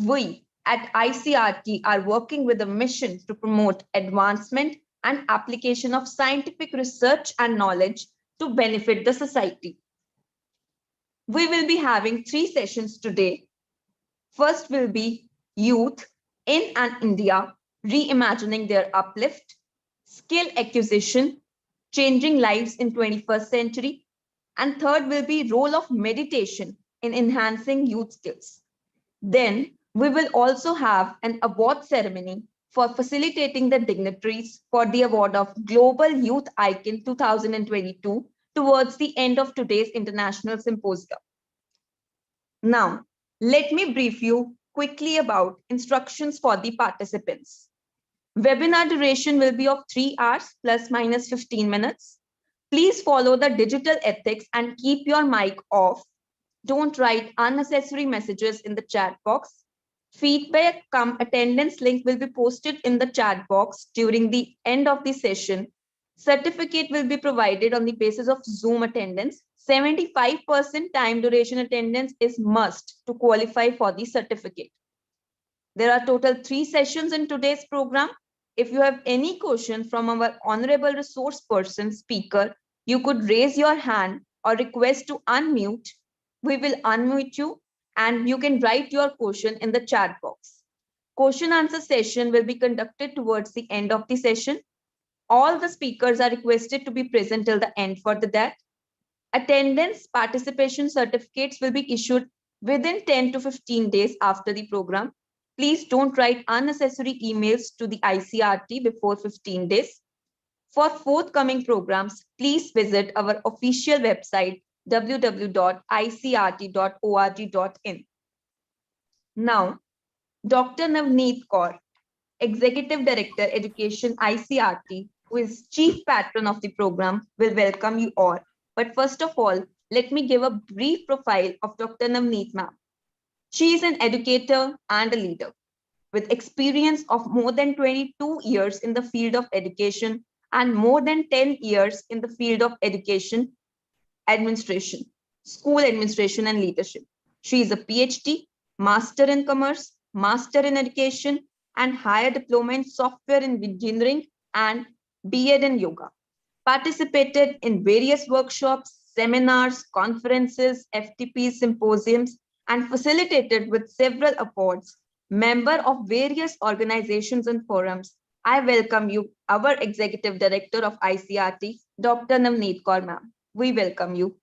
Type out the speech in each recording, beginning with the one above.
We at ICRT are working with a mission to promote advancement and application of scientific research and knowledge to benefit the society. We will be having 3 sessions today. First will be Youth in and India, Reimagining Their Uplift, Skill Acquisition, Changing Lives in 21st Century, and third will be Role of Meditation in Enhancing Youth Skills. Then we will also have an award ceremony for facilitating the dignitaries for the award of Global Youth Icon 2022 towards the end of today's International Symposia. Now, let me brief you quickly about instructions for the participants. Webinar duration will be of 3 hours plus minus 15 minutes. Please follow the digital ethics and keep your mic off. Don't write unnecessary messages in the chat box. Feedback cum attendance link will be posted in the chat box during the end of the session. Certificate will be provided on the basis of Zoom attendance. 75% time duration attendance is must to qualify for the certificate. There are total 3 sessions in today's program. If you have any question from our honorable resource person speaker, you could raise your hand or request to unmute. We will unmute you and you can write your question in the chat box. Question answer session will be conducted towards the end of the session. All the speakers are requested to be present till the end for that. Attendance participation certificates will be issued within 10 to 15 days after the program. Please don't write unnecessary emails to the ICRT before 15 days. For forthcoming programs, please visit our official website www.icrt.org.in. Now, Dr. Navneet Kaur, Executive Director, Education, ICRT, who is Chief Patron of the program, will welcome you all. But first of all, let me give a brief profile of Dr. Navneet ma'am. She is an educator and a leader with experience of more than 22 years in the field of education and more than 10 years in the field of education administration, school administration and leadership. She is a PhD, Master in Commerce, Master in Education, and Higher Diploma in Software Engineering and B.Ed in Yoga. Participated in various workshops, seminars, conferences, FTPs, symposiums, and facilitated with several awards. Member of various organizations and forums. I welcome you, our Executive Director of ICRT, Dr. Navneet Kaur ma'am. We welcome you.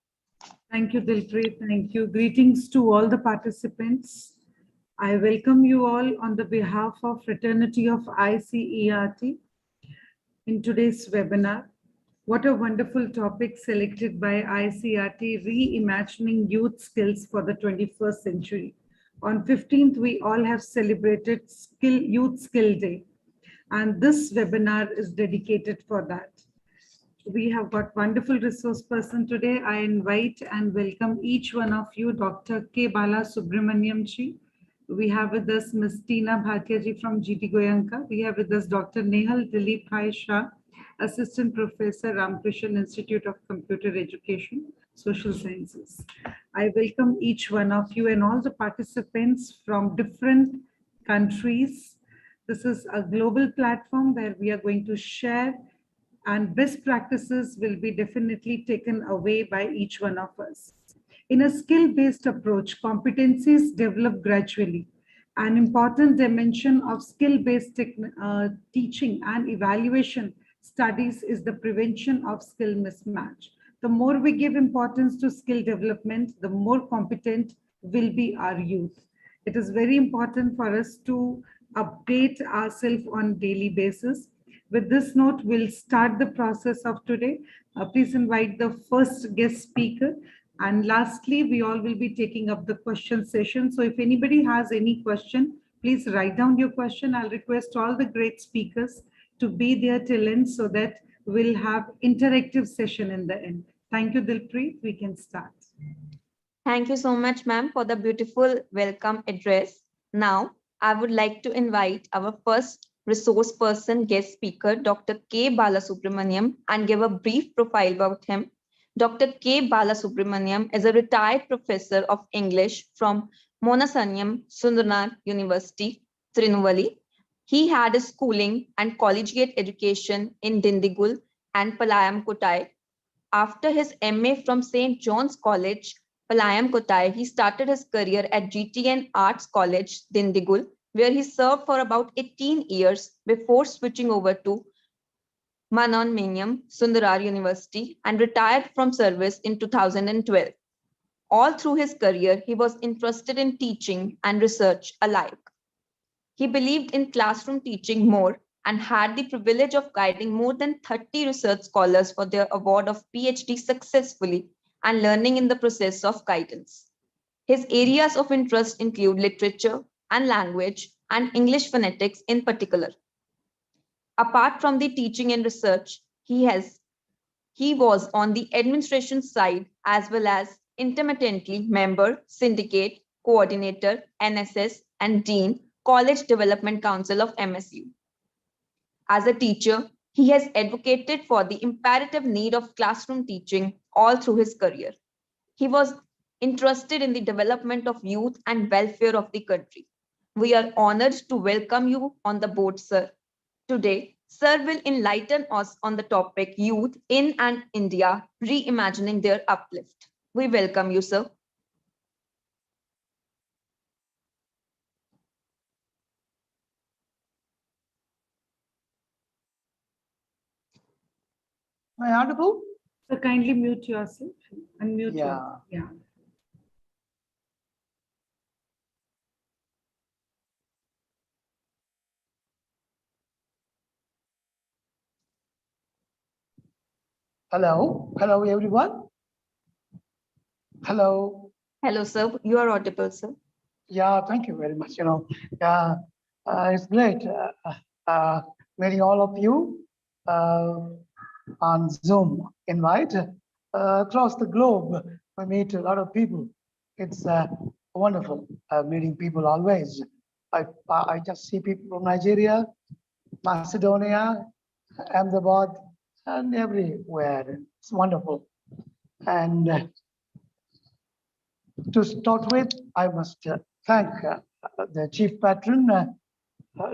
Thank you, Dilpreet. Thank you. Greetings to all the participants. I welcome you all on the behalf of Fraternity of ICERT in today's webinar. What a wonderful topic selected by ICRT, Reimagining Youth Skills for the 21st Century. On 15th, we all have celebrated Youth Skill Day, and this webinar is dedicated for that. We have got wonderful resource person today. I invite and welcome each one of you, Dr. K. Bala Subramaniam ji. We have with us Ms. Tina Bhatia ji from GT Goyanka. We have with us Dr. Nehal Dilip Bhai Shah, Assistant Professor, Ramakrishnan Institute of Computer Education, Social Sciences. I welcome each one of you and all the participants from different countries. This is a global platform where we are going to share, and best practices will be definitely taken away by each one of us. In a skill-based approach, competencies develop gradually. An important dimension of skill-based teaching and evaluation studies is the prevention of skill mismatch. The more we give importance to skill development, the more competent will be our youth. It is very important for us to update ourselves on a daily basis. With this note, we'll start the process of today. Please invite the first guest speaker. And lastly, we all will be taking up the question session. So if anybody has any question, please write down your question. I'll request all the great speakers to be there till end so that we'll have interactive session in the end. Thank you, Dilpreet. We can start. Thank you so much, ma'am, for the beautiful welcome address. Now, I would like to invite our first resource person guest speaker, Dr. K. Balasubramaniam, and give a brief profile about him. Dr. K. Balasubramaniam is a retired professor of English from Monasanyam Sundarnath University, Tirunelveli. He had his schooling and collegiate education in Dindigul and Palayamkottai. After his MA from St. John's College, Palayamkottai, he started his career at GTN Arts College, Dindigul, where he served for about 18 years before switching over to Manonmaniam Sundarar University and retired from service in 2012. All through his career, he was interested in teaching and research alike. He believed in classroom teaching more and had the privilege of guiding more than 30 research scholars for their award of PhD successfully and learning in the process of guidance. His areas of interest include literature and language and English phonetics in particular. Apart from the teaching and research, he was on the administration side as well as intermittently member, syndicate, coordinator, NSS, and dean, College Development Council of MSU. As a teacher, he has advocated for the imperative need of classroom teaching all through his career. He was interested in the development of youth and welfare of the country. We are honored to welcome you on the board, sir. Today, sir will enlighten us on the topic Youth in and India, Reimagining Their Uplift. We welcome you, sir. Am I audible? So kindly mute yourself, unmute Yeah. yourself. Yeah. Hello, hello everyone. Hello. Hello, sir. You are audible, sir. Yeah, thank you very much. Yeah, it's great meeting all of you on Zoom invite across the globe. We meet a lot of people. It's wonderful meeting people always. I just see people from Nigeria, Macedonia, Ahmedabad, and everywhere. It's wonderful. And to start with, I must thank the chief patron,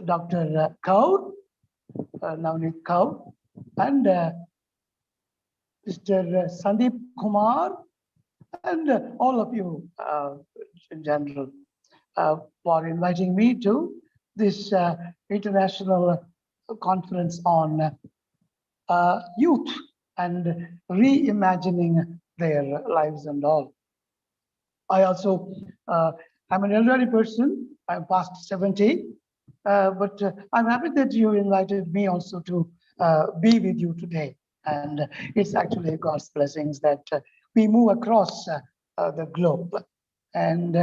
Dr. Kaur, Navneet Kaur, and Mr. Sandeep Kumar, and all of you in general for inviting me to this international conference on youth and reimagining their lives and all. I also, I'm an elderly person, I'm past 70, but I'm happy that you invited me also to be with you today. And it's actually God's blessings that we move across the globe. And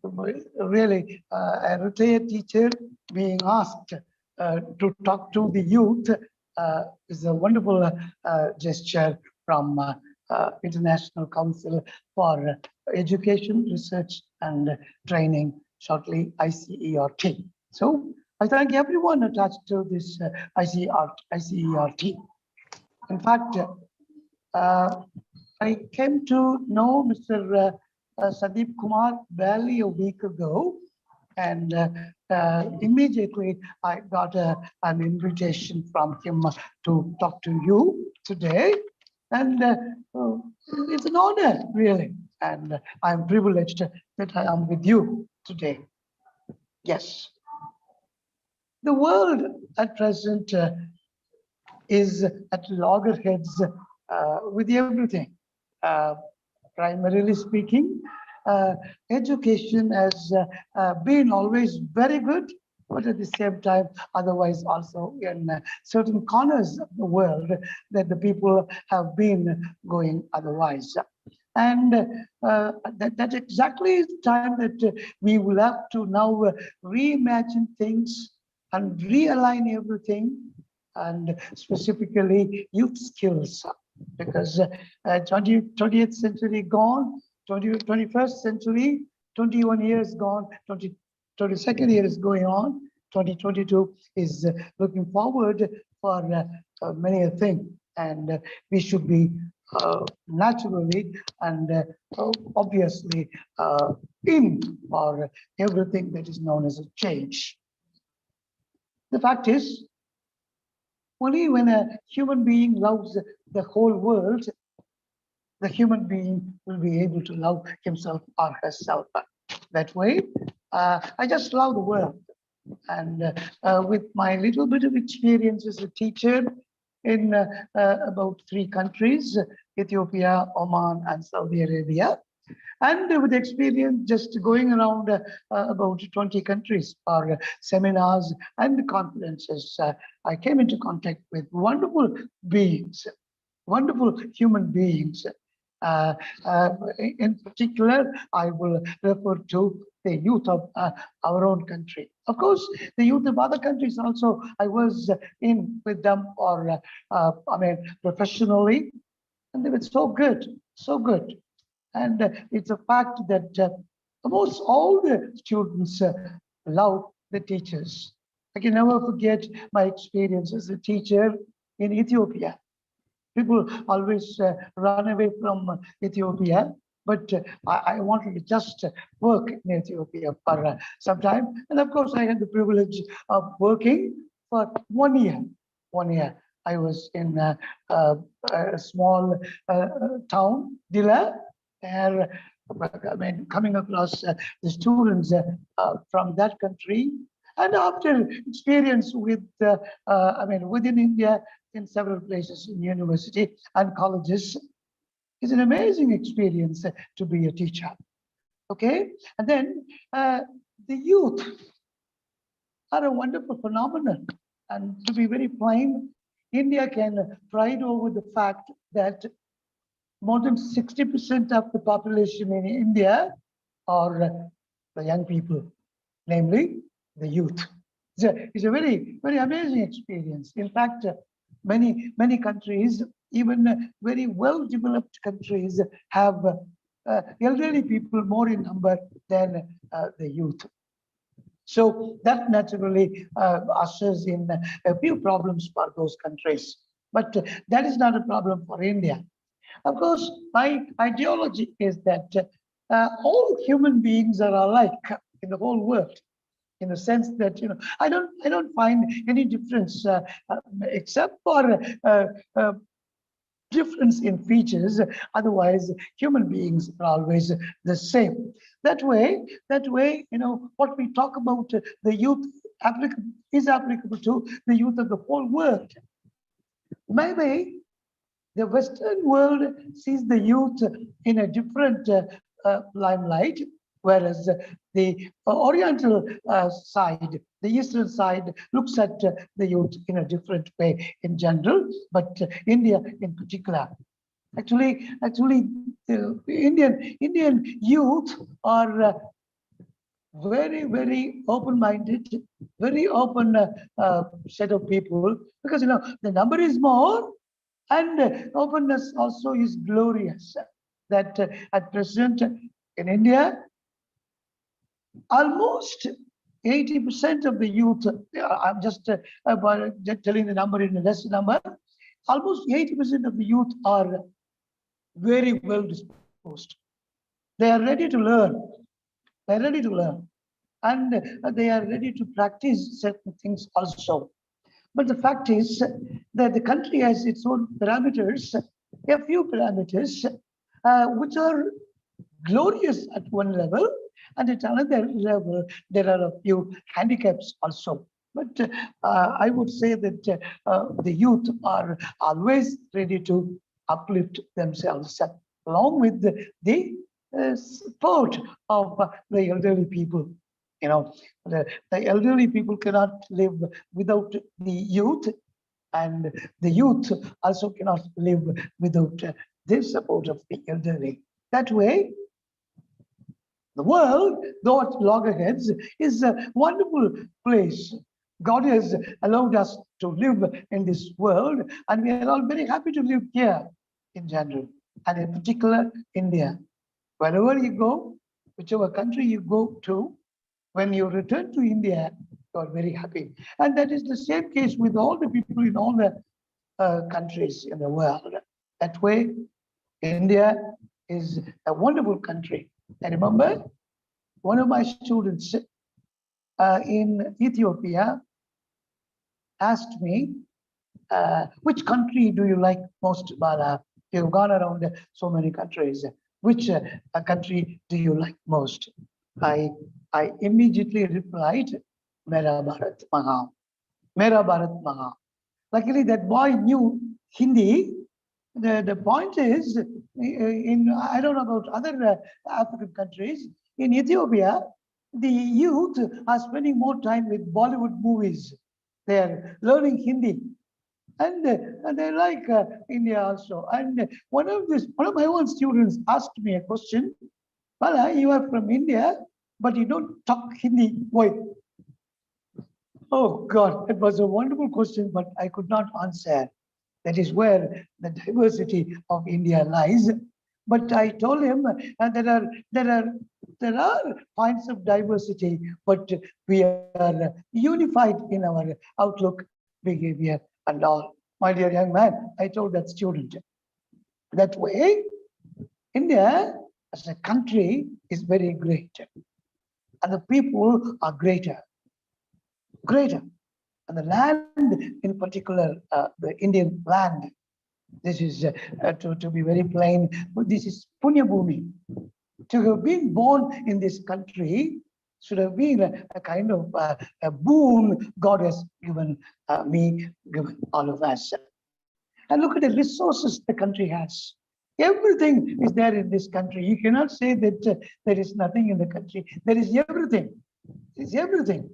really, a retired teacher being asked to talk to the youth is a wonderful gesture from International Council for Education, Research and Training, shortly ICERT. So I thank everyone attached to this ICERT. In fact, I came to know Mr. Sandeep Kumar barely a week ago, and immediately I got an invitation from him to talk to you today. And it's an honor, really. And I'm privileged that I am with you today. Yes. The world at present is at loggerheads with everything. Primarily speaking, education has been always very good, but at the same time, otherwise also in certain corners of the world that the people have been going otherwise. And that's exactly the time that we will have to now reimagine things and realign everything, and specifically youth skills, because 20th century gone, 21st century, 21 years gone, 22nd year is going on, 2022 is looking forward for many a thing, and we should be naturally and obviously in for everything that is known as a change. The fact is, only when a human being loves the whole world, the human being will be able to love himself or herself. That way, I just love the world. And with my little bit of experience as a teacher in about 3 countries, Ethiopia, Oman, and Saudi Arabia, and with experience just going around about 20 countries for seminars and conferences, I came into contact with wonderful beings, wonderful human beings. Uh, uh, in particular, I will refer to the youth of our own country. Of course, the youth of other countries also, I was in with them, or professionally, and they were so good, so good. And it's a fact that almost all the students love the teachers. I can never forget my experience as a teacher in Ethiopia. People always run away from Ethiopia, but I wanted to just work in Ethiopia for some time. And of course, I had the privilege of working for 1 year. 1 year. I was in a small town, Dila, there, coming across the students from that country. And after experience with, within India, in several places in university and colleges, it's an amazing experience to be a teacher. Okay, and then the youth are a wonderful phenomenon. And to be very plain, India can pride over the fact that more than 60% of the population in India are the young people, namely the youth. It's a very, very amazing experience. In fact, many countries, even very well-developed countries, have elderly people more in number than the youth. So that naturally ushers in a few problems for those countries. But that is not a problem for India. Of course, my ideology is that all human beings are alike in the whole world, in the sense that I don't find any difference except for difference in features. Otherwise, human beings are always the same. That way, what we talk about the youth is applicable to the youth of the whole world. Maybe the Western world sees the youth in a different limelight, whereas the Oriental side, the Eastern side, looks at the youth in a different way in general, but India in particular. Actually, Indian youth are very, very open-minded, very open set of people, because the number is more, and openness also is glorious. That at present in India, almost 80% of the youth, I'm just telling the number in a less number, almost 80% of the youth are very well disposed. They are ready to learn. They're ready to learn. And they are ready to practice certain things also. But the fact is that the country has its own parameters, a few parameters, which are glorious at one level, and at another level, there are a few handicaps also. But I would say that the youth are always ready to uplift themselves, along with the support of the elderly people. The elderly people cannot live without the youth, and the youth also cannot live without the support of the elderly. That way, the world, though at loggerheads, is a wonderful place. God has allowed us to live in this world, and we are all very happy to live here in general, and in particular, India. Wherever you go, whichever country you go to, when you return to India, you are very happy. And that is the same case with all the people in all the countries in the world. That way, India is a wonderful country. I remember one of my students in Ethiopia asked me, which country do you like most, Bala? You've gone around so many countries. Which country do you like most? I immediately replied, Mera Bharat Maha. Mera Bharat Maha. Luckily, that boy knew Hindi. The point is, I don't know about other African countries, in Ethiopia, the youth are spending more time with Bollywood movies. They're learning Hindi. And they like India also. And one of my own students asked me a question. Bala, you are from India, but you don't talk Hindi. Why? Oh God, it was a wonderful question, but I could not answer. That is where the diversity of India lies. But I told him there are points of diversity, but we are unified in our outlook, behavior, and all. My dear young man, I told that student. That way, India as a country is very great, and the people are greater. And the land in particular, the Indian land, this is, to be very plain, this is Punya Bhumi. To have been born in this country should have been a kind of a boon God has given me, given all of us. And look at the resources the country has. Everything is there in this country. You cannot say that there is nothing in the country. There is everything. There is everything.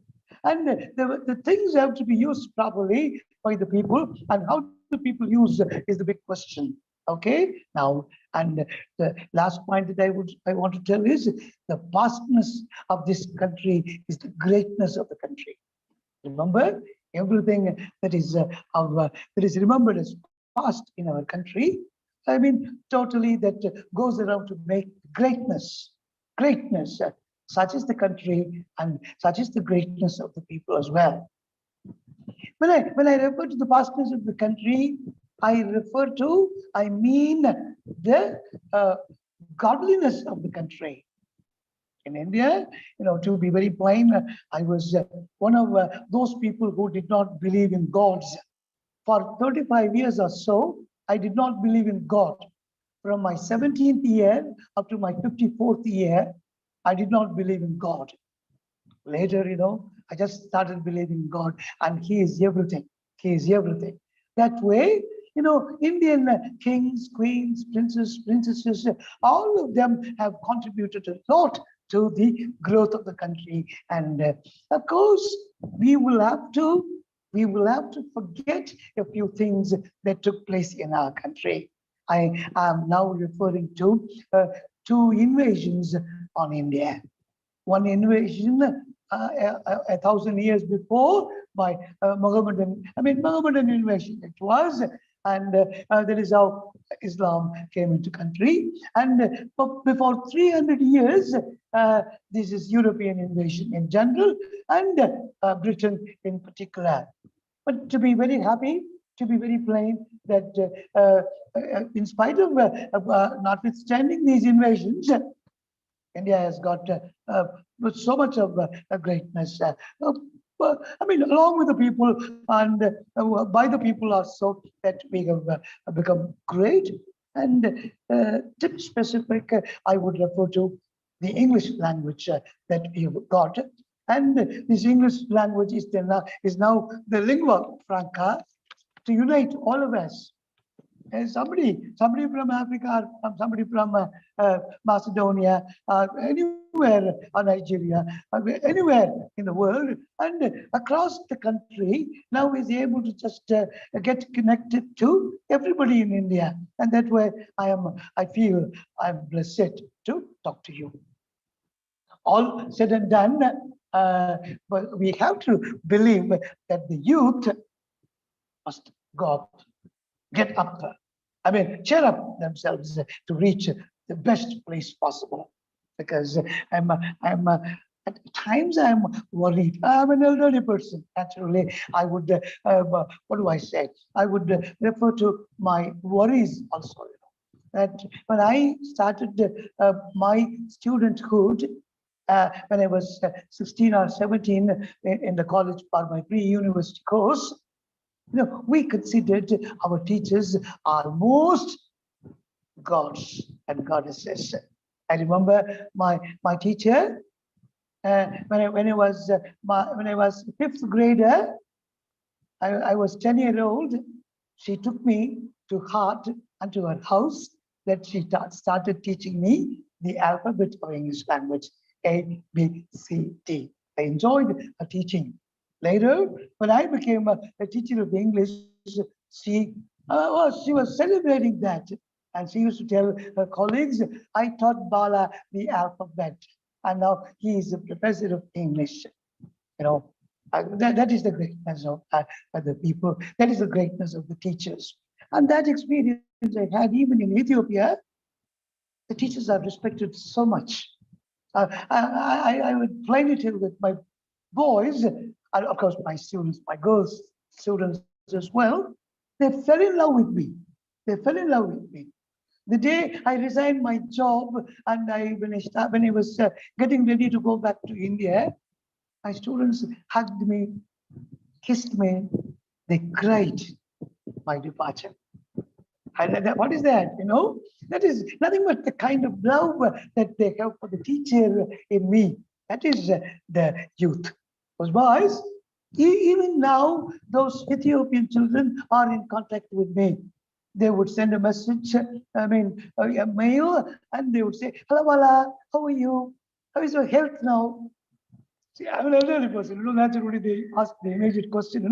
And the things have to be used properly by the people, and how the people use is the big question. Okay, now, and the last point that I want to tell is the vastness of this country is the greatness of the country. Remember, everything that is remembered as past in our country, I mean, totally that goes around to make greatness. Such is the country, and such is the greatness of the people as well. When I refer to the vastness of the country, I mean the godliness of the country. In India, to be very plain, I was one of those people who did not believe in gods. For 35 years or so, I did not believe in God. From my 17th year up to my 54th year, I did not believe in God. Later, I just started believing in God, and He is everything. He is everything. That way, Indian kings, queens, princesses, all of them have contributed a lot to the growth of the country. And of course, we will have to forget a few things that took place in our country. I am now referring to two invasions on India. One invasion 1,000 years before by Mohammedan invasion it was, and that is how Islam came into country. And before 300 years, this is European invasion in general, and Britain in particular. But to be very happy, to be very plain, that in spite of notwithstanding these invasions, India has got so much of greatness. Along with the people and by the people also, that we have become great. And tip specific, I would refer to the English language that we have got. And this English language is now the lingua franca to unite all of us. And somebody from Africa, or somebody from Macedonia, anywhere, or Nigeria, anywhere in the world, and across the country, now is able to just get connected to everybody in India. And that way, I feel I'm blessed to talk to you. All said and done, but we have to believe that the youth must go up, get up, cheer up themselves to reach the best place possible. Because at times I'm worried. I'm an elderly person. Naturally, I would, what do I say? I would refer to my worries also. that when I started my studenthood, when I was 16 or 17 in the college for my pre-university course, we considered our teachers almost gods and goddesses. I remember my teacher when I was fifth grader. I was 10-year-old. She took me to heart and to her house that she started teaching me the alphabet of English language, A, B, C, D. I enjoyed her teaching. Later, when I became a teacher of English, she was celebrating that. And she used to tell her colleagues, I taught Bala the alphabet, and now he is a professor of English. That is the greatness of the people. That is the greatness of the teachers. And that experience I had even in Ethiopia, the teachers are respected so much. I would plainly tell with my boys, and of course my students, my girls students as well, they fell in love with me. They fell in love with me. The day I resigned my job and when I was getting ready to go back to India, my students hugged me, kissed me, they cried my departure. What is that? That is nothing but the kind of love that they have for the teacher in me. That is the youth. Those boys, even now, those Ethiopian children are in contact with me. They would send a message, a mail, and they would say, hello, Bala, how are you? How is your health now? See, I'm an elderly person, naturally they ask the immediate question,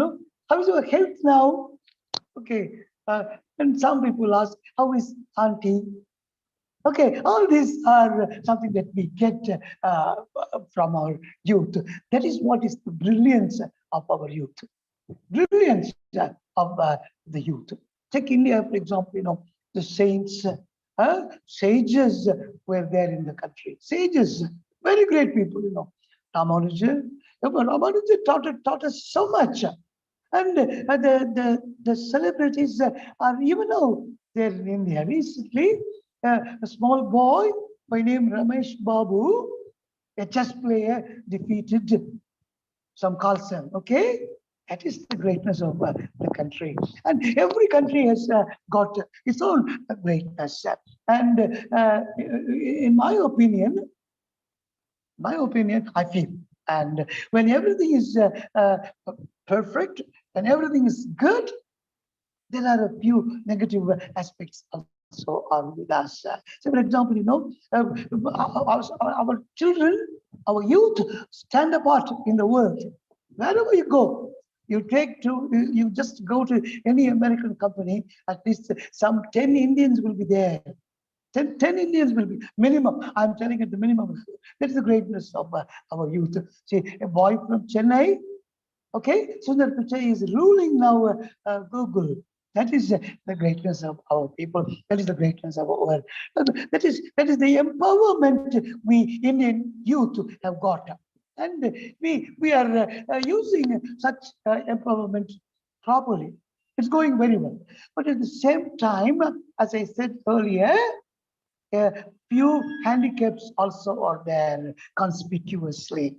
how is your health now? Okay. And some people ask, how is auntie? Okay, all these are something that we get from our youth. That is what is the brilliance of our youth. Brilliance of the youth. Take India, for example, the saints, sages were there in the country. Sages, very great people, Ramanuja. Ramanuja taught us so much. And the celebrities are even now there in India. Recently, a small boy by name Ramesh Babu, a chess player, defeated some Carlsen. Okay, that is the greatness of the country. And every country has got its own greatness. And in my opinion, I feel. And when everything is perfect and everything is good, there are a few negative aspects also are with us. So, for example, our children, our youth stand apart in the world. Wherever you go, you just go to any American company, at least some 10 Indians will be there. 10 Indians will be minimum. I'm telling you the minimum. That's the greatness of our youth. See, a boy from Chennai, okay, Sundar Pichai is ruling now Google. That is the greatness of our people. That is the greatness of our. That is the empowerment we Indian youth have got, and we are using such empowerment properly. It's going very well. But at the same time, as I said earlier, a few handicaps also are there conspicuously.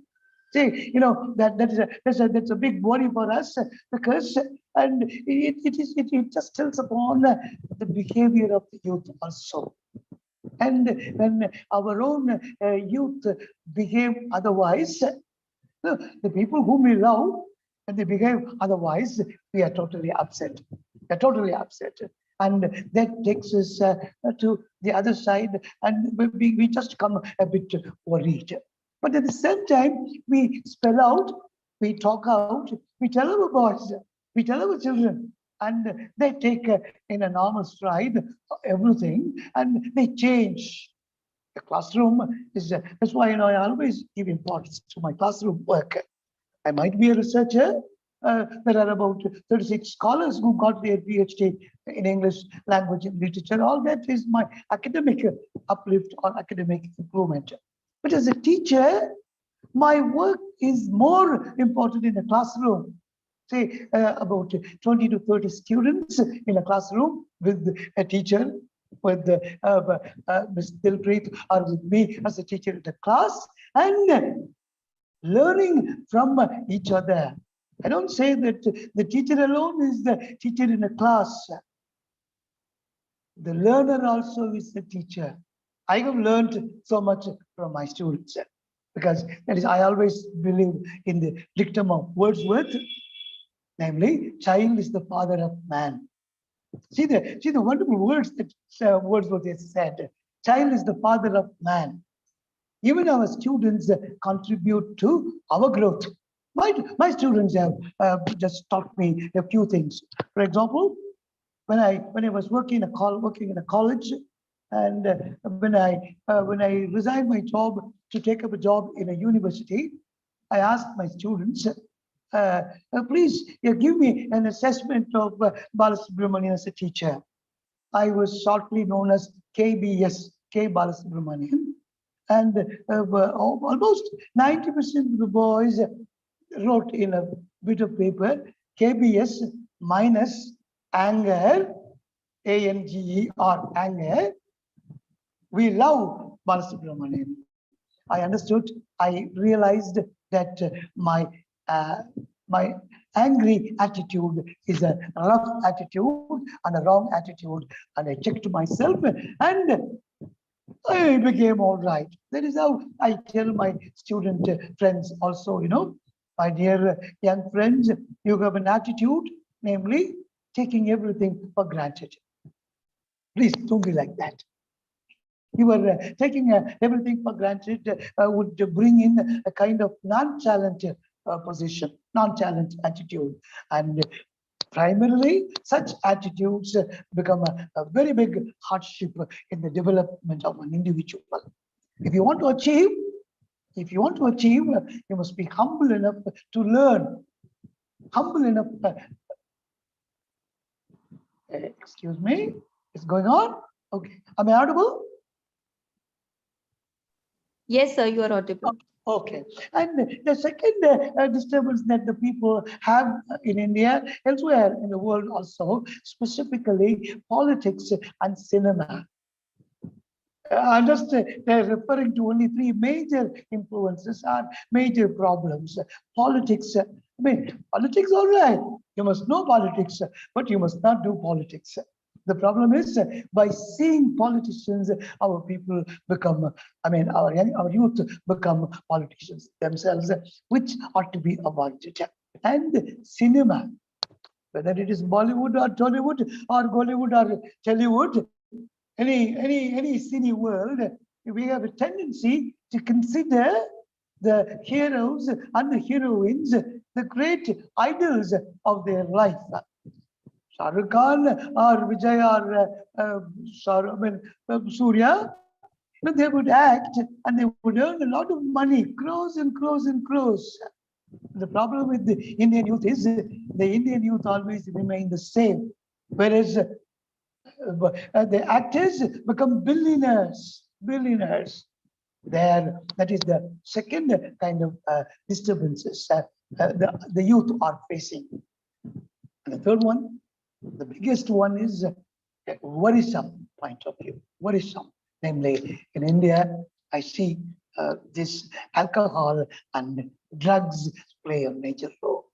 See, that's a big worry for us because it just tells upon the behavior of the youth also. And when our own youth behave otherwise, the people whom we love, and they behave otherwise, we are totally upset. We're totally upset. And that takes us to the other side, and we just come a bit worried. But at the same time, we spell out, we talk out, we tell our boys, we tell our children, and they take in a normal stride everything, and they change. The classroom is, that's why I always give importance to my classroom work. I might be a researcher. There are about 36 scholars who got their PhD in English language and literature. All that is my academic uplift or academic improvement. But as a teacher, my work is more important in the classroom. Say about 20 to 30 students in a classroom with a teacher. with Ms. Dilpreet or with me as a teacher in the class, and learning from each other. I don't say that the teacher alone is the teacher in a class. The learner also is the teacher. I have learned so much from my students because that is, I always believe in the dictum of Wordsworth, namely, child is the father of man. See the wonderful words that Wordsworth has said. Child is the father of man. Even our students contribute to our growth. My students have just taught me a few things. For example, when I was working in a college, and when I resigned my job to take up a job in a university, I asked my students, please give me an assessment of Balasubramanian as a teacher. I was shortly known as KBS, K Balasubramanian. And almost 90% of the boys wrote in a bit of paper, KBS minus anger, ANGER, anger. We love Balasubramanian. I understood, I realized that my angry attitude is a rough attitude and a wrong attitude. And I checked myself and I became all right. That is how I tell my student friends also, my dear young friends, you have an attitude, namely taking everything for granted. Please don't be like that. You are taking everything for granted would bring in a kind of nonchalant position, nonchalant attitude. And primarily, such attitudes become a very big hardship in the development of an individual. If you want to achieve, you must be humble enough to learn, humble enough. Excuse me, it's going on. Okay, am I audible? Yes, sir, you are audible. Okay, and the second disturbance that the people have in India, elsewhere in the world also, specifically politics and cinema. I'm just referring to only three major influences or major problems. Politics, politics, all right. You must know politics, but you must not do politics. The problem is by seeing politicians, our people become, our youth become politicians themselves, which ought to be avoided. And cinema, whether it is Bollywood or Tollywood or Gollywood or Tollywood, any cine world, we have a tendency to consider the heroes and the heroines the great idols of their life. Shah Rukh Khan or Vijay or Surya, they would act and they would earn a lot of money, crores and crores and crores. The problem with the Indian youth is the Indian youth always remain the same, whereas the actors become billionaires. That is the second kind of disturbances the youth are facing. And the third one, the biggest one, is a worrisome point of view. Worrisome, namely in India, I see this alcohol and drugs play a major role.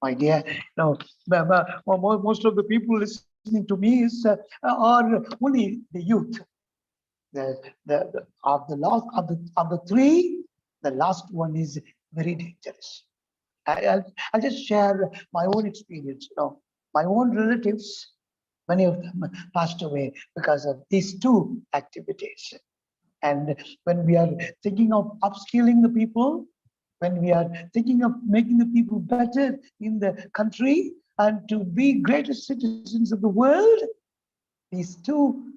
My dear, most of the people listening to me are only the youth. Of the three, the last one is very dangerous. I'll just share my own experience. My own relatives, many of them passed away because of these two activities. And when we are thinking of upskilling the people, when we are thinking of making the people better in the country and to be greater citizens of the world, these two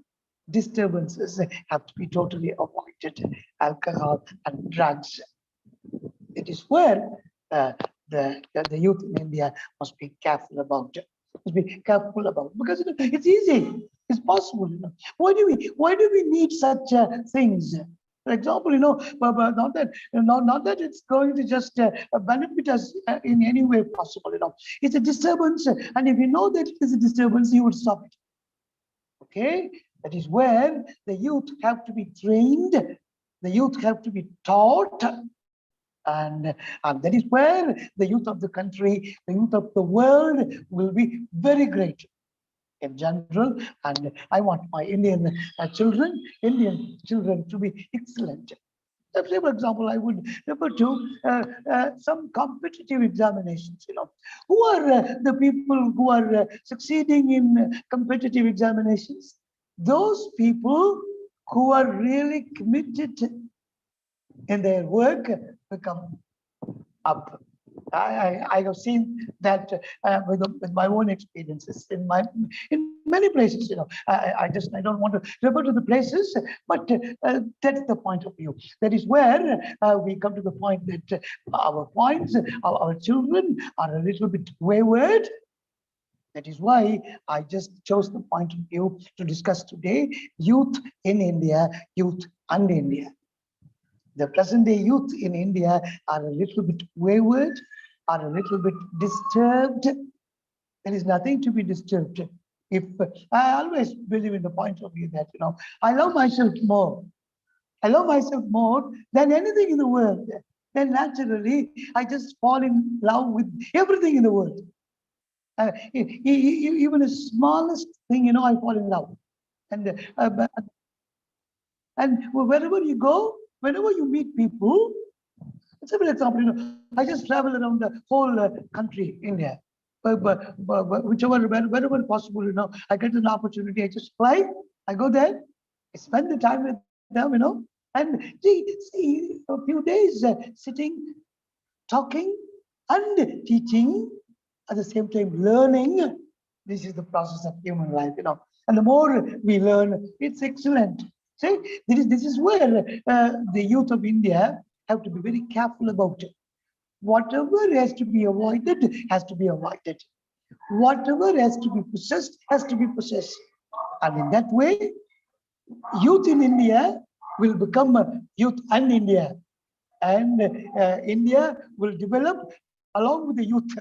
disturbances have to be totally avoided: alcohol and drugs. It is where the youth in India must be careful about. Because it's easy, it's possible. Why do we need such things? For example, not that it's going to just benefit us in any way possible. It's a disturbance, and if you know that it is a disturbance, you would stop it. Okay, That is where the youth have to be trained, the youth have to be taught, and that is where the youth of the country, the youth of the world will be very great in general. And I want my Indian children to be excellent. Say, for example, I would refer to some competitive examinations. Who are the people who are succeeding in competitive examinations? Those people who are really committed in their work become up. I have seen that with my own experiences in many places. I don't want to refer to the places, but that's the point of view. That is where we come to the point that our children are a little bit wayward. That is why I just chose the point of view to discuss today: youth in India, youth and India. The present day youth in India are a little bit wayward, are a little bit disturbed. There is nothing to be disturbed. If I always believe in the point of view that, I love myself more. I love myself more than anything in the world. Then naturally, I just fall in love with everything in the world. Even the smallest thing, I fall in love. And wherever you go, whenever you meet people, it's a good example. I just travel around the whole country, India. Wherever possible, I get an opportunity. I just fly. I go there. I spend the time with them, and see a few days sitting, talking, and teaching at the same time learning. This is the process of human life, And the more we learn, it's excellent. See, this is where the youth of India have to be very careful about it. Whatever has to be avoided has to be avoided. Whatever has to be possessed has to be possessed. And in that way, youth in India will become a youth and India. And India will develop along with the youth.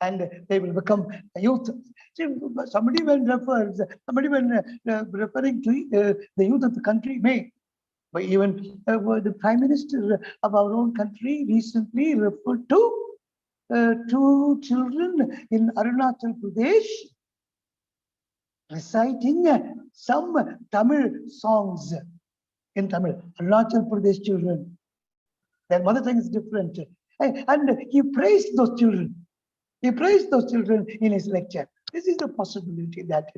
And they will become a youth. See, somebody when referring to the youth of the country may, but even the Prime Minister of our own country recently referred to 2 children in Arunachal Pradesh reciting some Tamil songs in Tamil. Arunachal Pradesh children. Their mother tongue is different. And he praised those children. He praised those children in his lecture. This is the possibility that,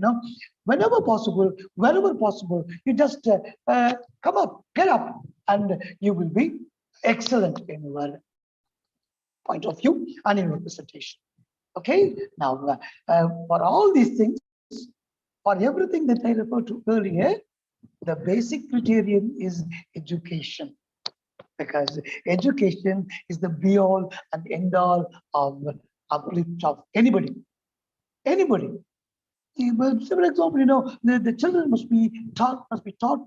whenever possible, wherever possible, you just come up, get up, and you will be excellent in your point of view and in your presentation. Okay, now for all these things, for everything that I referred to earlier, the basic criterion is education. Because education is the be all and end all of uplift of anybody. Anybody. For example, the children must be taught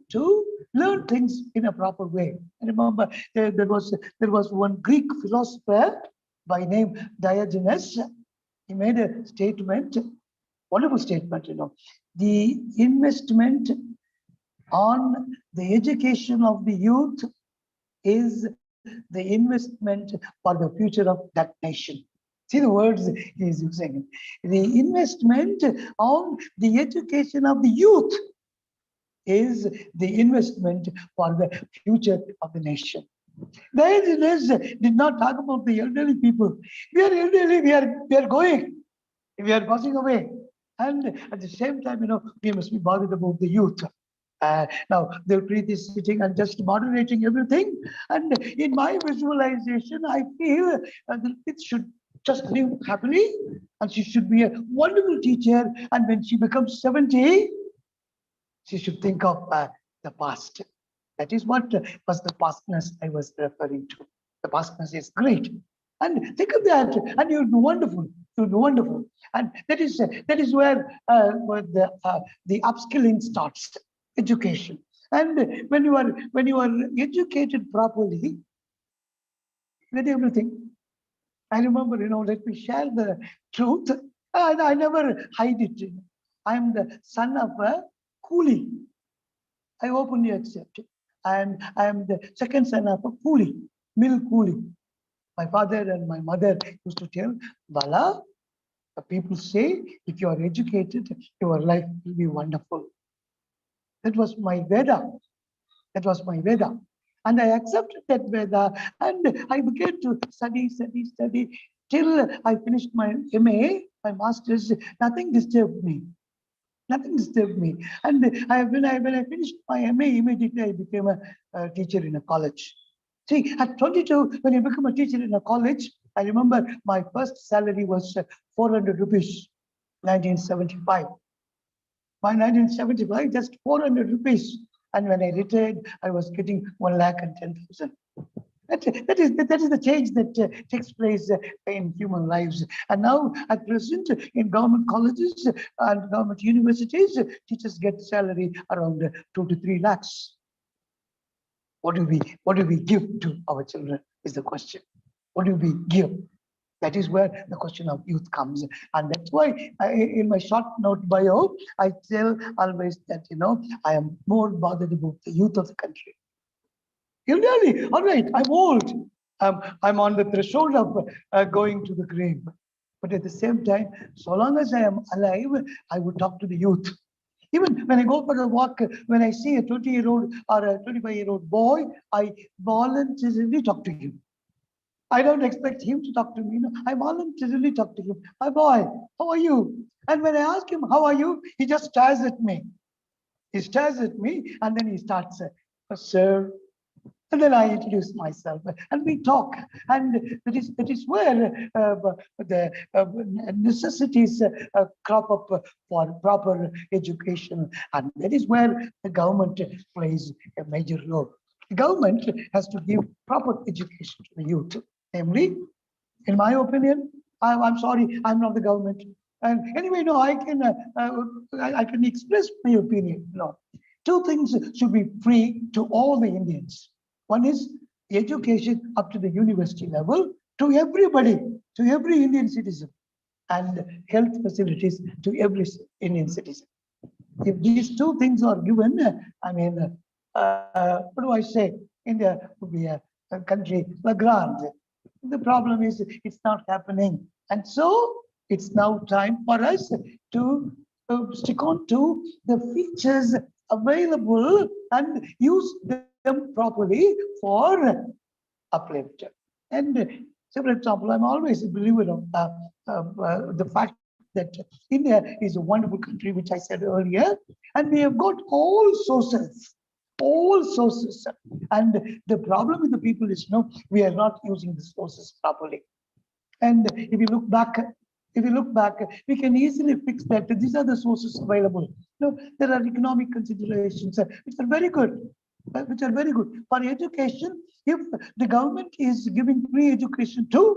to learn things in a proper way. I remember there was one Greek philosopher by name Diogenes. He made a statement, wonderful statement. The investment on the education of the youth is the investment for the future of that nation. See the words he is using. The investment on the education of the youth is the investment for the future of the nation. Diogenes did not talk about the elderly people. We are elderly, we are going, we are passing away. And at the same time, we must be bothered about the youth. Now, Dilpreet is sitting and just moderating everything. And in my visualization, I feel Dilpreet should just live happily and she should be a wonderful teacher. And when she becomes 70, she should think of the past. That is what was the pastness I was referring to. The pastness is great. And think of that, and you'll do wonderful. You'll do wonderful. And that is where the upskilling starts. Education. And when you are educated properly, with everything. I remember, let me share the truth. I never hide it. I am the son of a coolie. I openly accept it. And I am the second son of a coolie, mill coolie. My father and my mother used to tell, Bala, the people say, if you are educated, your life will be wonderful. That was my Veda. That was my Veda. And I accepted that Veda and I began to study till I finished my MA, my master's. Nothing disturbed me. Nothing disturbed me. And when I finished my MA, immediately I became a teacher in a college. See, at 22, when I became a teacher in a college, I remember my first salary was 400 rupees, 1975. By 1975, just 400 rupees. And when I retired, I was getting 1,10,000. That is the change that takes place in human lives. And now, at present, in government colleges and government universities, teachers get salary around 2 to 3 lakhs. What do we give to our children is the question. What do we give? That is where the question of youth comes. And that's why in my short note bio, I tell always that, I am more bothered about the youth of the country. You really, all right, I'm old. I'm on the threshold of going to the grave. But at the same time, so long as I am alive, I would talk to the youth. Even when I go for a walk, when I see a 20-year-old or a 25-year-old boy, I voluntarily talk to him. I don't expect him to talk to me. No, I voluntarily talk to him. Hi, boy, how are you? And when I ask him, how are you? He just stares at me. He stares at me and then he starts, sir. And then I introduce myself and we talk. And that is where the necessities crop up for proper education. And that is where the government plays a major role. The government has to give proper education to the youth. Namely, in my opinion, I'm sorry, I'm not the government. And anyway, no, I can express my opinion. No, two things should be free to all the Indians. One is education up to the university level to everybody, to every Indian citizen, and health facilities to every Indian citizen. If these two things are given, what do I say? India would be a country, La Grande. The problem is it's not happening. And so it's now time for us to stick on to the features available and use them properly for uplift. And so, for example, I'm always a believer of the fact that India is a wonderful country, which I said earlier, and we have got all sources. And the problem with the people is, we are not using the sources properly. And if you look back, we can easily fix that. These are the sources available. There are economic considerations which are very good. For education, if the government is giving free education to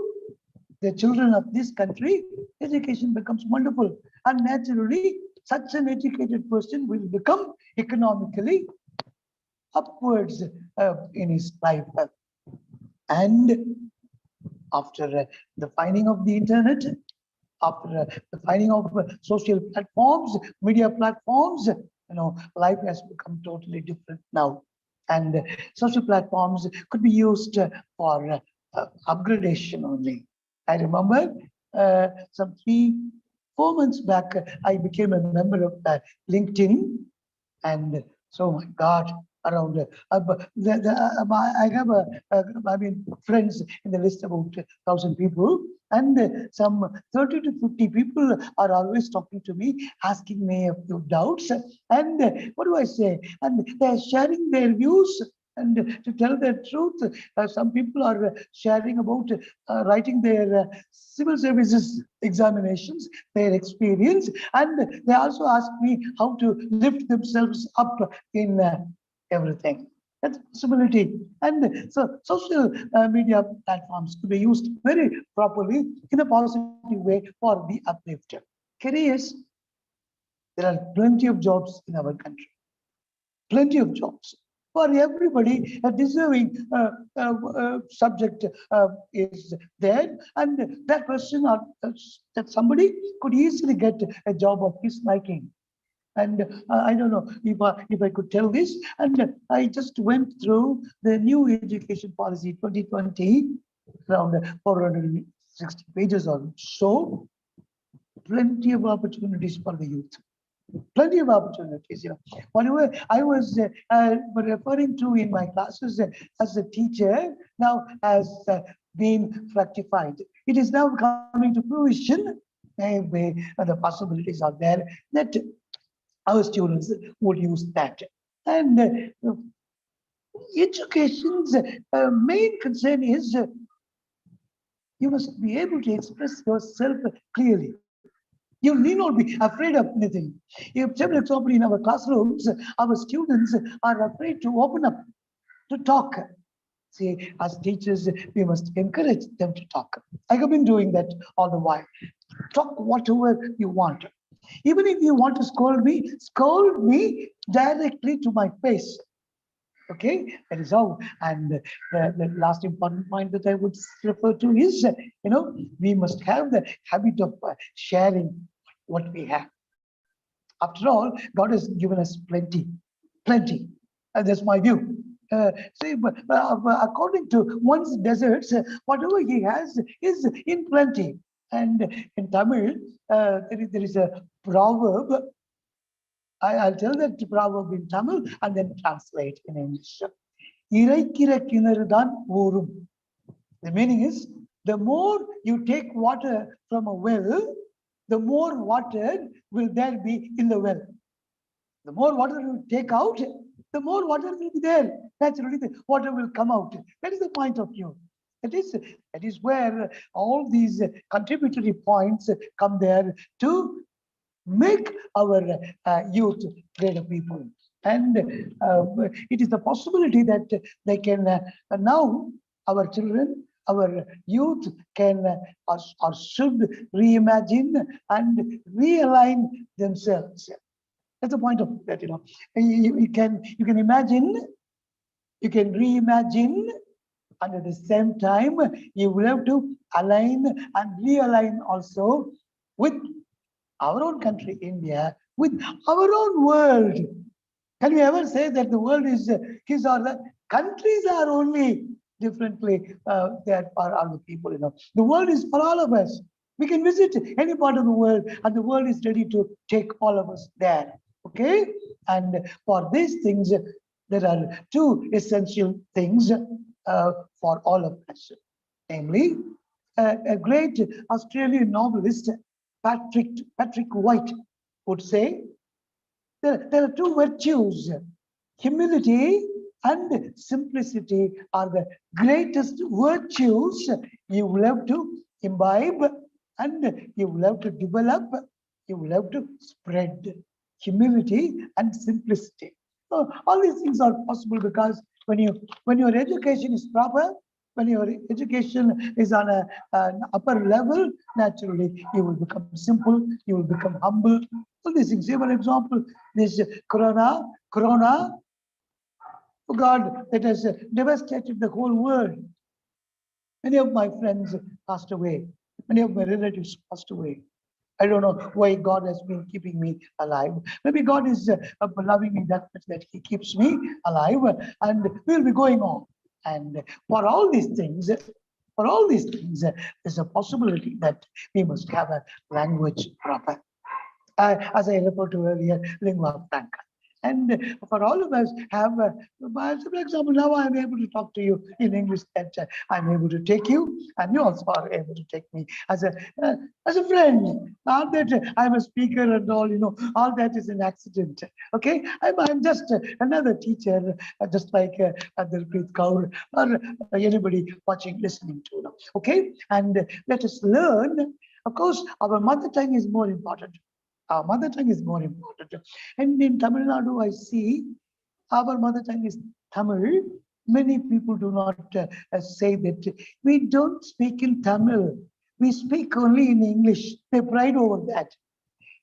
the children of this country, education becomes wonderful. And naturally, such an educated person will become economically upwards in his life. And after the finding of the internet, after the finding of social platforms, media platforms, life has become totally different now. And social platforms could be used for upgradation only. I remember some 3-4 months back, I became a member of LinkedIn. And so, my God, around I have friends in the list about 1,000 people, and some 30 to 50 people are always talking to me, asking me a few doubts. And what do I say? And they're sharing their views. And to tell the truth, some people are sharing about writing their civil services examinations, their experience, and they also ask me how to lift themselves up in everything. That's a possibility. And so social media platforms could be used very properly in a positive way for the uplifter. Careers, there are plenty of jobs in our country. Plenty of jobs. For everybody, a deserving subject is there, and that person or that somebody could easily get a job of his liking. And I don't know if I could tell this. And I just went through the new education policy 2020, around 460 pages or so. Plenty of opportunities for the youth. Plenty of opportunities. Whatever I was referring to in my classes as a teacher, now has been fructified. It is now coming to fruition. The possibilities are there that our students would use that. And education's main concern is you must be able to express yourself clearly. You need not be afraid of anything. If, for example, in our classrooms, our students are afraid to open up, to talk. See, as teachers, we must encourage them to talk. I have been doing that all the while. Talk whatever you want. Even if you want to scold me directly to my face. Okay, that is how. And the last important point that I would refer to is, we must have the habit of sharing what we have. After all, God has given us plenty. And that's my view. According to one's deserts, whatever he has is in plenty. And in Tamil, there is a proverb. I'll tell that proverb in Tamil and then translate in English. The meaning is, the more you take water from a well, the more water will there be in the well. The more water you take out, the more water will be there. Naturally, the water will come out. That is the point of view. That is where all these contributory points come there to make our youth greater people. And it is the possibility that they can now, our children, our youth can or should reimagine and realign themselves. That's the point of that. You can imagine, you can reimagine, and at the same time you will have to align and realign also with our own country, India, with our own world. Can we ever say that the world is his or that? Countries are only differently there for other people. The world is for all of us. We can visit any part of the world, and the world is ready to take all of us there. Okay, and for these things, there are two essential things for all of us. Namely, a great Australian novelist, Patrick White, would say there are two virtues: humility and simplicity are the greatest virtues you will have to imbibe, and you will have to develop, you will have to spread. Humility and simplicity. So all these things are possible because when your education is proper, when your education is on an upper level, naturally you will become simple, you will become humble. All these things. Say, for example, this corona, oh God, that has devastated the whole world. Many of my friends passed away. Many of my relatives passed away. I don't know why God has been keeping me alive. Maybe God is loving me that much that he keeps me alive, and we'll be going on. And for all these things, there's a possibility that we must have a language proper. As I referred to earlier, lingua franca. And for all of us have, for example, now I'm able to talk to you in English, that I'm able to take you, and you also are able to take me as a friend. Not that I'm a speaker and all, all that is an accident. Okay, I'm just another teacher, just like Dilpreet Kaur or anybody watching, listening to. Okay, and let us learn. Of course, our mother tongue is more important. Our mother tongue is more important. And in Tamil Nadu, I see our mother tongue is Tamil. Many people do not say that we don't speak in Tamil. We speak only in English. They pride over that.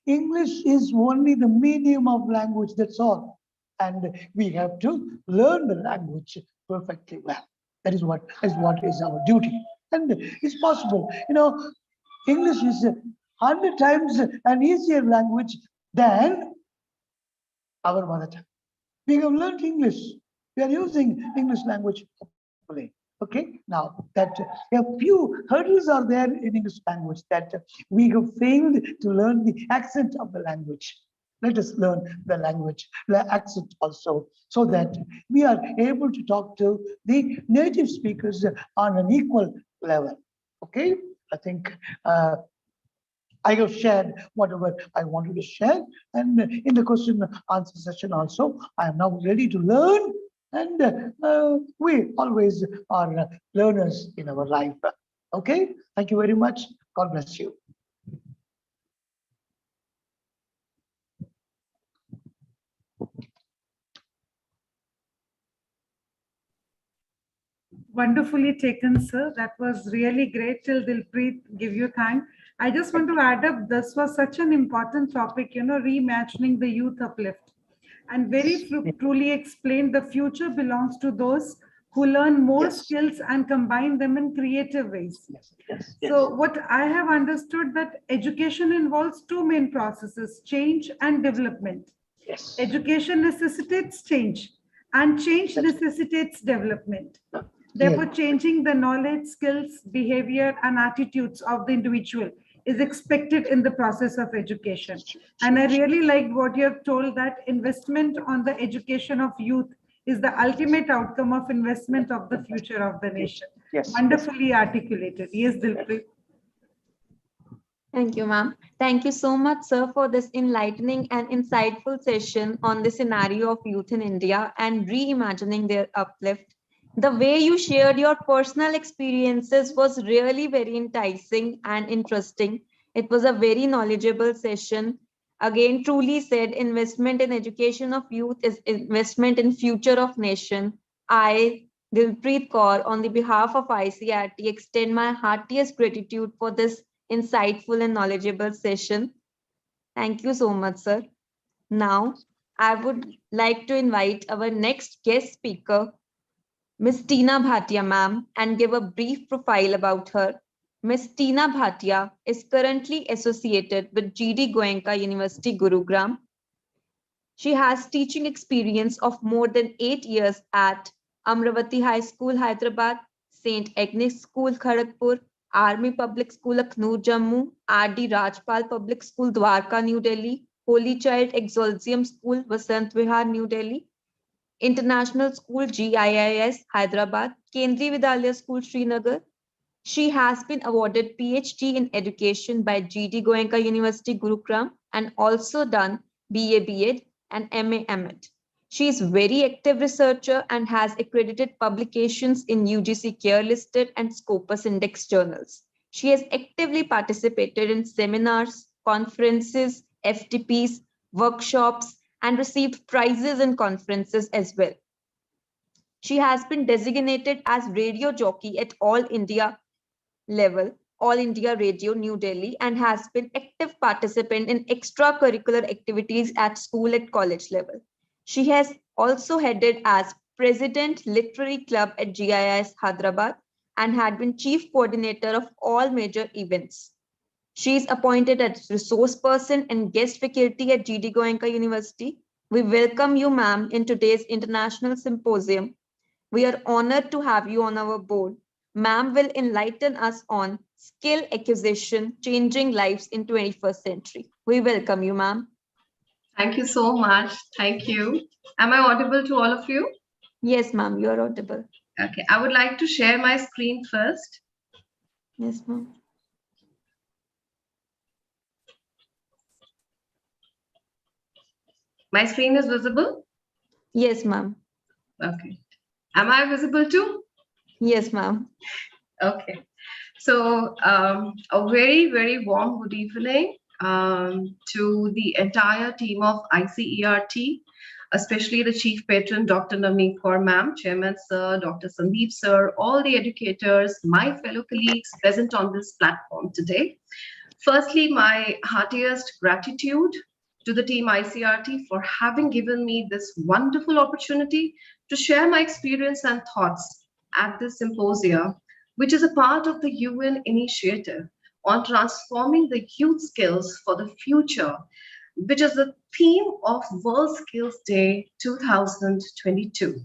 English is only the medium of language, that's all. And we have to learn the language perfectly well. That is what is our duty. And it's possible. English is 100 times an easier language than our mother tongue. We have learned English. We are using English language properly. Okay, now that a few hurdles are there in English language that we have failed to learn the accent of the language. Let us learn the language, the accent also, so that we are able to talk to the native speakers on an equal level. Okay, I think I have shared whatever I wanted to share. And in the question answer session also, I am now ready to learn. And we always are learners in our life. Okay, thank you very much. God bless you. Wonderfully taken, sir. That was really great. Till Dilpreet give you thanks. I just want to add up, this was such an important topic, reimagining the youth uplift. And very truly explained the future belongs to those who learn more skills and combine them in creative ways. So what I have understood that education involves two main processes, change and development. Education necessitates change and change necessitates development. Therefore, changing the knowledge, skills, behavior, and attitudes of the individual is expected in the process of education. And I really liked what you have told, that investment on the education of youth is the ultimate outcome of investment of the future of the nation. Wonderfully articulated. Yes, Dilpreet. Thank you, ma'am. Thank you so much, sir, for this enlightening and insightful session on the scenario of youth in India and reimagining their uplift. The way you shared your personal experiences was really very enticing and interesting. It was a very knowledgeable session. Again, truly said, investment in education of youth is investment in future of nation. I, Dilpreet Kaur, on the behalf of ICERT, extend my heartiest gratitude for this insightful and knowledgeable session. Thank you so much, sir. Now, I would like to invite our next guest speaker, Ms. Tina Bhatia, ma'am, and give a brief profile about her. Ms. Tina Bhatia is currently associated with GD Goenka University, Gurugram. She has teaching experience of more than 8 years at Amravati High School, Hyderabad, St. Agnes School, Kharagpur, Army Public School, Akhnoor, Jammu, R.D. Rajpal Public School, Dwarka, New Delhi, Holy Child Exorcism School, Vasant Vihar, New Delhi, International School, GIIS, Hyderabad, Kendriya Vidyalaya School, Srinagar. She has been awarded PhD in Education by GD Goenka University, Gurugram, and also done BA, BEd and MA, MEd. She is very active researcher and has accredited publications in UGC Care Listed and Scopus Index journals. She has actively participated in seminars, conferences, FTPs, workshops, and received prizes and conferences as well. She has been designated as radio jockey at All India level, All India Radio, New Delhi, and has been active participant in extracurricular activities at school and college level. She has also headed as President Literary Club at GIS Hyderabad and had been Chief Coordinator of all major events. She is appointed as resource person and guest faculty at GD Goenka University. We welcome you, ma'am, in today's international symposium. We are honored to have you on our board. Ma'am will enlighten us on skill acquisition, changing lives in 21st century. We welcome you, ma'am. Thank you so much. Thank you. Am I audible to all of you? Yes, ma'am, you are audible. Okay, I would like to share my screen first. Yes, ma'am. My screen is visible? Yes, ma'am. Okay. Am I visible too? Yes, ma'am. Okay. So a very, very warm good evening to the entire team of ICERT, especially the Chief Patron, Dr. Navneet Kaur ma'am, Chairman sir, Dr. Sandeep sir, all the educators, my fellow colleagues present on this platform today. Firstly, my heartiest gratitude to the team ICRT for having given me this wonderful opportunity to share my experience and thoughts at this symposia, which is a part of the UN initiative on transforming the youth skills for the future. which is the theme of World Skills Day 2022.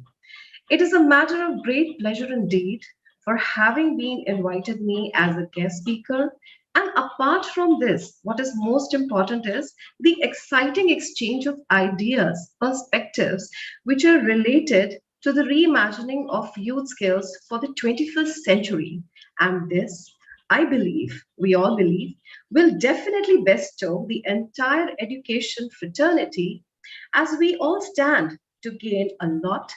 It is a matter of great pleasure indeed for having been invited me as a guest speaker. And apart from this, what is most important is the exciting exchange of ideas, perspectives, which are related to the reimagining of youth skills for the 21st century. And this, I believe, we all believe, will definitely bestow the entire education fraternity as we all stand to gain a lot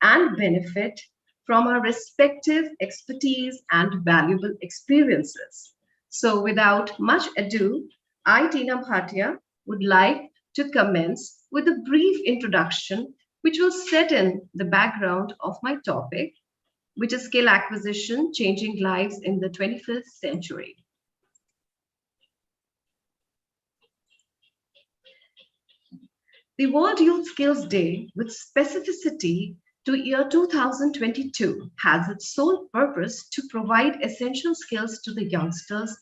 and benefit from our respective expertise and valuable experiences. So, without much ado, I, Tina Bhatia, would like to commence with a brief introduction which will set in the background of my topic, which is skill acquisition, changing lives in the 21st century. The World Youth Skills Day, with specificity to year 2022, has its sole purpose to provide essential skills to the youngsters,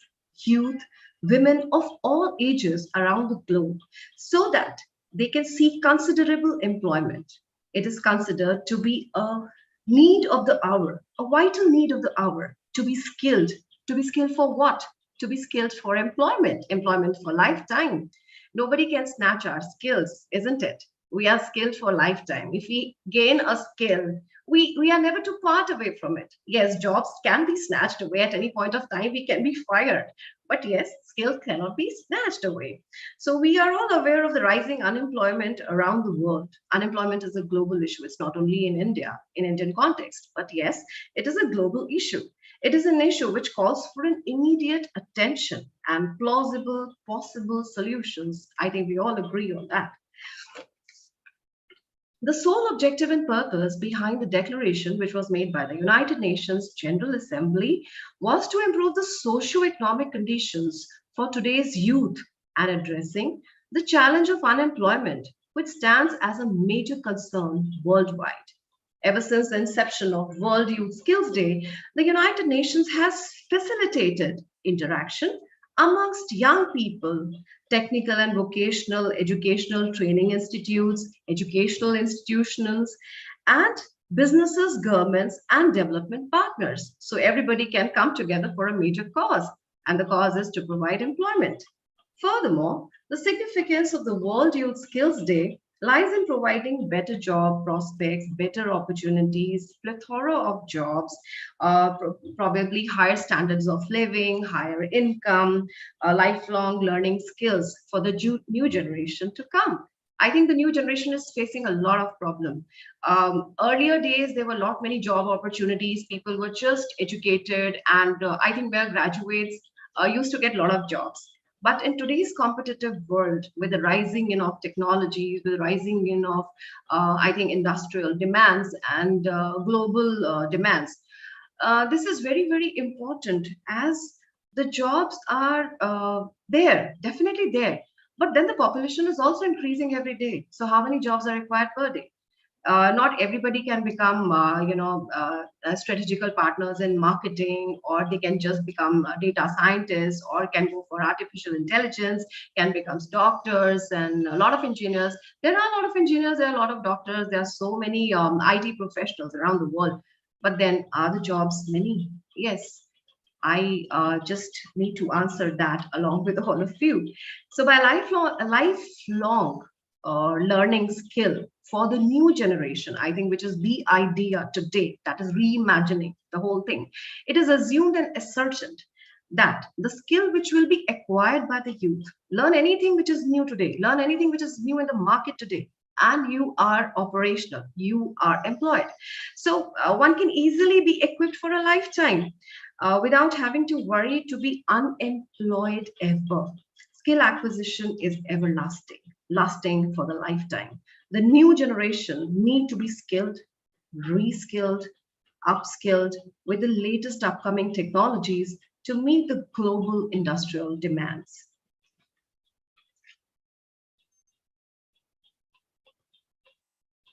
youth, women of all ages around the globe so that they can seek considerable employment. It is considered to be a need of the hour, a vital need of the hour, to be skilled. To be skilled for what? To be skilled for employment, employment for lifetime. Nobody can snatch our skills, isn't it? We are skilled for lifetime. If we gain a skill, we are never to part away from it. Yes, jobs can be snatched away at any point of time. We can be fired. But yes, skills cannot be snatched away. So we are all aware of the rising unemployment around the world. Unemployment is a global issue. It's not only in India, in Indian context, but yes, it is a global issue. It is an issue which calls for an immediate attention and plausible, possible solutions. I think we all agree on that. The sole objective and purpose behind the declaration, which was made by the United Nations General Assembly, was to improve the socio-economic conditions for today's youth and addressing the challenge of unemployment, which stands as a major concern worldwide. Ever since the inception of World Youth Skills Day, the United Nations has facilitated interaction amongst young people, technical and vocational educational training institutes, educational institutions, and businesses, governments, and development partners. So everybody can come together for a major cause, and the cause is to provide employment. Furthermore, the significance of the World Youth Skills Day lies in providing better job prospects, better opportunities, plethora of jobs, probably higher standards of living, higher income, lifelong learning skills for the new generation to come. I think the new generation is facing a lot of problem. Earlier days, there were many job opportunities. People were just educated, and I think where graduates used to get a lot of jobs. But in today's competitive world, with the rising of technology, with the rising of, I think, industrial demands and global demands, this is very, very important as the jobs are there, definitely there. But then the population is also increasing every day. So how many jobs are required per day? Not everybody can become, strategical partners in marketing, or they can just become data scientists, or can go for artificial intelligence, can become doctors and a lot of engineers. There are a lot of engineers, there are a lot of doctors, there are so many IT professionals around the world. But then are the jobs many? Yes. I just need to answer that along with all of you. So by lifelong learning skill for the new generation, I think, which is the idea today, that is reimagining the whole thing. It is assumed and asserted that the skill which will be acquired by the youth, learn anything which is new today, learn anything which is new in the market today, and you are operational, you are employed. So one can easily be equipped for a lifetime without having to worry to be unemployed ever. Skill acquisition is everlasting, lasting for the lifetime. The new generation need to be skilled, reskilled, upskilled with the latest upcoming technologies to meet the global industrial demands.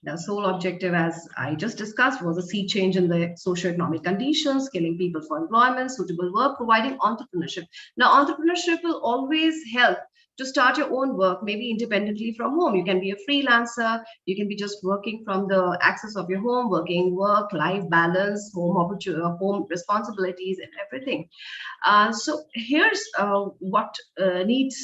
The sole objective, as I just discussed, was a sea change in the socio-economic conditions, skilling people for employment, suitable work, providing entrepreneurship. Now, entrepreneurship will always help to start your own work, maybe independently from home. You can be a freelancer, you can be just working from the access of your home, working work-life balance, home opportunity, home responsibilities and everything. So here's what needs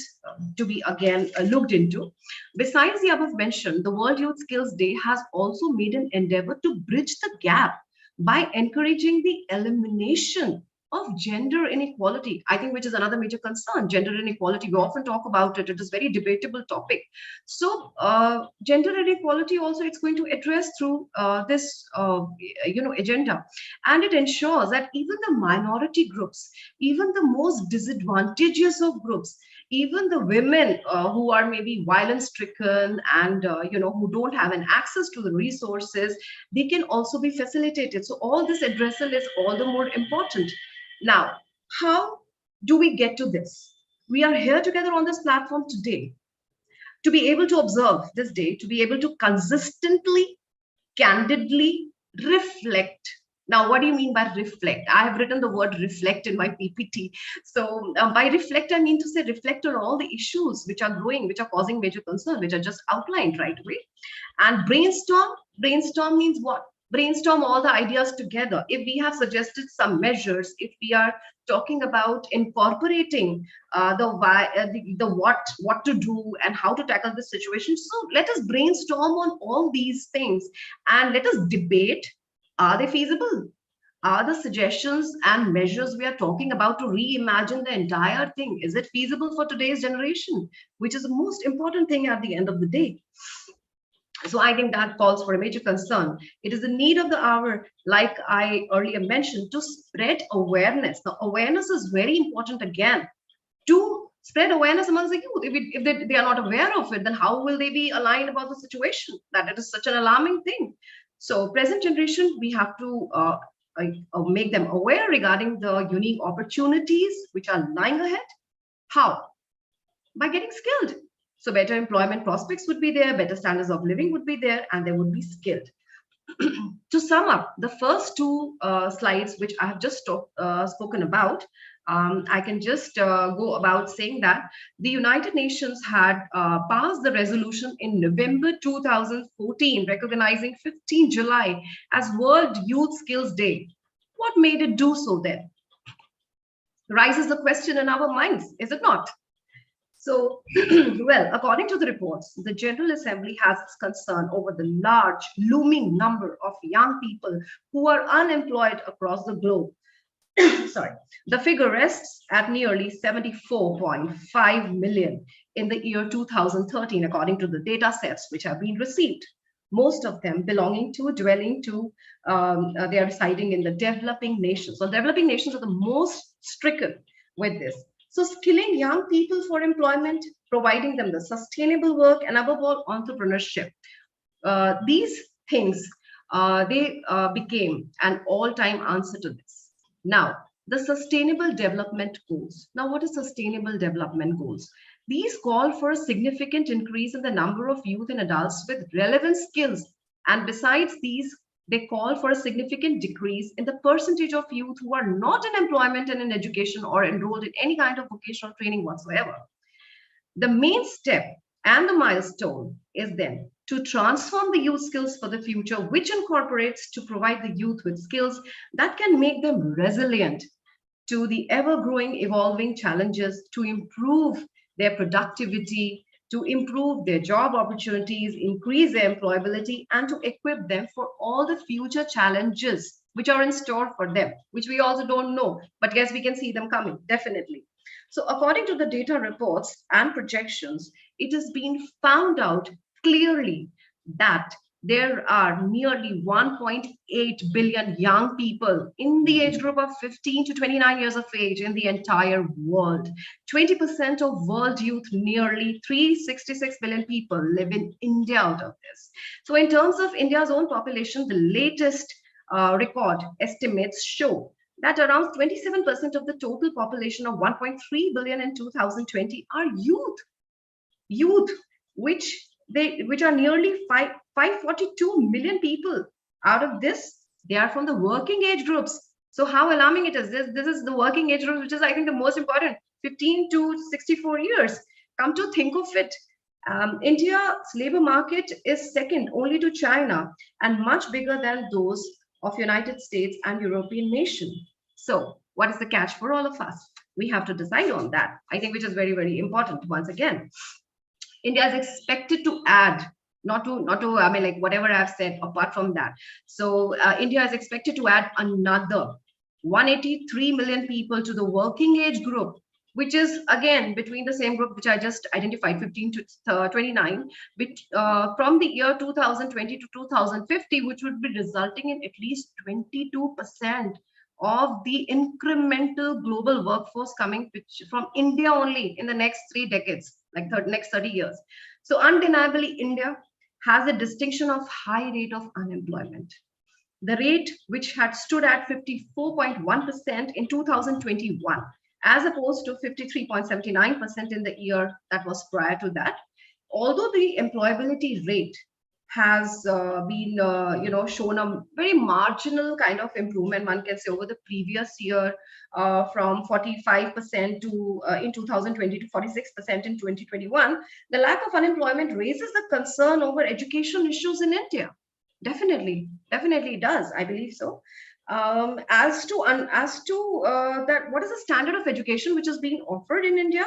to be again looked into. Besides the above mentioned, the World Youth Skills Day has also made an endeavor to bridge the gap by encouraging the elimination of gender inequality, I think, which is another major concern. Gender inequality, we often talk about it. It is a very debatable topic. So gender inequality also it's going to address through this agenda, and it ensures that even the minority groups, even the most disadvantageous of groups, even the women who are maybe violence stricken and who don't have an access to the resources, they can also be facilitated. So all this addressal is all the more important. Now, how do we get to this? We are here together on this platform today to be able to observe this day, to be able to consistently, candidly reflect. Now, what do you mean by reflect? I have written the word reflect in my PPT. So by reflect, I mean to say reflect on all the issues which are growing, which are causing major concern, which are just outlined right away. And brainstorm. Brainstorm means what? Brainstorm all the ideas together. If we have suggested some measures, if we are talking about incorporating the what to do and how to tackle this situation, so let us brainstorm on all these things and let us debate. Are they feasible? Are the suggestions and measures we are talking about to reimagine the entire thing, is it feasible for today's generation, which is the most important thing at the end of the day? So I think that calls for a major concern. It is the need of the hour, like I earlier mentioned, to spread awareness. Now, awareness is very important again, to spread awareness amongst the youth. If they are not aware of it, then how will they be aligned about the situation? That it is such an alarming thing. So present generation, we have to make them aware regarding the unique opportunities which are lying ahead. How? By getting skilled. So better employment prospects would be there, better standards of living would be there, and they would be skilled. To sum up, the first two slides, which I have just spoken about, I can just go about saying that the United Nations had passed the resolution in November 2014, recognizing 15 July as World Youth Skills Day. What made it do so then? Rises the question in our minds, is it not? So, well, according to the reports, the General Assembly has its concern over the large, looming number of young people who are unemployed across the globe. Sorry, the figure rests at nearly 74.5 million in the year 2013, according to the data sets which have been received. Most of them dwelling to, they are residing in the developing nations. So developing nations are the most stricken with this. So skilling young people for employment, providing them the sustainable work, and above all, entrepreneurship. These things, they became an all-time answer to this. Now, the Sustainable Development Goals. Now, what is Sustainable Development Goals? These call for a significant increase in the number of youth and adults with relevant skills. And besides these, they call for a significant decrease in the percentage of youth who are not in employment and in education or enrolled in any kind of vocational training whatsoever. The main step and the milestone is then to transform the youth skills for the future, which incorporates to provide the youth with skills that can make them resilient to the ever-growing, evolving challenges, to improve their productivity, to improve their job opportunities, increase their employability, and to equip them for all the future challenges which are in store for them, which we also don't know, but yes, we can see them coming, definitely. So according to the data reports and projections, it has been found out clearly that there are nearly 1.8 billion young people in the age group of 15 to 29 years of age in the entire world. 20% of world youth, nearly 366 billion people, live in India out of this. So in terms of India's own population, the latest record estimates show that around 27% of the total population of 1.3 billion in 2020 are youth, which are nearly 542 million people. Out of this, they are from the working age groups. So how alarming it is. This is the working age group, which is, I think, the most important, 15 to 64 years. Come to think of it, India's labor market is second only to China and much bigger than those of United States and European nation. So what is the catch for all of us? We have to decide on that, I think, which is very, very important. Once again, India is expected to add, not to, I mean, like whatever I've said apart from that. So India is expected to add another 183 million people to the working age group, which is again between the same group which I just identified, 15 to 29, from the year 2020 to 2050, which would be resulting in at least 22% of the incremental global workforce coming from India only in the next 3 decades, like next 30 years. So undeniably, India has a distinction of high rate of unemployment. The rate which had stood at 54.1% in 2021, as opposed to 53.79% in the year that was prior to that. Although the employability rate has been, shown a very marginal kind of improvement, one can say, over the previous year, from 45% to in 2020 to 46% in 2021, the lack of unemployment raises the concern over education issues in India. Definitely does. I believe so. As to that, what is the standard of education which is being offered in India,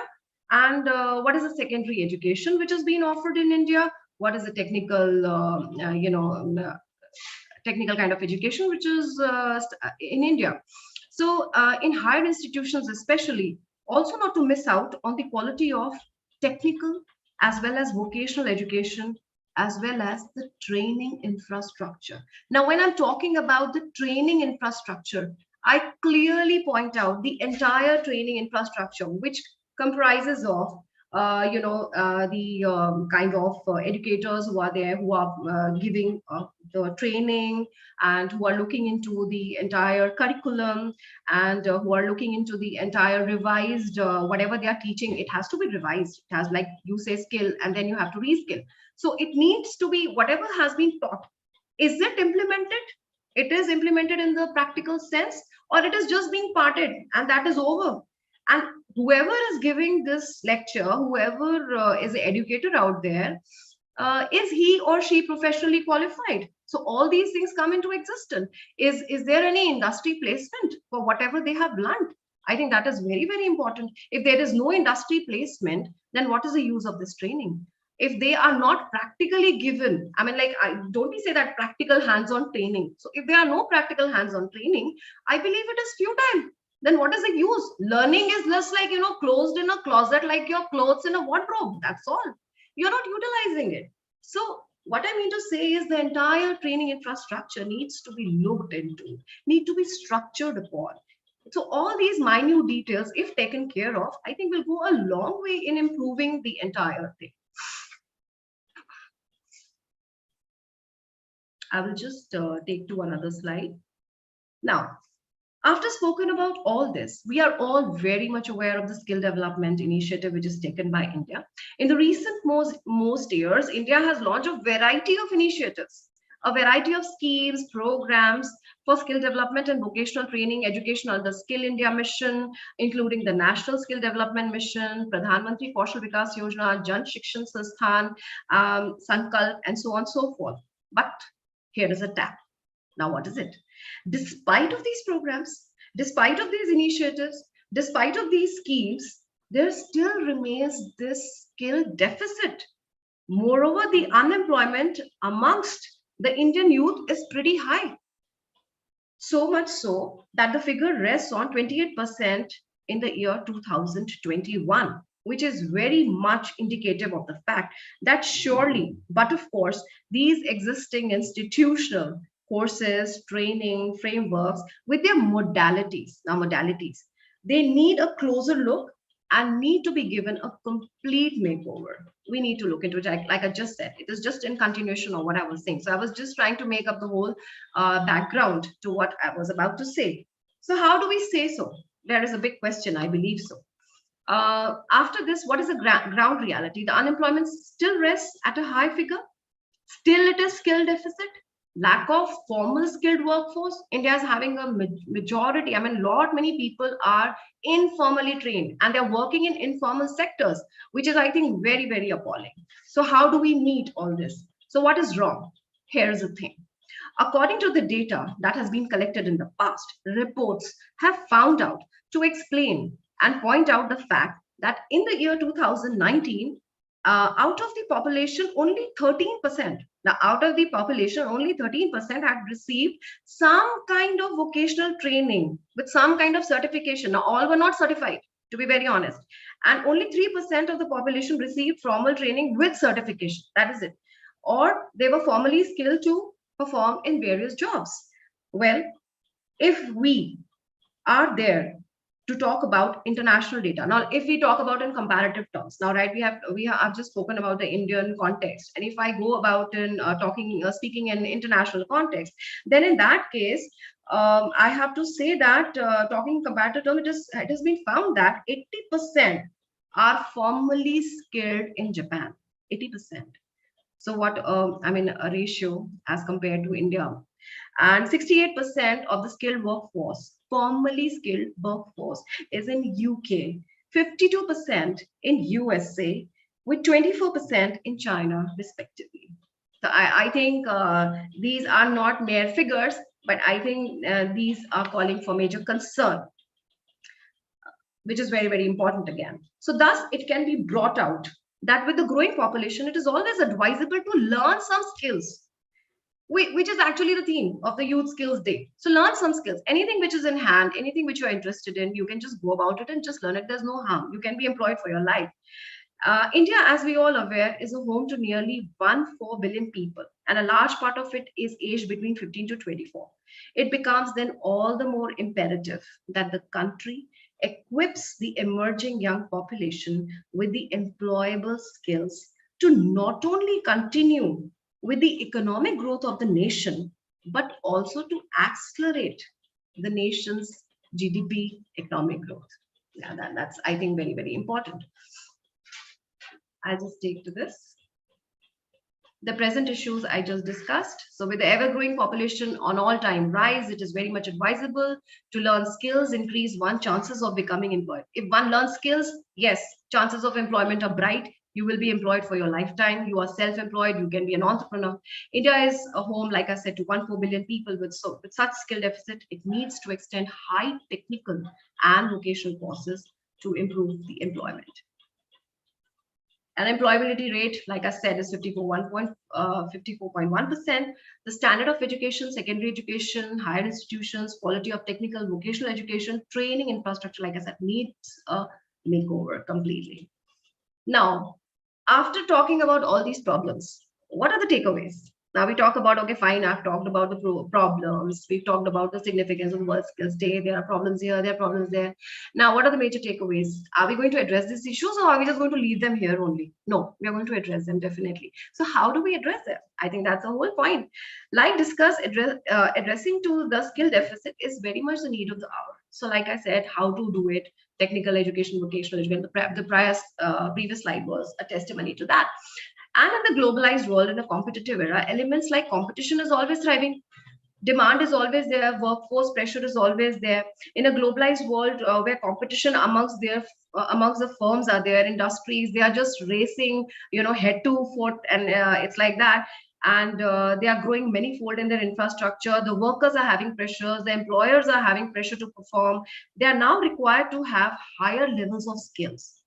and what is the secondary education which is being offered in India? What is the technical, technical kind of education which is in India? So in higher institutions, especially, also not to miss out on the quality of technical as well as vocational education, as well as the training infrastructure. Now, when I'm talking about the training infrastructure, I clearly point out the entire training infrastructure, which comprises of the kind of educators who are there, who are giving the training, and who are looking into the entire curriculum, and who are looking into the entire revised, whatever they are teaching, it has to be revised. It has, like you say, skill, and then you have to reskill. So it needs to be, whatever has been taught, is it implemented? It is implemented in the practical sense, or it is just being parted and that is over. And whoever is giving this lecture, whoever is an educator out there, is he or she professionally qualified? So all these things come into existence. Is there any industry placement for whatever they have learned? I think that is very, very important. If there is no industry placement, then what is the use of this training? If they are not practically given, I mean, like, don't we say that practical hands-on training? So if there are no practical hands-on training, I believe it is futile. Then what is the use? Learning is just like, closed in a closet, like your clothes in a wardrobe. That's all. You're not utilizing it. So what I mean to say is the entire training infrastructure needs to be looked into, need to be structured upon. So all these minute details, if taken care of, I think will go a long way in improving the entire thing. I will just take to another slide. Now, after spoken about all this, we are all very much aware of the skill development initiative which is taken by India. In the recent most years, India has launched a variety of initiatives, a variety of schemes, programs for skill development and vocational training, education under Skill India Mission, including the National Skill Development Mission, Pradhan Mantri Kaushal Vikas Yojana, Jan Shikshan Sansthan, Sankalp, and so on and so forth. But here is a tap. Now, what is it? Despite of these programs, despite of these initiatives, despite of these schemes, there still remains this skill deficit. Moreover, the unemployment amongst the Indian youth is pretty high. So much so that the figure rests on 28% in the year 2021, which is very much indicative of the fact that surely, but of course, these existing institutional courses, training, frameworks with their modalities, they need a closer look and need to be given a complete makeover. We need to look into it, like I just said. It is just in continuation of what I was saying. So I was just trying to make up the whole background to what I was about to say. So how do we say so? There is a big question, I believe so. After this, what is the ground reality? The unemployment still rests at a high figure. Still, it is skill deficit, lack of formal skilled workforce. India is having a majority, I mean, many people are informally trained and they're working in informal sectors, which is, I think, very, very appalling. So how do we meet all this? So what is wrong? Here's the thing. According to the data that has been collected in the past, reports have found out to explain and point out the fact that in the year 2019, out of the population, only 13%. Now, out of the population, only 13% had received some kind of vocational training with some kind of certification. Now, all were not certified, to be very honest. And only 3% of the population received formal training with certification. That is it. Or they were formally skilled to perform in various jobs. Well, if we are there to talk about international data. Now, if we talk about in comparative terms, now, right, I've just spoken about the Indian context, and if I go about in speaking in international context, then in that case, I have to say that talking comparative terms, it has been found that 80% are formally skilled in Japan. 80%. So what I mean, a ratio as compared to India. And 68% of the skilled workforce, formally skilled workforce, is in UK, 52% in USA, with 24% in China, respectively. So I think these are not mere figures, but I think these are calling for major concern, which is very, very important again. So thus, it can be brought out that with the growing population, it is always advisable to learn some skills, which is actually the theme of the Youth Skills Day. So learn some skills, anything which is in hand, anything which you're interested in, you can just go about it and just learn it. There's no harm. You can be employed for your life. India, as we all aware, is a home to nearly 1.4 billion people, and a large part of it is aged between 15 to 24. It becomes then all the more imperative that the country equips the emerging young population with the employable skills to not only continue with the economic growth of the nation, but also to accelerate the nation's GDP economic growth. Yeah, that's, I think, very, very important. I'll just take to this. The present issues I just discussed. So with the ever-growing population on all-time rise, it is very much advisable to learn skills, increase one's chances of becoming employed. If one learns skills, yes, chances of employment are bright. You will be employed for your lifetime. You are self-employed. You can be an entrepreneur. India is a home, like I said, to 1.4 billion people with such skill deficit. It needs to extend high technical and vocational courses to improve the employment. Unemployability rate, like I said, is 54.1%. The standard of education, secondary education, higher institutions, quality of technical vocational education, training infrastructure, like I said, needs a makeover completely. Now, after talking about all these problems, what are the takeaways? Now we talk about, okay, fine, I've talked about the problems. We've talked about the significance of World Skills Day. There are problems here, there are problems there. Now, what are the major takeaways? Are we going to address these issues, or are we just going to leave them here only? No, we are going to address them, definitely. So how do we address them? I think that's the whole point. Like discussed, addressing to the skill deficit is very much the need of the hour. So like I said, how to do it, technical education, vocational education, the previous slide was a testimony to that. And in the globalized world, in a competitive era, elements like competition is always thriving. Demand is always there. Workforce pressure is always there. In a globalized world where competition amongst the firms are there, industries, they are just racing, head to foot, and it's like that. And they are growing many-fold in their infrastructure. The workers are having pressures. The employers are having pressure to perform. They are now required to have higher levels of skills.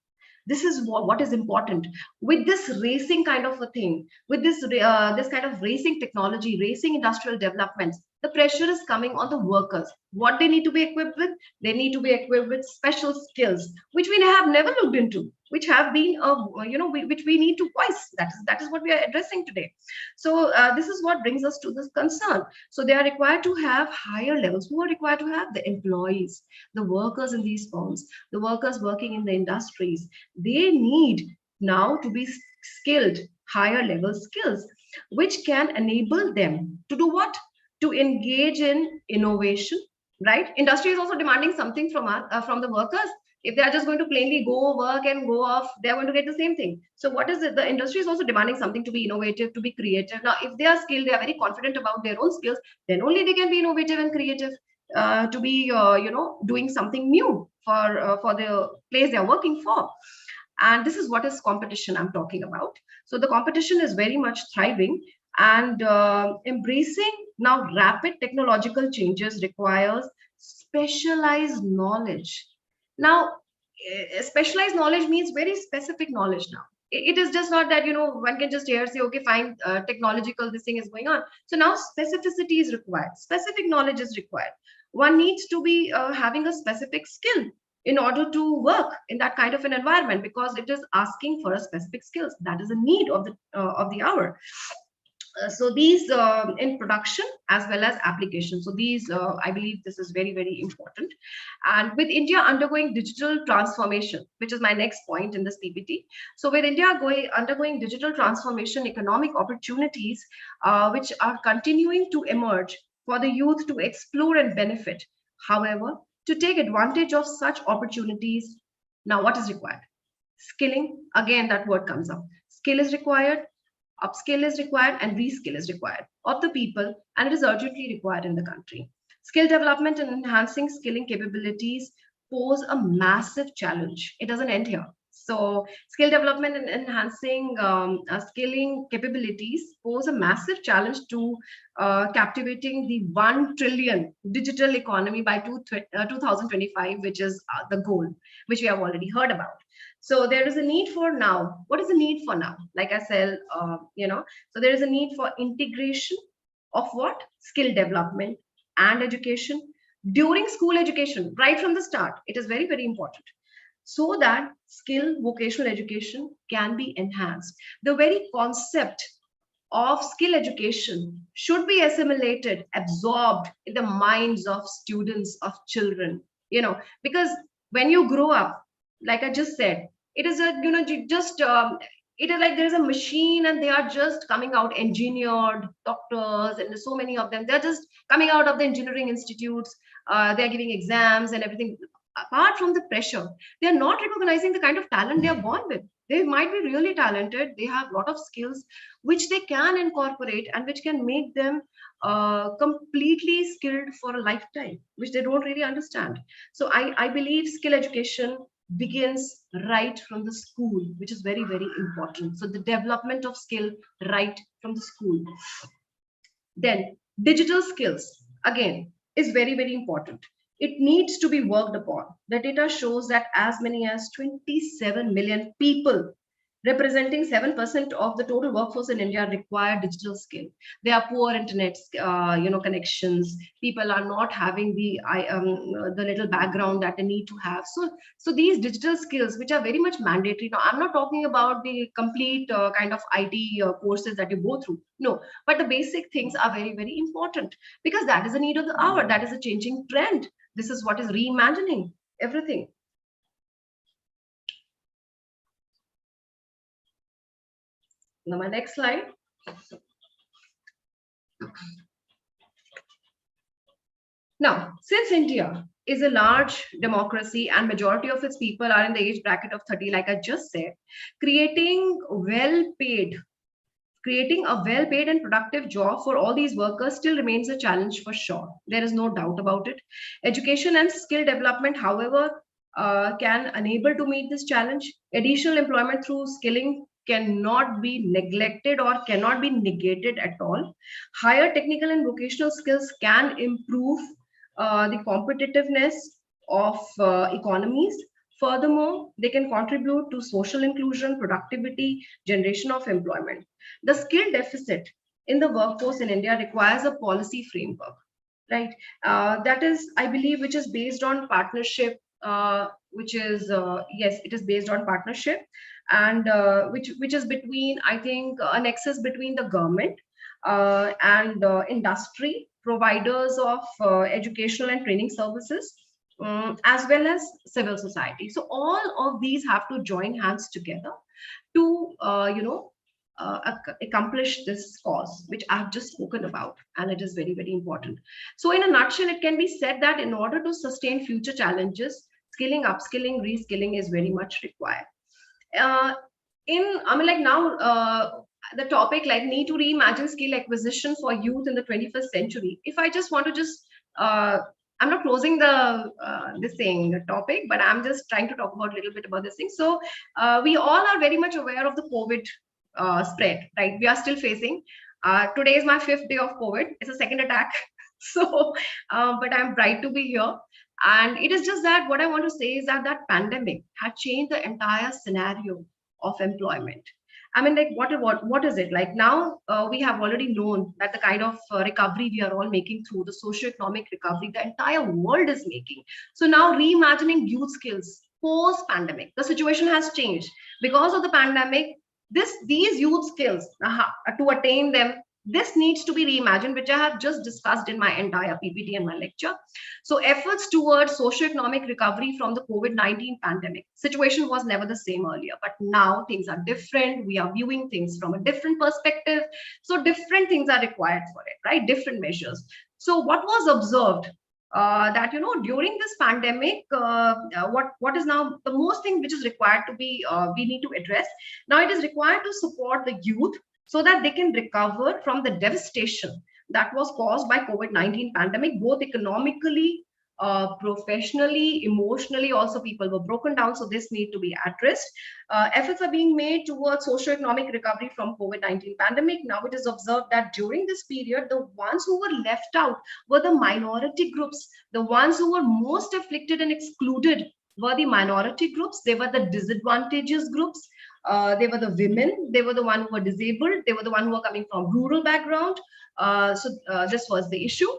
This is what is important with this racing kind of a thing, with this kind of racing technology, racing industrial developments. The pressure is coming on the workers. What they need to be equipped with? They need to be equipped with special skills, which we have never looked into, which have been, which we need to voice. That is what we are addressing today. So this is what brings us to this concern. So they are required to have higher levels. Who are required to have? The employees, the workers in these firms, the workers working in the industries. They need now to be skilled, higher level skills, which can enable them to do what? To engage in innovation, right? Industry is also demanding something from us, from the workers. If they are just going to plainly go work and go off, they're going to get the same thing. So what is it? The industry is also demanding something to be innovative, to be creative. Now, if they are skilled, they are very confident about their own skills, then only they can be innovative and creative, to be, doing something new for the place they are working for. And this is what is competition I'm talking about. So the competition is very much thriving, and embracing now rapid technological changes requires specialized knowledge. Now, specialized knowledge means very specific knowledge now. It is just not that, one can just here say, okay, fine, technological, this thing is going on. So now specificity is required. Specific knowledge is required. One needs to be having a specific skill in order to work in that kind of an environment, because it is asking for a specific skills. That is a need of the hour. So these in production as well as application. So these, I believe this is very, very important. And with India undergoing digital transformation, which is my next point in this PPT. So with India undergoing digital transformation, economic opportunities which are continuing to emerge for the youth to explore and benefit. However, to take advantage of such opportunities, now what is required? Skilling, again, that word comes up. Skill is required, upskill is required, and reskill is required of the people, and it is urgently required in the country. Skill development and enhancing skilling capabilities pose a massive challenge. It doesn't end here. So skill development and enhancing skilling capabilities pose a massive challenge to captivating the 1 trillion digital economy by 2025, which is the goal, which we have already heard about. So there is a need for now. What is the need for now? Like I said, so there is a need for integration of what? Skill development and education during school education, right from the start. It is very, very important, so that skill vocational education can be enhanced. The very concept of skill education should be assimilated, absorbed in the minds of students, of children, because when you grow up, like I just said, it is it is like there's a machine and they are just coming out engineered doctors, and so many of them, they're just coming out of the engineering institutes, they're giving exams and everything. Apart from the pressure, they're not recognizing the kind of talent they are born with. They might be really talented, they have a lot of skills which they can incorporate and which can make them completely skilled for a lifetime, which they don't really understand. So I believe skill education begins right from the school, which is very, very important. So the development of skill right from the school. Then digital skills, again, is very, very important. It needs to be worked upon. The data shows that as many as 27 million people, representing 7% of the total workforce in India, require digital skill. They are poor internet, connections. People are not having the little background that they need to have. So these digital skills, which are very much mandatory. Now, I'm not talking about the complete kind of IT courses that you go through. No, but the basic things are very, very important, because that is a need of the hour. That is a changing trend. This is what is reimagining everything. Now, my next slide. Now, since India is a large democracy and majority of its people are in the age bracket of 30, like I just said, creating a well-paid and productive job for all these workers still remains a challenge for sure. There is no doubt about it. Education and skill development, however, can enable to meet this challenge. Additional employment through skilling cannot be neglected or cannot be negated at all. Higher technical and vocational skills can improve the competitiveness of economies. Furthermore, they can contribute to social inclusion, productivity, generation of employment. The skill deficit in the workforce in India requires a policy framework, right? That is, I believe, which is based on partnership, yes, it is based on partnership, and which is between, I think, a nexus between the government and industry, providers of educational and training services, as well as civil society. So all of these have to join hands together to accomplish this cause, which I've just spoken about, and it is very, very important. So in a nutshell, it can be said that in order to sustain future challenges, skilling, upskilling, reskilling is very much required. The topic like need to reimagine skill acquisition for youth in the 21st century. If I just want to I'm not closing the topic, but I'm just trying to talk about a little bit about this thing. So we all are very much aware of the COVID spread, right? We are still facing. Today is my 5th day of COVID. It's a second attack. So, but I'm bright to be here. And it is just that what I want to say is that pandemic had changed the entire scenario of employment. I mean, like, what is it? Like now we have already known that the kind of recovery we are all making through the socio-economic recovery, the entire world is making. So now reimagining youth skills post-pandemic, the situation has changed. Because of the pandemic, these youth skills, to attain them, this needs to be reimagined, which I have just discussed in my entire PPT and my lecture. So efforts towards socioeconomic recovery from the COVID-19 pandemic. Situation was never the same earlier, but now things are different. We are viewing things from a different perspective. So different things are required for it, right? Different measures. So what was observed? That during this pandemic, what is now the most thing which is required to be we need to address now, it is required to support the youth so that they can recover from the devastation that was caused by COVID-19 pandemic, both economically, professionally, emotionally. Also people were broken down, so this need to be addressed. Efforts are being made towards socio-economic recovery from COVID-19 pandemic. Now it is observed that during this period, the ones who were left out were the minority groups. The ones who were most afflicted and excluded were the minority groups. They were the disadvantageous groups. They were the women. They were the one who were disabled. They were the one who were coming from rural background. This was the issue.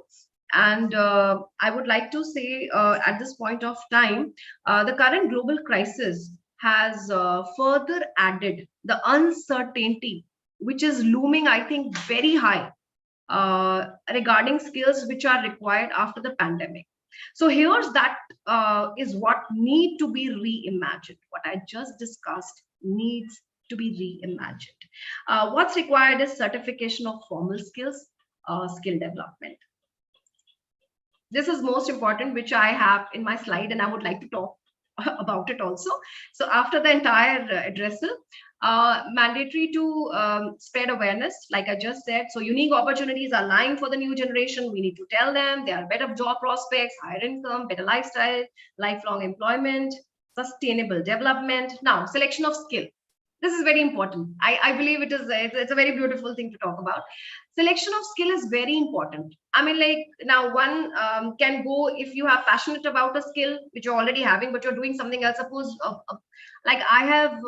And I would like to say at this point of time, the current global crisis has further added the uncertainty, which is looming, I think, very high regarding skills which are required after the pandemic. So here's that is what need to be reimagined. What I just discussed needs to be reimagined. What's required is certification of formal skills, skill development. This is most important, which I have in my slide, and I would like to talk about it also. So after the entire addressal, mandatory to spread awareness, like I just said. So unique opportunities are lying for the new generation. We need to tell them there are better job prospects, higher income, better lifestyle, lifelong employment, sustainable development. Now, selection of skill. This is very important. I believe it's a very beautiful thing to talk about. Selection of skill is very important. I mean, like now one can go if you are passionate about a skill which you're already having, but you're doing something else. Suppose like I have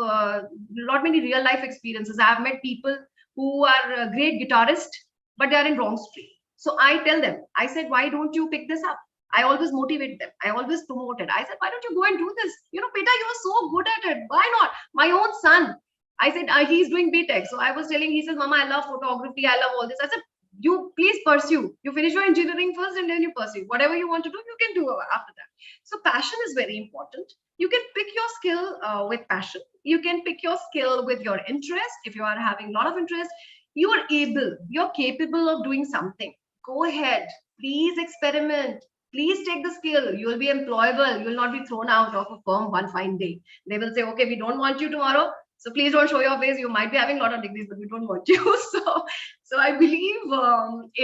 not many real life experiences. I have met people who are great guitarists, but they are in wrong stream. So I tell them, I said, why don't you pick this up? I always motivate them. I always promote it. I said, why don't you go and do this? Beta, you are so good at it. Why not? My own son, I said, he's doing BTech. So I was telling, he says, Mama, I love photography. I love all this. I said, you please pursue. You finish your engineering first and then you pursue. Whatever you want to do, you can do after that. So passion is very important. You can pick your skill with passion. You can pick your skill with your interest. If you are having a lot of interest, you're capable of doing something. Go ahead. Please experiment. Please take the skill. You will be employable. You will not be thrown out of a firm one fine day. They will say, okay, we don't want you tomorrow. So please don't show your face. You might be having a lot of degrees, but we don't want you. So I believe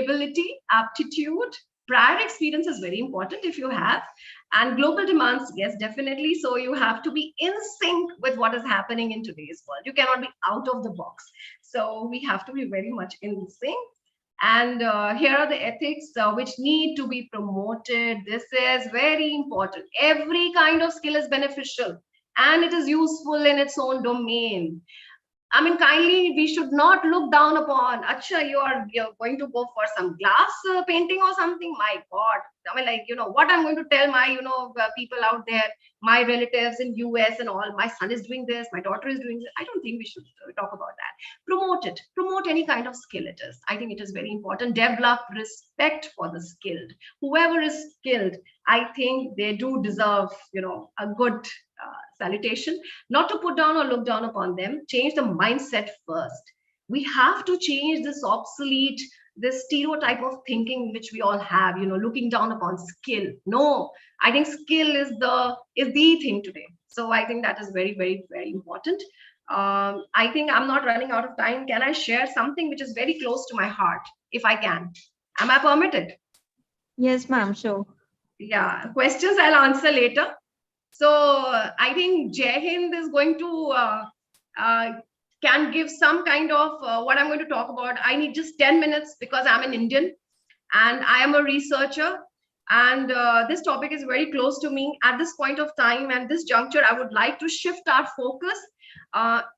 ability, aptitude, prior experience is very important if you have. And global demands, yes, definitely. So you have to be in sync with what is happening in today's world. You cannot be out of the box. So we have to be very much in sync. And here are the ethics which need to be promoted. This is very important. Every kind of skill is beneficial and it is useful in its own domain. I mean, kindly, we should not look down upon, Acha, you're going to go for some glass painting or something. My God. I mean, like, what I'm going to tell my, people out there, my relatives in US and all, my son is doing this, my daughter is doing this. I don't think we should talk about that. Promote it. Promote any kind of skill it is. I think it is very important. Develop respect for the skilled. Whoever is skilled, I think they do deserve, a good salutation. Not to put down or look down upon them. Change the mindset first. We have to change this obsolete this stereotype of thinking which we all have, looking down upon skill. No, I think skill is the thing today. So I think that is very, very, very important. I think I'm not running out of time. Can I share something which is very close to my heart, if I can? Am I permitted? Yes, ma'am, sure. Yeah, questions I'll answer later. So I think Jai Hind is going to can give some kind of what I'm going to talk about. I need just 10 minutes because I'm an Indian and I am a researcher. And this topic is very close to me at this point of time and this juncture. I would like to shift our focus.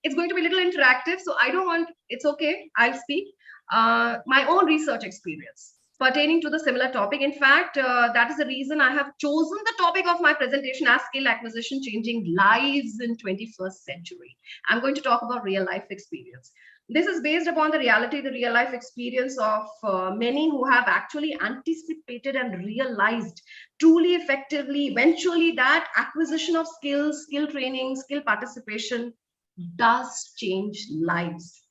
It's going to be a little interactive, so I don't want, it's okay, I'll speak my own research experience pertaining to the similar topic. In fact, that is the reason I have chosen the topic of my presentation as skill acquisition changing lives in 21st century. I'm going to talk about real life experience. This is based upon the reality, the real life experience of many who have actually anticipated and realized truly effectively, eventually, that acquisition of skills, skill training, skill participation does change lives.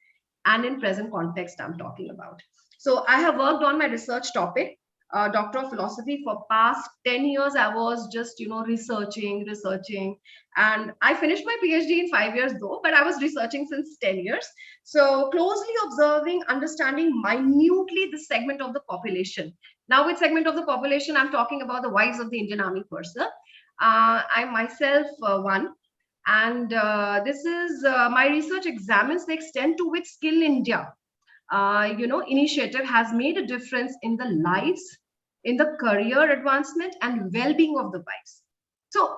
And in present context, I'm talking about. So I have worked on my research topic, Doctor of Philosophy, for past 10 years. I was just, researching. And I finished my PhD in 5 years though, but I was researching since 10 years. So closely observing, understanding minutely this segment of the population. Now with segment of the population, I'm talking about the wives of the Indian Army personnel. I myself one. And this is my research examines the extent to which Skill India initiative has made a difference in the lives, in the career advancement and well-being of the wives. So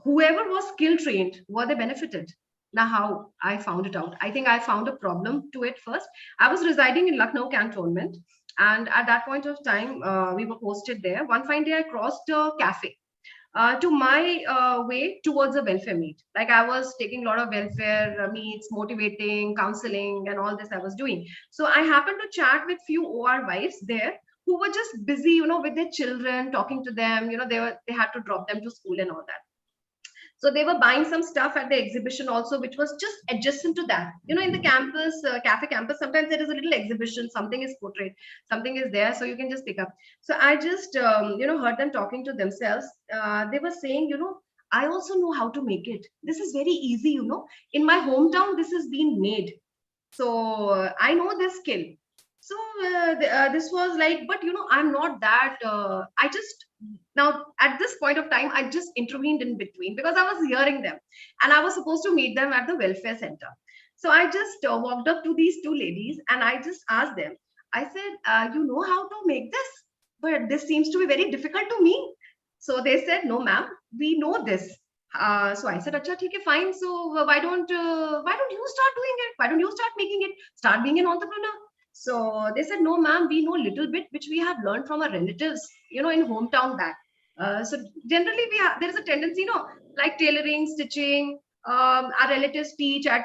whoever was skill trained, were they benefited? Now how I found it out, I think I found a problem to it first. I was residing in Lucknow cantonment, and at that point of time we were posted there. One fine day I crossed a cafe to my way towards a welfare meet. Like I was taking a lot of welfare meets, motivating, counseling, and all this I was doing. So I happened to chat with few OR wives there who were just busy, with their children, talking to them. They had to drop them to school and all that. So they were buying some stuff at the exhibition also, which was just adjacent to that. In the campus, cafe campus, sometimes there is a little exhibition, something is portrayed, something is there, so you can just pick up. So I just, heard them talking to themselves. They were saying, I also know how to make it. This is very easy, In my hometown, this has been made. So I know this skill. So this was like, but I'm not that. Now at this point of time, I just intervened in between because I was hearing them, and I was supposed to meet them at the welfare center. So I just walked up to these two ladies and I just asked them. I said, you know how to make this, but this seems to be very difficult to me. So they said, no, ma'am, we know this. So I said, "Acha, theek hai, fine. So why don't you start doing it? Why don't you start making it? Start being an entrepreneur." So they said, "No, ma'am, we know little bit which we have learned from our relatives, in hometown back." So generally, there is a tendency, like tailoring, stitching. Our relatives teach at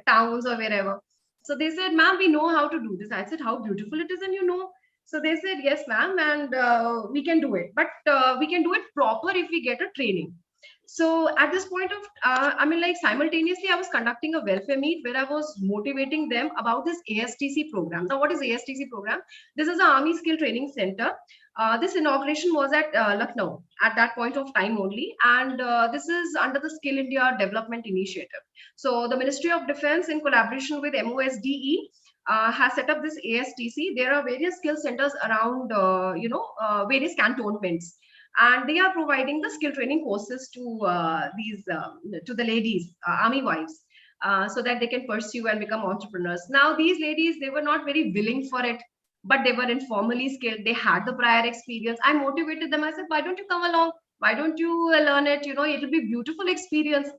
towns or wherever. So they said, "Ma'am, we know how to do this." I said, "How beautiful it is," and So they said, "Yes, ma'am, and we can do it, but we can do it proper if we get a training." So at this point of, simultaneously, I was conducting a welfare meet where I was motivating them about this ASTC program. Now, what is ASTC program? This is the Army Skill Training Center. This inauguration was at Lucknow at that point of time only. And this is under the Skill India Development Initiative. So the Ministry of Defense, in collaboration with MOSDE, has set up this ASTC. There are various skill centers around, various cantonments. And they are providing the skill training courses to to the ladies, army wives, so that they can pursue and become entrepreneurs. Now, these ladies, they were not very willing for it, but they were informally skilled. They had the prior experience. I motivated them. I said, "Why don't you come along? Why don't you learn it? It'll be beautiful experience."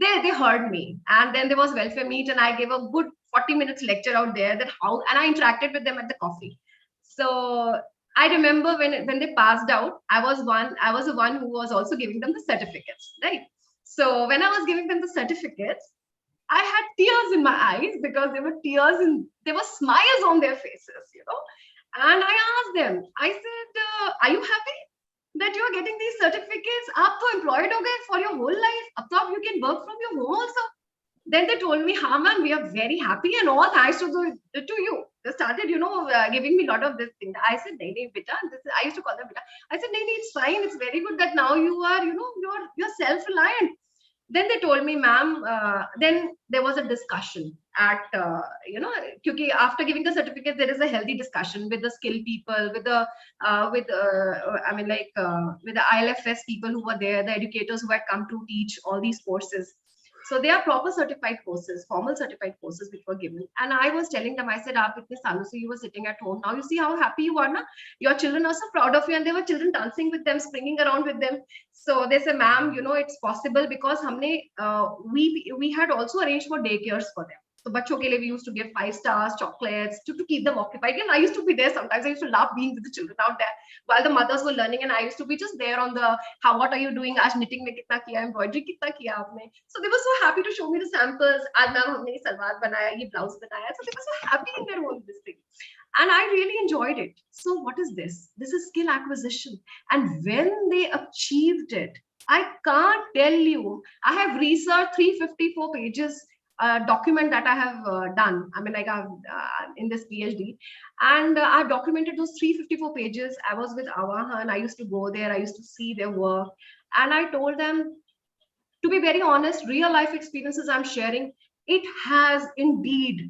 They heard me, and then there was welfare meet, and I gave a good 40 minutes lecture out there and I interacted with them at the coffee. So I remember when they passed out, I was the one who was also giving them the certificates, right? So when I was giving them the certificates, I had tears in my eyes because there were smiles on their faces, And I asked them, I said, "Are you happy that you are getting these certificates? Aap to employed ho gaye for your whole life. Ab to you can work from your home also." Then they told me, "Ha, ma'am, we are very happy and all thanks to you." They started, giving me a lot of this thing. I said, "Nahi, nahi, beta." I used to call them beta. I said, "Nahi, nahi, it's fine. It's very good that now you are, you're self-reliant." Then they told me, "Ma'am," then there was a discussion at, because after giving the certificate, there is a healthy discussion with the skilled people, with the, with the ILFS people who were there, the educators who had come to teach all these courses. So they are proper certified courses, formal certified courses which were given. And I was telling them, I said, "Aap itne saalon se you were sitting at home. Now you see how happy you are, na? Your children are so proud of you." And there were children dancing with them, springing around with them. So they said, "Ma'am, it's possible because we had also arranged for daycares for them. So bachcho ke liye we used to give 5 stars, chocolates to keep them occupied." And I used to be there sometimes. I used to love being with the children out there while the mothers were learning, and I used to be just there on the, what are you doing? Aaj knitting mein kitna kiya, embroidery kitna kiya aapne. So they were so happy to show me the samples. Aaj ma'am humne ye salwar banaya, ye blouse banaya. So they were so happy in their own this thing. And I really enjoyed it. So what is this? This is skill acquisition. And when they achieved it, I can't tell you, I have researched 354 pages document that I have done. I mean, like I've in this PhD, and I've documented those 354 pages. I was with Awahan. I used to go there. I used to see their work, and I told them, to be very honest, real life experiences I'm sharing, it has indeed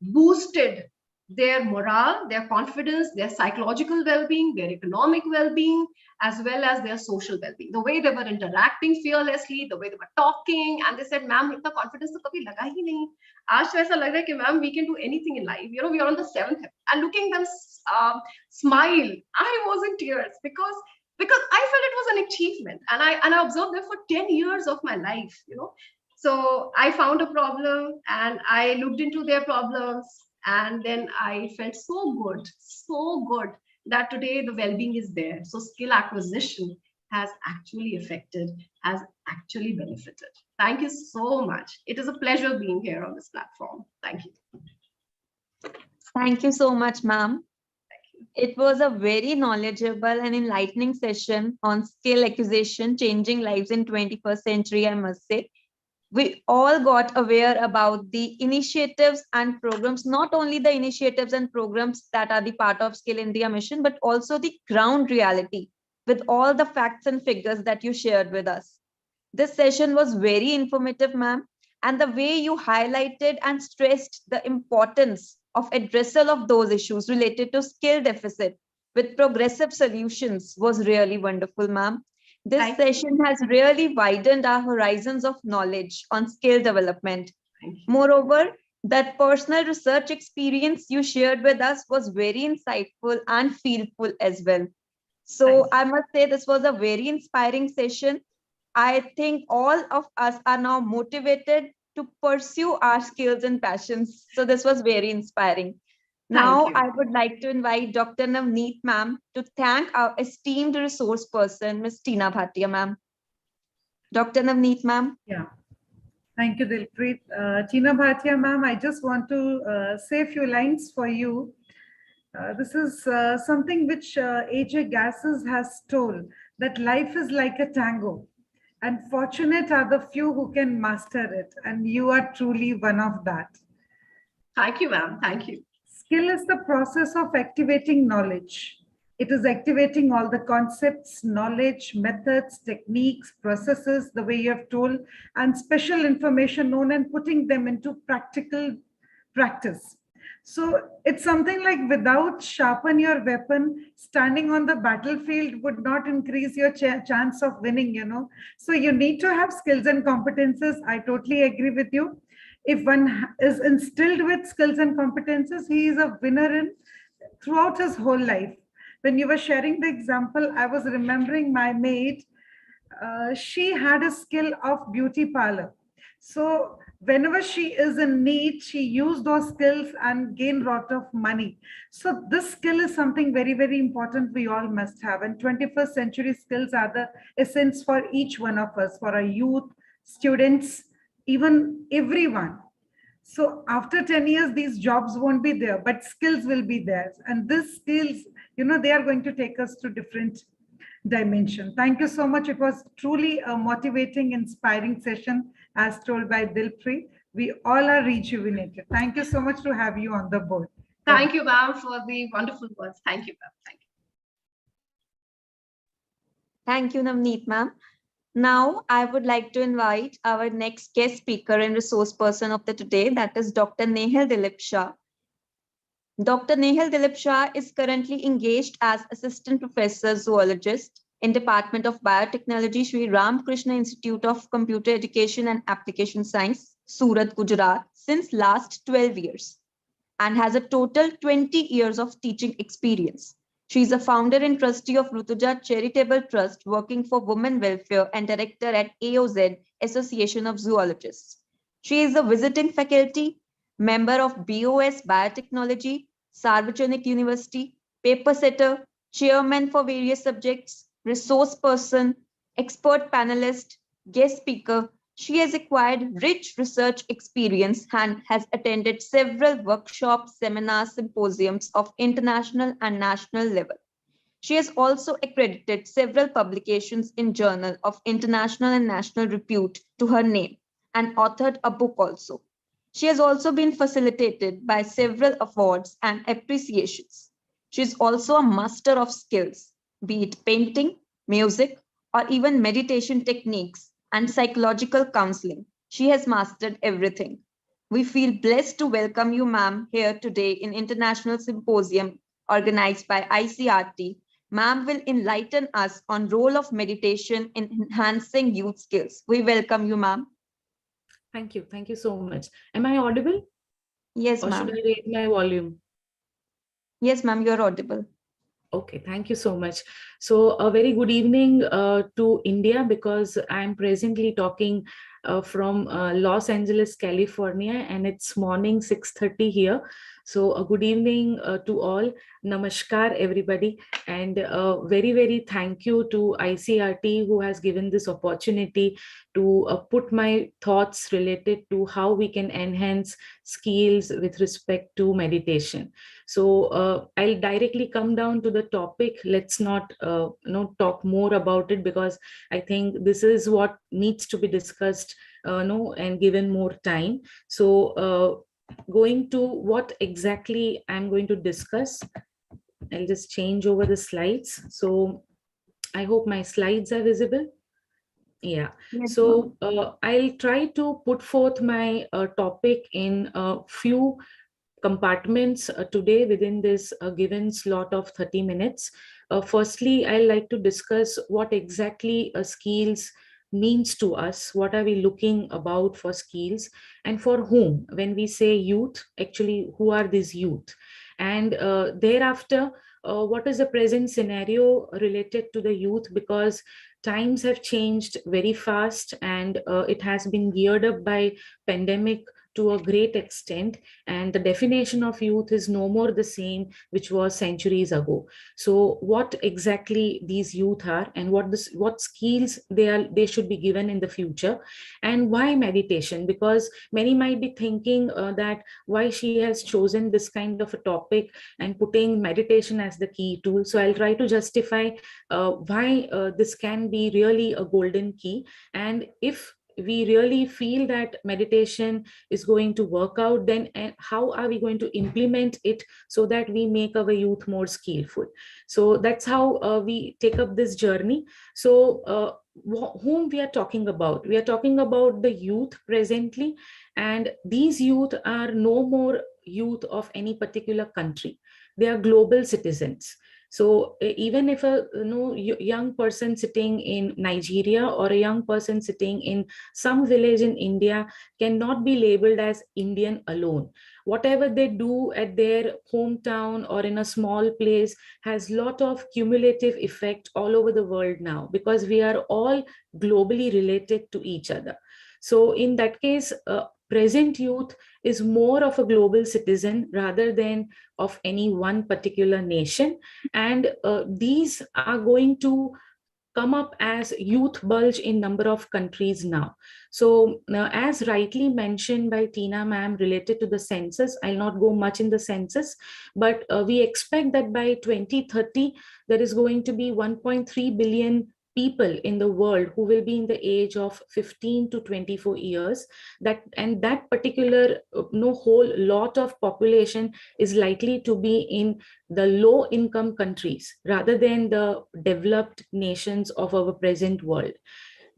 boosted their morale, their confidence, their psychological well-being, their economic well-being, as well as their social well-being. The way they were interacting fearlessly, the way they were talking, and they said, "Ma'am, itna confidence to kabhi laga hi nahi. Aaj to aisa lag raha hai ki ma'am, we can do anything in life. We are on the 7th heaven." And looking them smile, I was in tears because I felt it was an achievement, and I observed them for 10 years of my life. So I found a problem, and I looked into their problems, and then I felt so good that today the well-being is there. So skill acquisition has actually affected, has actually benefited. Thank you so much. It is a pleasure being here on this platform. Thank you. Thank you so much, ma'am. It was a very knowledgeable and enlightening session on skill acquisition, changing lives in 21st century, I must say. We all got aware about the initiatives and programs, not only the initiatives and programs that are the part of Skill India mission, but also the ground reality with all the facts and figures that you shared with us. This session was very informative, ma'am, and the way you highlighted and stressed the importance of addressal of those issues related to skill deficit with progressive solutions was really wonderful, ma'am. This session has really widened our horizons of knowledge on skill development. Moreover, that personal research experience you shared with us was very insightful and feelful as well. So I must say this was a very inspiring session. I think all of us are now motivated to pursue our skills and passions. So this was very inspiring. Now, I would like to invite Dr. Navneet ma'am to thank our esteemed resource person, Ms. Tina Bhatia ma'am. Dr. Navneet ma'am. Yeah. Thank you, Dilpreet. Tina Bhatia ma'am, I just want to say a few lines for you. This is something which AJ Gasses has told, that life is like a tango, and fortunate are the few who can master it. And you are truly one of that. Thank you, ma'am. Thank you. Skill is the process of activating knowledge. It is activating all the concepts, knowledge, methods, techniques, processes, the way you have told, and special information known, and putting them into practical practice. So it's something like, without sharpen your weapon, standing on the battlefield would not increase your chance of winning, So you need to have skills and competences. I totally agree with you. If one is instilled with skills and competences, he is a winner throughout his whole life. When you were sharing the example, I was remembering my maid. She had a skill of beauty parlor. So whenever she is in need, she used those skills and gained a lot of money. So this skill is something very, very important we all must have. And 21st century skills are the essence for each one of us, for our youth, students, even everyone. So after 10 years, these jobs won't be there, but skills will be there. And these skills, they are going to take us to different dimension. Thank you so much. It was truly a motivating, inspiring session, as told by Dilpreet. We all are rejuvenated. Thank you so much to have you on the board. Thank you, ma'am, for the wonderful words. Thank you, ma'am. Thank you. Thank you, Navneet, ma'am. Now, I would like to invite our next guest speaker and resource person of the today, that is Dr. Nehal Dilip Shah. Dr. Nehal Dilip Shah is currently engaged as Assistant Professor Zoologist in Department of Biotechnology, Sri Ramakrishna Institute of Computer Education and Application Science, Surat, Gujarat, since last 12 years and has a total 20 years of teaching experience. She is a founder and trustee of Rutuja Charitable Trust, working for women welfare, and director at AOZ, Association of Zoologists. She is a visiting faculty, member of BOS Biotechnology, Sarvajanik University, paper setter, chairman for various subjects, resource person, expert panelist, guest speaker. She has acquired rich research experience and has attended several workshops, seminars, symposiums of international and national level. She has also accredited several publications in journal of international and national repute to her name and authored a book also. She has also been facilitated by several awards and appreciations. She is also a master of skills, be it painting, music, or even meditation techniques and psychological counseling. She has mastered everything. We feel blessed to welcome you, ma'am, here today in International Symposium organized by ICRT. Ma'am will enlighten us on role of meditation in enhancing youth skills. We welcome you, ma'am. Thank you. Thank you so much. Am I audible? Yes, Or should ma'am. I raise my volume? Yes, ma'am, you're audible. Okay, thank you so much. So a very good evening to India, because I'm presently talking from Los Angeles, California, and it's morning 6:30 here. So a good evening to all. Namaskar, everybody. And very, very thank you to ICRT, who has given this opportunity to put my thoughts related to how we can enhance skills with respect to meditation. So I'll directly come down to the topic. Let's not talk more about it, because I think this is what needs to be discussed and given more time. So going to what exactly I'm going to discuss, I'll just change over the slides. So I hope my slides are visible. Yeah. Yes, So I'll try to put forth my topic in a few compartments today within this given slot of 30 minutes. Firstly, I like to discuss what exactly skills means to us. What are we looking about for skills, and for whom? When we say youth, actually, who are these youth? And thereafter, what is the present scenario related to the youth? Because times have changed very fast, and it has been geared up by pandemic to a great extent, and the definition of youth is no more the same which was centuries ago. So what exactly these youth are, and what skills they should be given in the future, and why meditation? Because many might be thinking that why she has chosen this kind of a topic and putting meditation as the key tool. So I'll try to justify why this can be really a golden key, and if we really feel that meditation is going to work out, then how are we going to implement it so that we make our youth more skillful? So that's how we take up this journey. So whom we are talking about? We are talking about the youth presently, and these youth are no more youth of any particular country. They are global citizens. So even if a young person sitting in Nigeria or a young person sitting in some village in India cannot be labeled as Indian alone. Whatever they do at their hometown or in a small place has lot of cumulative effect all over the world now, because we are all globally related to each other. So in that case, present youth is more of a global citizen rather than of any one particular nation. And these are going to come up as youth bulge in number of countries now. So as rightly mentioned by Tina ma'am related to the census, I'll not go much in the census, but we expect that by 2030, there is going to be 1.3 billion people in the world who will be in the age of 15 to 24 years, that particular whole lot of population is likely to be in the low income countries rather than the developed nations of our present world.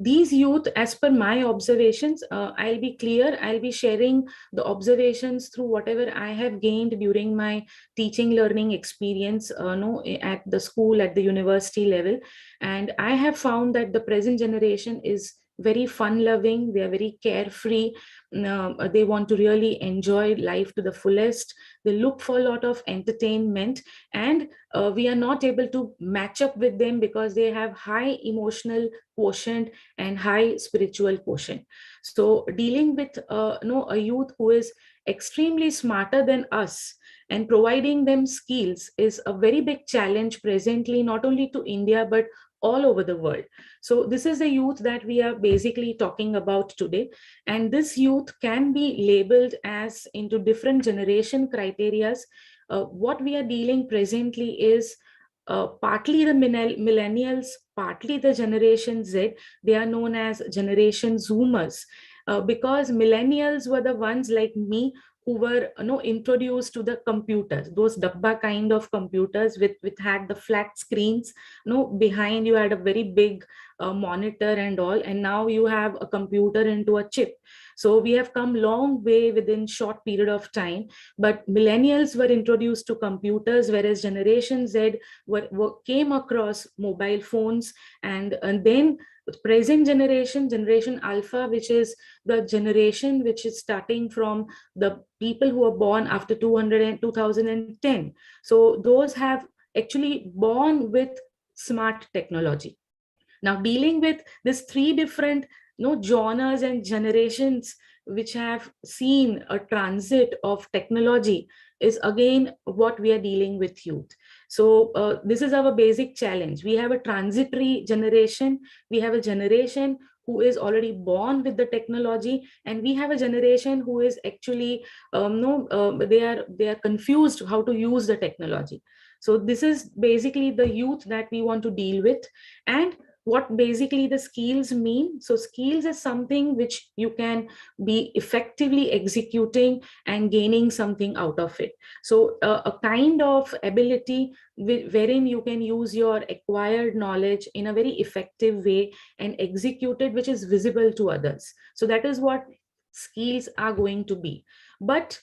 These youth, as per my observations, I'll be clear, I'll be sharing the observations through whatever I have gained during my teaching learning experience no, at the school, at the university level. And I have found that the present generation is very fun loving, they are very carefree, they want to really enjoy life to the fullest, they look for a lot of entertainment, and we are not able to match up with them because they have high emotional quotient and high spiritual quotient. So dealing with a youth who is extremely smarter than us and providing them skills is a very big challenge presently, not only to India, but all over the world. So this is the youth that we are basically talking about today. And this youth can be labeled as into different generation criterias. What we are dealing presently is partly the millennials, partly the Generation Z. They are known as Generation Zoomers, because millennials were the ones like me who were introduced to the computers, those dabba kind of computers with had the flat screens. Behind you had a very big monitor and all, and now you have a computer into a chip. So we have come long way within short period of time. But millennials were introduced to computers, whereas Generation Z came across mobile phones, and then present generation Alpha, which is the generation which is starting from the people who are born after 2010. So those have actually born with smart technology. Now dealing with these three different genres and generations which have seen a transit of technology is again what we are dealing with youth. So this is our basic challenge. We have a transitory generation, we have a generation who is already born with the technology, and we have a generation who is actually they are confused how to use the technology. So this is basically the youth that we want to deal with. And what basically the skills mean. So skills is something which you can be effectively executing and gaining something out of it. So a kind of ability wherein you can use your acquired knowledge in a very effective way and execute it, which is visible to others. So that is what skills are going to be. But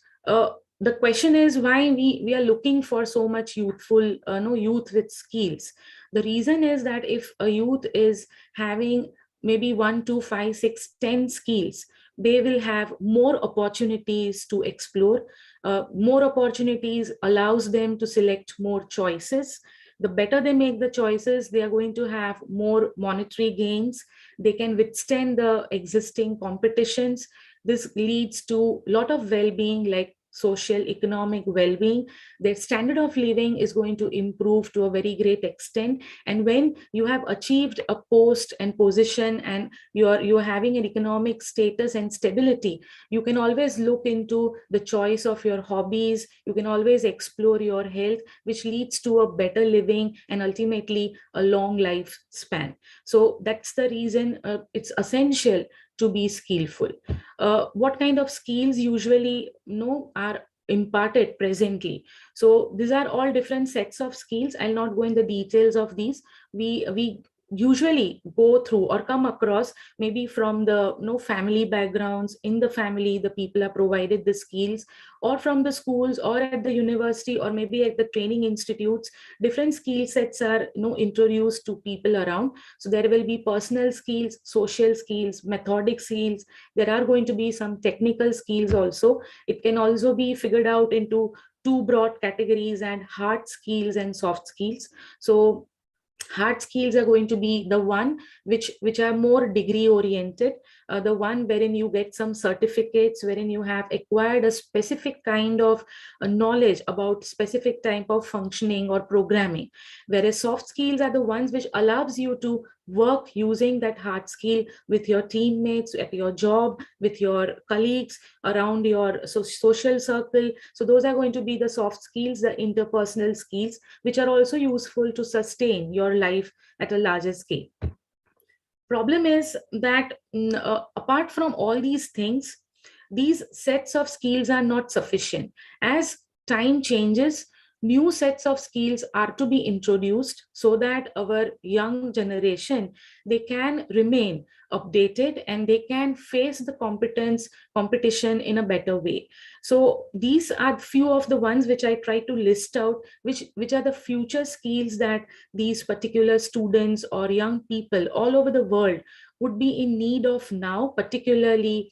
the question is why we are looking for so much youthful youth with skills. The reason is that if a youth is having maybe 1, 2, 5, 6, 10 skills, they will have more opportunities to explore. More opportunities allows them to select more choices. The better they make the choices, they are going to have more monetary gains. They can withstand the existing competitions. This leads to a lot of well-being, like social, economic well-being. Their standard of living is going to improve to a very great extent. And when you have achieved a post and position and you're having an economic status and stability, you can always look into the choice of your hobbies. You can always explore your health, which leads to a better living and ultimately a long lifespan. So that's the reason it's essential to be skillful. What kind of skills usually are imparted presently? So these are all different sets of skills. I'll not go in the details of these. We usually go through or come across maybe from the family backgrounds. In the family, the people are provided the skills, or from the schools or at the university or maybe at the training institutes. Different skill sets are introduced to people around. So there will be personal skills, social skills, methodic skills. There are going to be some technical skills also. It can also be figured out into two broad categories, and hard skills and soft skills. So hard skills are going to be the one which are more degree oriented, the one wherein you get some certificates, wherein you have acquired a specific kind of knowledge about specific type of functioning or programming. Whereas soft skills are the ones which allows you to work using that hard skill with your teammates at your job, with your colleagues around your social circle. So those are going to be the soft skills, the interpersonal skills, which are also useful to sustain your life at a larger scale. Problem is that apart from all these things, these sets of skills are not sufficient. As time changes, new sets of skills are to be introduced so that our young generation, they can remain updated and they can face the competition in a better way. So these are few of the ones which I try to list out, which are the future skills that these particular students or young people all over the world would be in need of now, particularly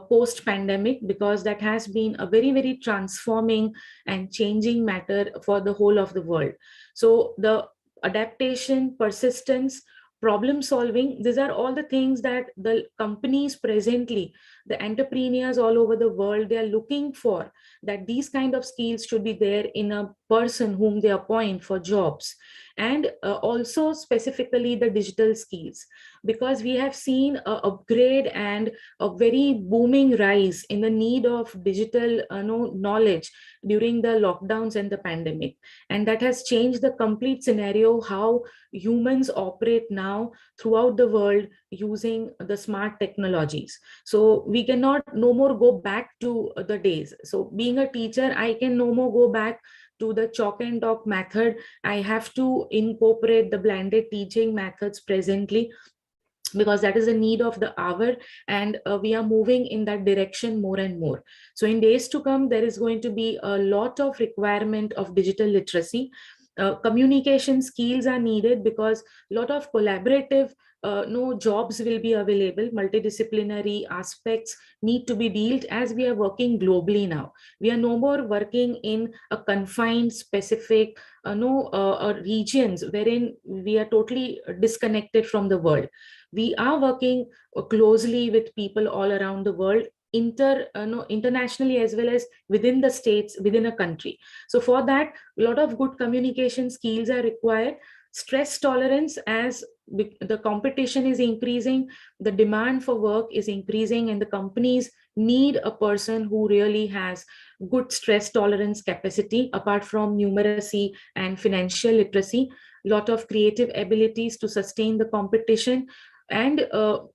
post pandemic, because that has been a very, very transforming and changing matter for the whole of the world. So the adaptation, persistence, problem solving, these are all the things that the companies presently, the entrepreneurs all over the world, they are looking for, that these kind of skills should be there in a person whom they appoint for jobs. And also specifically the digital skills, because we have seen a upgrade and a very booming rise in the need of digital knowledge during the lockdowns and the pandemic. And that has changed the complete scenario how humans operate now throughout the world using the smart technologies. So we cannot no more go back to the days. So being a teacher, I can no more go back to the chalk and talk method. I have to incorporate the blended teaching methods presently, because that is the need of the hour, and we are moving in that direction more and more. So in days to come, there is going to be a lot of requirement of digital literacy. Communication skills are needed, because a lot of collaborative no jobs will be available. Multidisciplinary aspects need to be dealt, as we are working globally now. We are no more working in a confined specific regions wherein we are totally disconnected from the world. We are working closely with people all around the world, internationally as well as within the states, within a country. So for that, a lot of good communication skills are required. Stress tolerance, as the competition is increasing, the demand for work is increasing, and the companies need a person who really has good stress tolerance capacity, apart from numeracy and financial literacy, lot of creative abilities to sustain the competition, and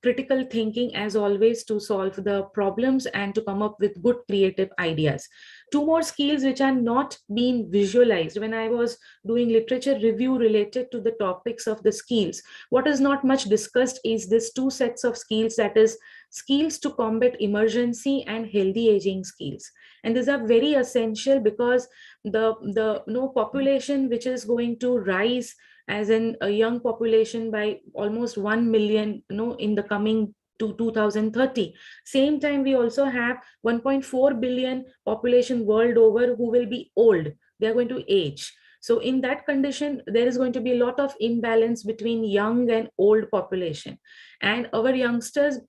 critical thinking as always to solve the problems and to come up with good creative ideas. Two more skills which are not being visualized when I was doing literature review related to the topics of the skills. What is not much discussed is this two sets of skills, that is skills to combat emergency and healthy aging skills. And these are very essential, because the population which is going to rise as in a young population by almost 1 million in the coming to 2030. Same time, we also have 1.4 billion population world over who will be old. They are going to age. So in that condition, there is going to be a lot of imbalance between young and old population. And our youngsters,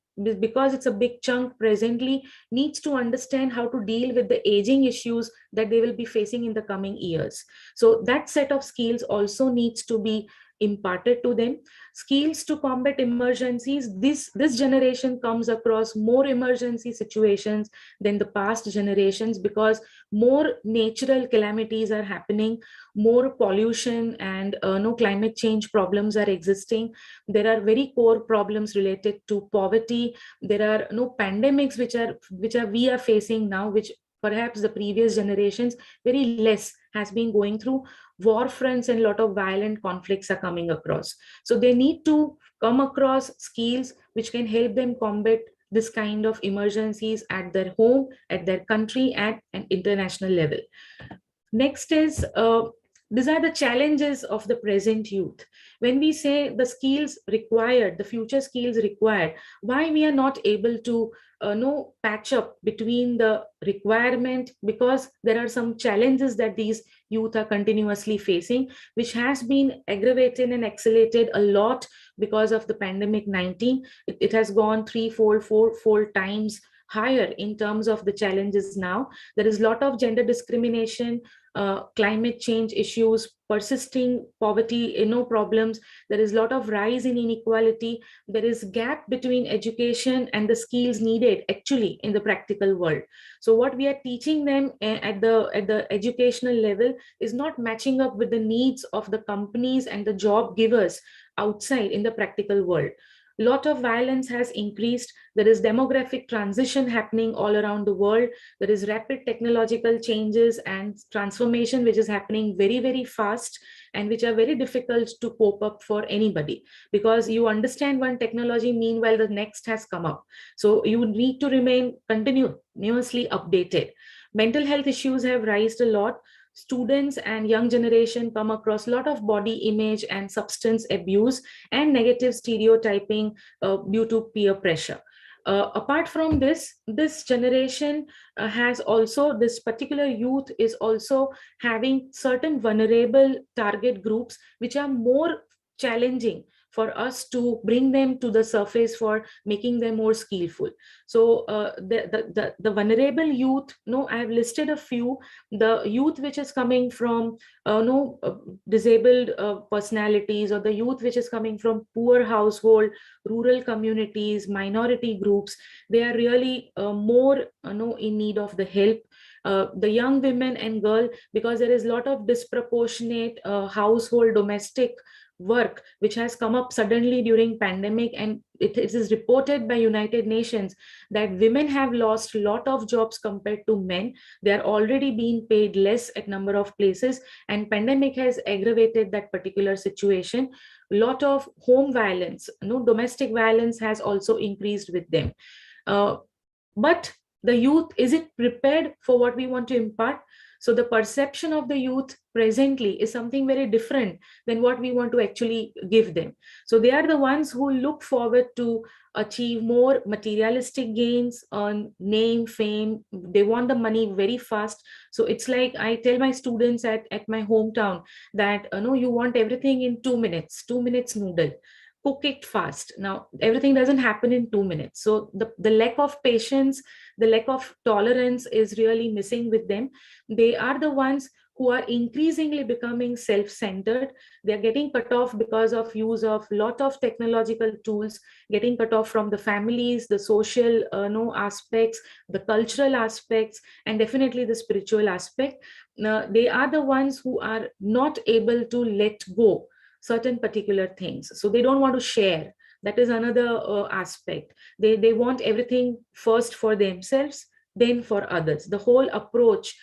because it's a big chunk presently, needs to understand how to deal with the aging issues that they will be facing in the coming years. So that set of skills also needs to be imparted to them. Skills to combat emergencies, this generation comes across more emergency situations than the past generations, because more natural calamities are happening, more pollution and climate change problems are existing. There are very core problems related to poverty. There are no pandemics which we are facing now, which perhaps the previous generations very less has been going through. War fronts and a lot of violent conflicts are coming across. So they need to come across skills which can help them combat this kind of emergencies at their home, at their country, at an international level. Next is, these are the challenges of the present youth. When we say the skills required, the future skills required, why we are not able to patch up between the requirement, because there are some challenges that these youth are continuously facing, which has been aggravated and accelerated a lot because of the pandemic 19. It has gone threefold, fourfold times higher in terms of the challenges now. There is a lot of gender discrimination, climate change issues, persisting poverty, problems. There is a lot of rise in inequality. There is gap between education and the skills needed actually in the practical world. So what we are teaching them at the educational level is not matching up with the needs of the companies and the job givers outside in the practical world. lot of violence has increased. There is demographic transition happening all around the world. There is rapid technological changes and transformation, which is happening very, very fast, and which are very difficult to cope up for anybody, because you understand one technology, meanwhile the next has come up. So you need to remain continuously updated. Mental health issues have risen a lot. Students and young generation come across a lot of body image and substance abuse and negative stereotyping due to peer pressure. Apart from this generation has also, this particular youth is also having certain vulnerable target groups, which are more challenging for us to bring them to the surface for making them more skillful. So the vulnerable youth, I have listed a few. The youth which is coming from disabled personalities, or the youth which is coming from poor household, rural communities, minority groups, they are really more in need of the help. The young women and girl, because there is a lot of disproportionate household domestic work which has come up suddenly during pandemic, and it is reported by United Nations that women have lost a lot of jobs compared to men. They are already being paid less at number of places, and pandemic has aggravated that particular situation. A lot of home violence, domestic violence has also increased with them. But the youth, is it prepared for what we want to impart? So the perception of the youth presently is something very different than what we want to actually give them. So they are the ones who look forward to achieve more materialistic gains, earn name, fame. They want the money very fast. So it's like I tell my students at my hometown that, you want everything in 2 minutes, 2 minutes noodle. Cook it fast. Now, everything doesn't happen in 2 minutes. So the lack of patience, the lack of tolerance is really missing with them. They are the ones who are increasingly becoming self-centered. They're getting cut off because of use of lot of technological tools, getting cut off from the families, the social aspects, the cultural aspects, and definitely the spiritual aspect. They are the ones who are not able to let go certain particular things. So they don't want to share. That is another aspect. They want everything first for themselves, then for others. The whole approach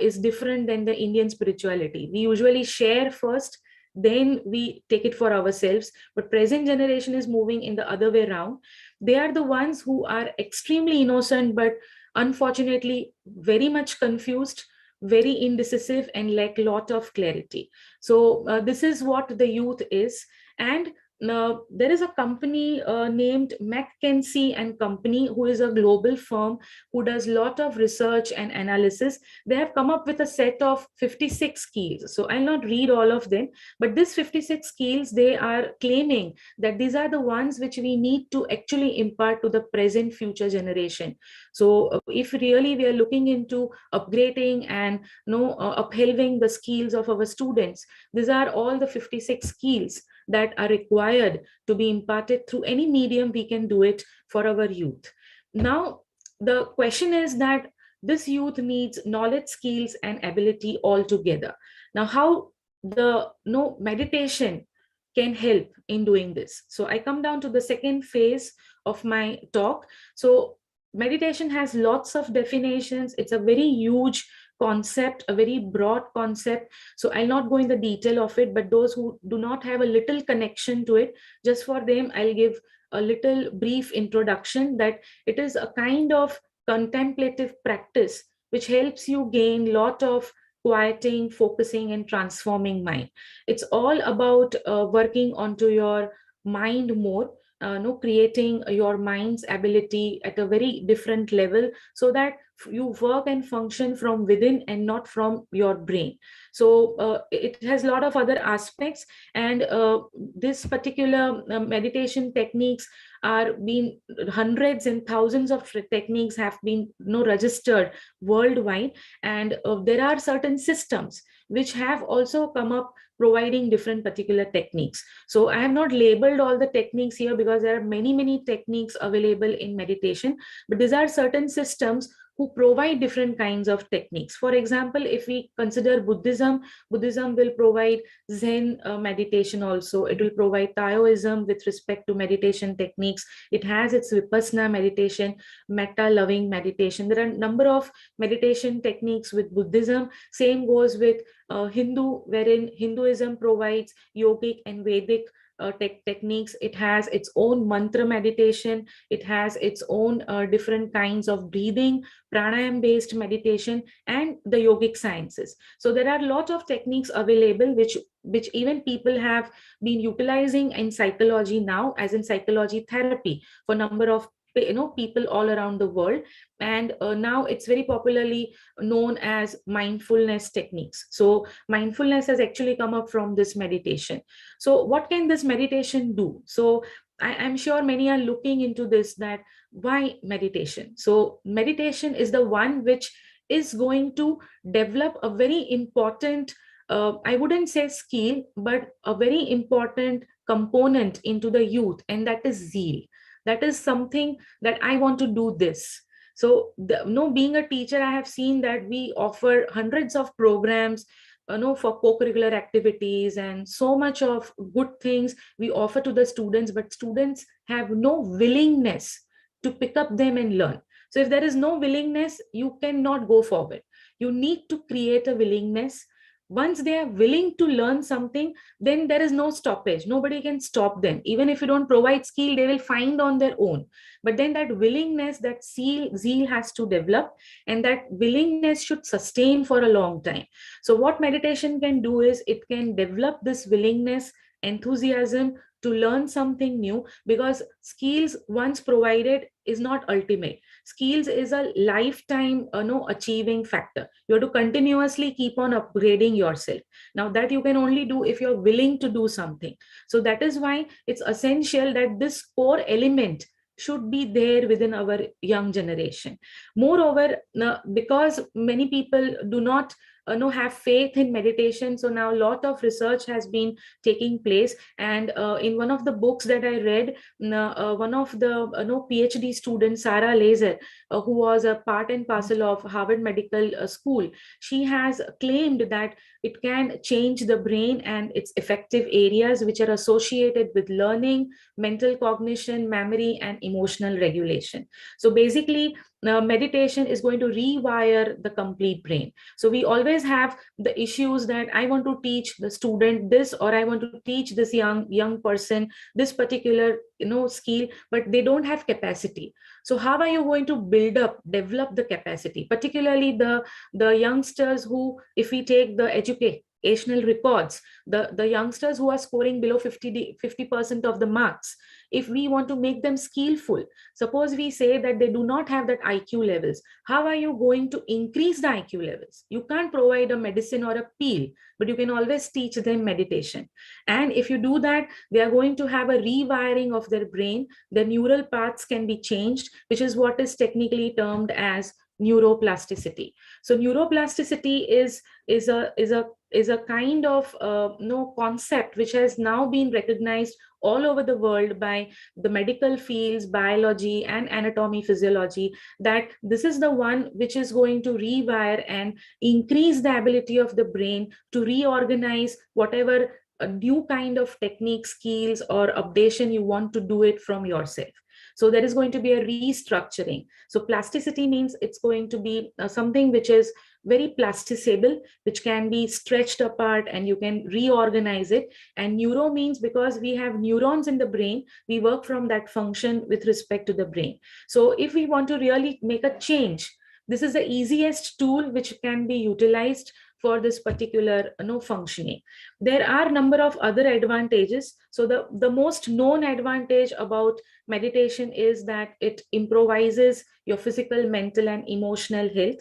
is different than the Indian spirituality. We usually share first, then we take it for ourselves. But present generation is moving in the other way around. They are the ones who are extremely innocent, but unfortunately very much confused, very indecisive, and lack lot of clarity. So this is what the youth is. And there is a company named McKinsey and Company, who is a global firm who does a lot of research and analysis. They have come up with a set of 56 skills. So I'll not read all of them, but these 56 skills, they are claiming that these are the ones which we need to actually impart to the present future generation. So if really we are looking into upgrading and upholding the skills of our students, these are all the 56 skills that are required to be imparted through any medium. We can do it for our youth. Now, the question is that this youth needs knowledge, skills, and ability all together. Now, how the meditation can help in doing this? So I come down to the second phase of my talk. So meditation has lots of definitions. It's a very huge concept, a very broad concept. So I'll not go in the detail of it, but those who do not have a little connection to it, just for them, I'll give a little brief introduction that it is a kind of contemplative practice which helps you gain lot of quieting, focusing, and transforming mind. It's all about working onto your mind more, creating your mind's ability at a very different level, so that you work and function from within and not from your brain. So it has a lot of other aspects, and this particular meditation techniques are being, hundreds and thousands of techniques have been registered worldwide, and there are certain systems which have also come up providing different particular techniques. So I have not labeled all the techniques here because there are many techniques available in meditation, but these are certain systems who provide different kinds of techniques. For example, if we consider Buddhism, Buddhism will provide Zen meditation also. It will provide Taoism with respect to meditation techniques. It has its Vipassana meditation, metta loving meditation. There are a number of meditation techniques with Buddhism. Same goes with Hindu, wherein Hinduism provides yogic and Vedic techniques. It has its own mantra meditation. It has its own different kinds of breathing, pranayam based meditation, and the yogic sciences. So there are a lot of techniques available which even people have been utilizing in psychology now, as in psychology therapy, for a number of people all around the world. And now it's very popularly known as mindfulness techniques. So mindfulness has actually come up from this meditation. So what can this meditation do? So I'm sure many are looking into this, that why meditation? So meditation is the one which is going to develop a very important, I wouldn't say skill, but a very important component into the youth, and that is zeal. That is something that I want to do this. So being a teacher, I have seen that we offer hundreds of programs, for co-curricular activities, and so much of good things we offer to the students, but students have no willingness to pick up them and learn. So if there is no willingness, you cannot go forward. You need to create a willingness. Once they are willing to learn something, then there is no stoppage. Nobody can stop them. Even if you don't provide skill, they will find on their own. But then that willingness, that zeal has to develop, and that willingness should sustain for a long time. So what meditation can do is it can develop this willingness, enthusiasm to learn something new, because skills once provided is not ultimate. Skills is a lifetime achieving factor. You have to continuously keep on upgrading yourself. Now that you can only do if you're willing to do something. So that is why it's essential that this core element should be there within our young generation. Moreover, because many people do not have faith in meditation, so now a lot of research has been taking place. And in one of the books that I read, one of the PhD student, Sarah Laser, who was a part and parcel of Harvard Medical School, she has claimed that it can change the brain and its effective areas which are associated with learning, mental cognition, memory, and emotional regulation. So basically, meditation is going to rewire the complete brain. So we always have the issues that I want to teach the student this, or I want to teach this young person this particular skill, but they don't have capacity. So how are you going to develop the capacity, particularly the youngsters who, if we take the educational records, the youngsters who are scoring below 50% of the marks, if we want to make them skillful, suppose we say that they do not have that IQ levels, how are you going to increase the IQ levels? You can't provide a medicine or a pill, but you can always teach them meditation. And if you do that, they are going to have a rewiring of their brain. The neural paths can be changed, which is what is technically termed as neuroplasticity. So neuroplasticity is a kind of concept which has now been recognized all over the world by the medical fields, biology and anatomy, physiology, that this is the one which is going to rewire and increase the ability of the brain to reorganize whatever a new kind of technique, skills, or updation you want to do it from yourself. So there is going to be a restructuring. So plasticity means it's going to be something which is very plasticable, which can be stretched apart and you can reorganize it. And neuro means because we have neurons in the brain, we work from that function with respect to the brain. So if we want to really make a change, this is the easiest tool which can be utilized for this particular functioning. There are a number of other advantages. So the most known advantage about meditation is that it improvises your physical, mental, and emotional health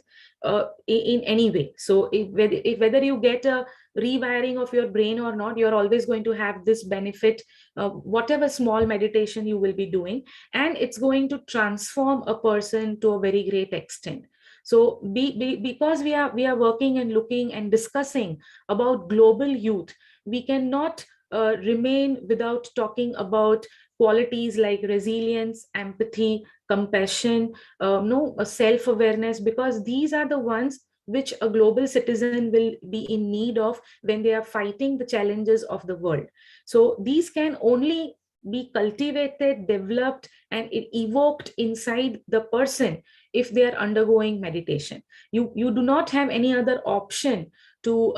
in any way. So whether you get a rewiring of your brain or not, you're always going to have this benefit, whatever small meditation you will be doing, and it's going to transform a person to a very great extent. So because we are working and looking and discussing about global youth, we cannot remain without talking about qualities like resilience, empathy, compassion, self-awareness, because these are the ones which a global citizen will be in need of when they are fighting the challenges of the world. So these can only be cultivated, developed, and evoked inside the person if they are undergoing meditation. You do not have any other option to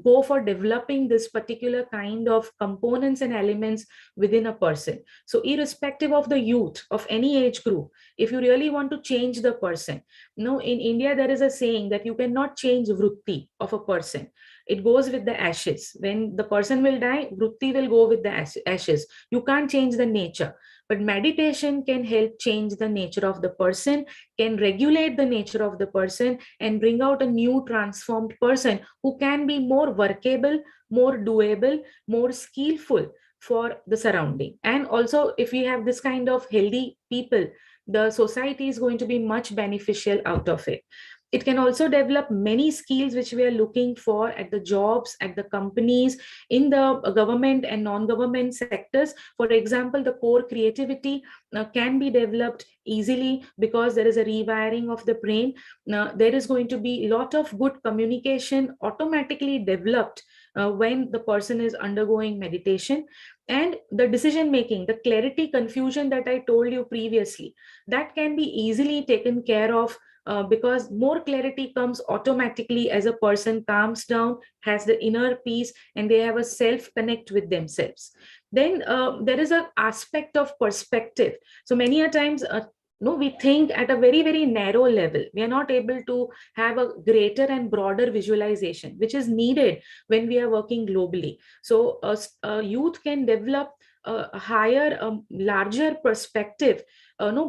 go for developing this particular kind of components and elements within a person. So irrespective of the youth of any age group, if you really want to change the person, in India there is a saying that you cannot change vritti of a person. It goes with the ashes. When the person will die, vritti will go with the ashes. You can't change the nature, but meditation can help change the nature of the person, can regulate the nature of the person, and bring out a new transformed person who can be more workable, more doable, more skillful for the surrounding. And also, if we have this kind of healthy people, the society is going to be much beneficial out of it. It can also develop many skills which we are looking for at the jobs, at the companies, in the government and non-government sectors. For example, the core creativity can be developed easily because there is a rewiring of the brain. There is going to be a lot of good communication automatically developed when the person is undergoing meditation. And the decision making, the clarity confusion that I told you previously, that can be easily taken care of because more clarity comes automatically as a person calms down, has the inner peace, and they have a self connect with themselves. Then there is an aspect of perspective. So many a times, we think at a very, very narrow level. We are not able to have a greater and broader visualization, which is needed when we are working globally. So youth can develop a higher, larger perspective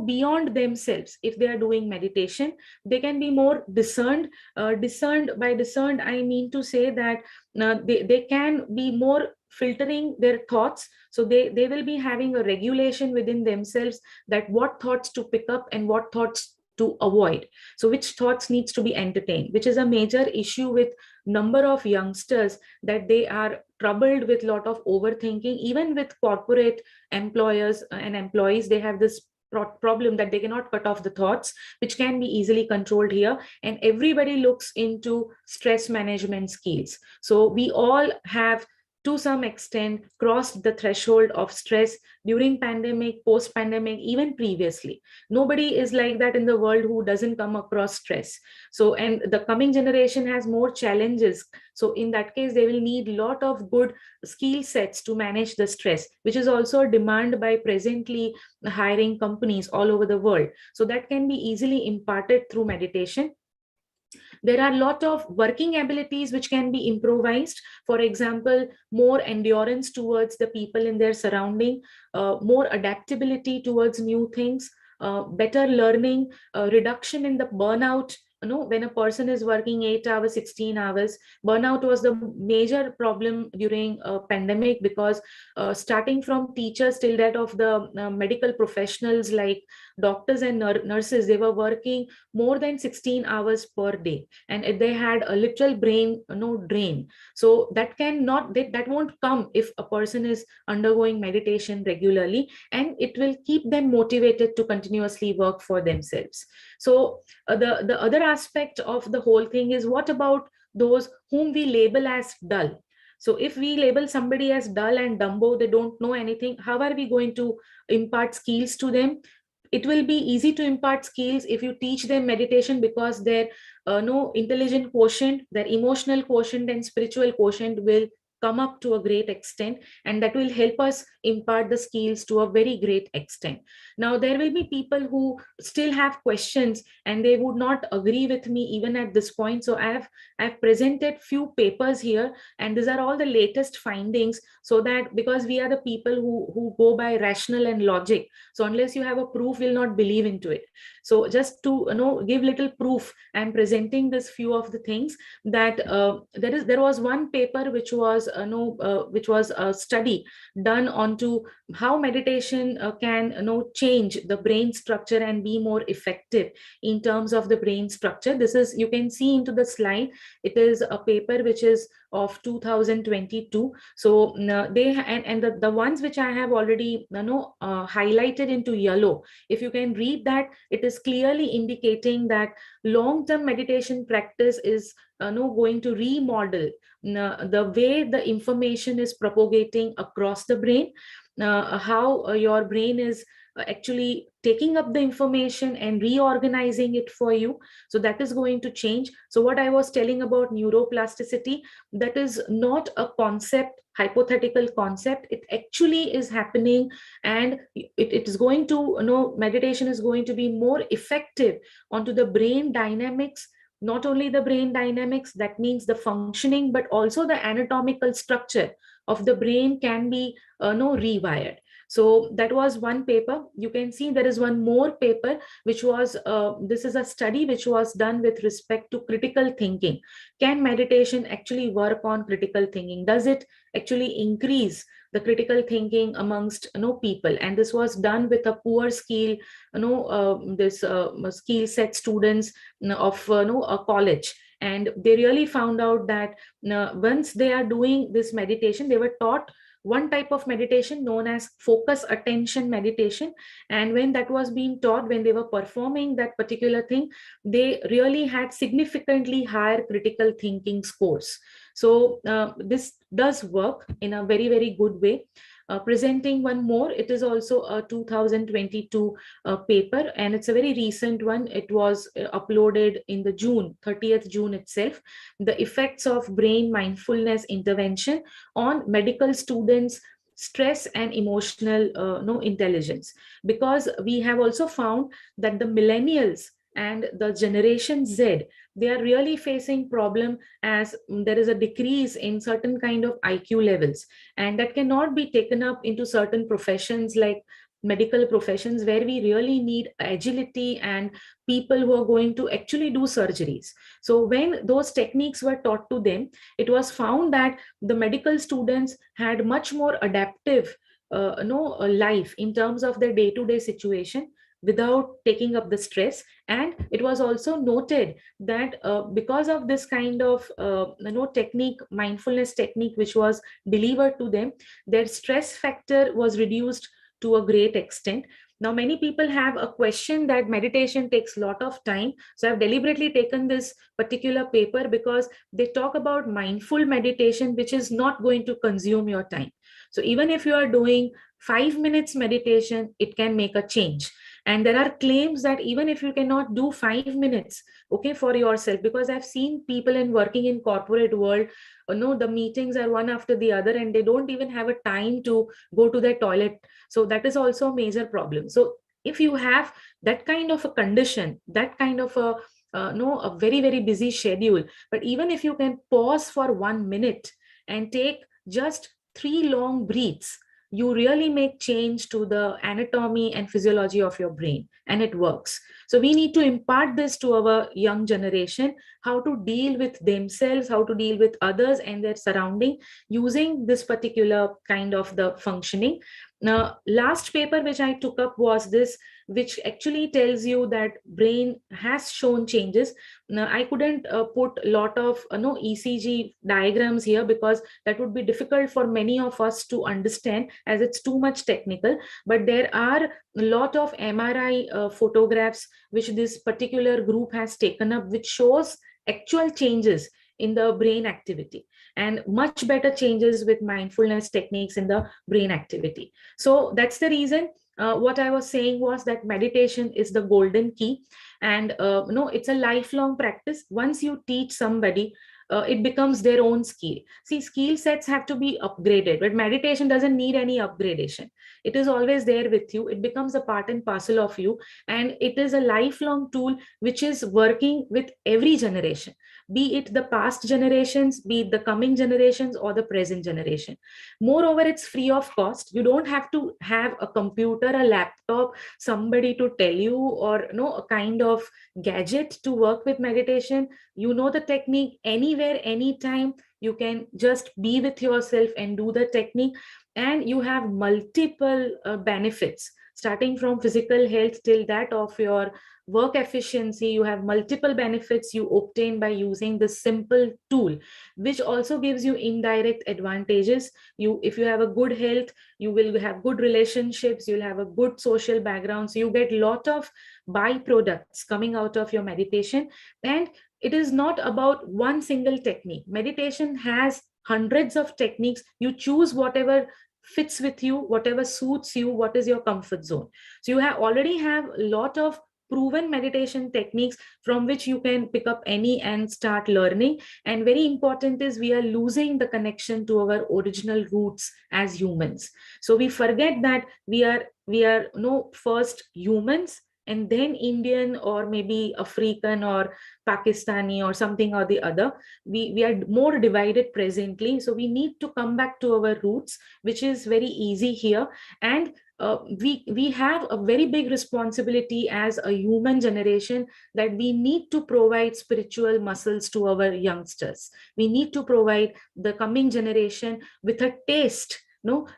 beyond themselves. If they are doing meditation, they can be more discerned. Discerned, by discerned I mean to say that they can be more filtering their thoughts. So they will be having a regulation within themselves, that what thoughts to pick up and what thoughts to avoid. So which thoughts needs to be entertained, which is a major issue with number of youngsters, that they are troubled with lot of overthinking. Even with corporate employers and employees, they have this problem that they cannot cut off the thoughts, which can be easily controlled here. And everybody looks into stress management skills. So we all have, to some extent, crossed the threshold of stress during pandemic, post pandemic, even previously. Nobody is like that in the world who doesn't come across stress. So, and the coming generation has more challenges. So in that case, they will need a lot of good skill sets to manage the stress, which is also a demand by presently hiring companies all over the world. So that can be easily imparted through meditation. There are a lot of working abilities which can be improvised. For example, more endurance towards the people in their surrounding, more adaptability towards new things, better learning, reduction in the burnout. When a person is working 8 hours, 16 hours, burnout was the major problem during a pandemic, because starting from teachers till that of the medical professionals like doctors and nurses, they were working more than 16 hours per day, and they had a literal brain drain. So that cannot, that won't come if a person is undergoing meditation regularly, and it will keep them motivated to continuously work for themselves. So the other aspect of the whole thing is, what about those whom we label as dull? So if we label somebody as dull and dumbo, they don't know anything, how are we going to impart skills to them? It will be easy to impart skills if you teach them meditation, because their intelligent quotient, their emotional quotient and spiritual quotient will come up to a great extent, and that will help us impart the skills to a very great extent. Now, there will be people who still have questions and they would not agree with me even at this point. So I've presented few papers here, and these are all the latest findings, so that, because we are the people who go by rational and logic, so unless you have a proof, we'll not believe into it. So just to give little proof, I'm presenting this few of the things that there was one paper which was which was a study done onto how meditation can change the brain structure and be more effective in terms of the brain structure. This is, you can see into the slide, it is a paper which is of 2022. So they and the ones which I have already highlighted into yellow, if you can read that, it is clearly indicating that long-term meditation practice is going to remodel the way the information is propagating across the brain, how your brain is actually taking up the information and reorganizing it for you. So that is going to change. So what I was telling about neuroplasticity, that is not a concept, hypothetical concept. It actually is happening, and it is going to, meditation is going to be more effective onto the brain dynamics. Not only the brain dynamics, that means the functioning, but also the anatomical structure of the brain can be rewired. So that was one paper. You can see there is one more paper, which was, this is a study which was done with respect to critical thinking. Can meditation actually work on critical thinking? Does it actually increase the critical thinking amongst people? And this was done with a poor skill, skill set students of a college. And they really found out that once they are doing this meditation, they were taught one type of meditation known as focus attention meditation. And when that was being taught, when they were performing that particular thing, they really had significantly higher critical thinking scores. So this does work in a very, very good way. Presenting one more, it is also a 2022 paper, and it's a very recent one. It was uploaded in the 30th June itself. The effects of brain mindfulness intervention on medical students' stress and emotional intelligence. Because we have also found that the millennials and the Generation Z, they are really facing problem, as there is a decrease in certain kind of IQ levels, and that cannot be taken up into certain professions like medical professions, where we really need agility and people who are going to actually do surgeries. So when those techniques were taught to them, it was found that the medical students had much more adaptive life in terms of their day-to-day situation without taking up the stress. And it was also noted that because of this kind of technique, mindfulness technique, which was delivered to them, their stress factor was reduced to a great extent. Now, many people have a question that meditation takes a lot of time. So I've deliberately taken this particular paper because they talk about mindful meditation, which is not going to consume your time. So even if you are doing 5 minutes meditation, it can make a change. And there are claims that even if you cannot do 5 minutes, okay, for yourself, because I've seen people in working in corporate world, the meetings are one after the other, and they don't even have a time to go to their toilet. So that is also a major problem. So if you have that kind of a condition, that kind of a very, very busy schedule, but even if you can pause for 1 minute and take just 3 long breaths, you really make change to the anatomy and physiology of your brain, and it works. So we need to impart this to our young generation, how to deal with themselves, how to deal with others and their surrounding using this particular kind of the functioning. Now, last paper which I took up was this, which actually tells you that brain has shown changes. Now, I couldn't put a lot of ECG diagrams here because that would be difficult for many of us to understand, as it's too much technical. But there are a lot of MRI photographs which this particular group has taken up, which shows actual changes in the brain activity and much better changes with mindfulness techniques in the brain activity. So that's the reason what I was saying was that meditation is the golden key, and it's a lifelong practice. Once you teach somebody, it becomes their own skill. See, skill sets have to be upgraded, but meditation doesn't need any upgradation. It is always there with you. It becomes a part and parcel of you, and it is a lifelong tool which is working with every generation, be it the past generations, be it the coming generations or the present generation. Moreover, it's free of cost. You don't have to have a computer, a laptop, somebody to tell you, or a kind of gadget to work with meditation. You know the technique anywhere, anytime. You can just be with yourself and do the technique, and you have multiple benefits, starting from physical health till that of your work efficiency. You have multiple benefits you obtain by using this simple tool, which also gives you indirect advantages. If you have a good health, you will have good relationships, you'll have a good social background, so you get lot of byproducts coming out of your meditation. And it is not about one single technique. Meditation has hundreds of techniques. You choose whatever fits with you, whatever suits you, what is your comfort zone. So you already have a lot of proven meditation techniques from which you can pick up any and start learning. And very important is, we are losing the connection to our original roots as humans. So we forget that we are first humans, and then Indian, or maybe African or Pakistani or something or the other. We are more divided presently. So we need to come back to our roots, which is very easy here. And we have a very big responsibility as a human generation, that we need to provide spiritual muscles to our youngsters. We need to provide the coming generation with a taste,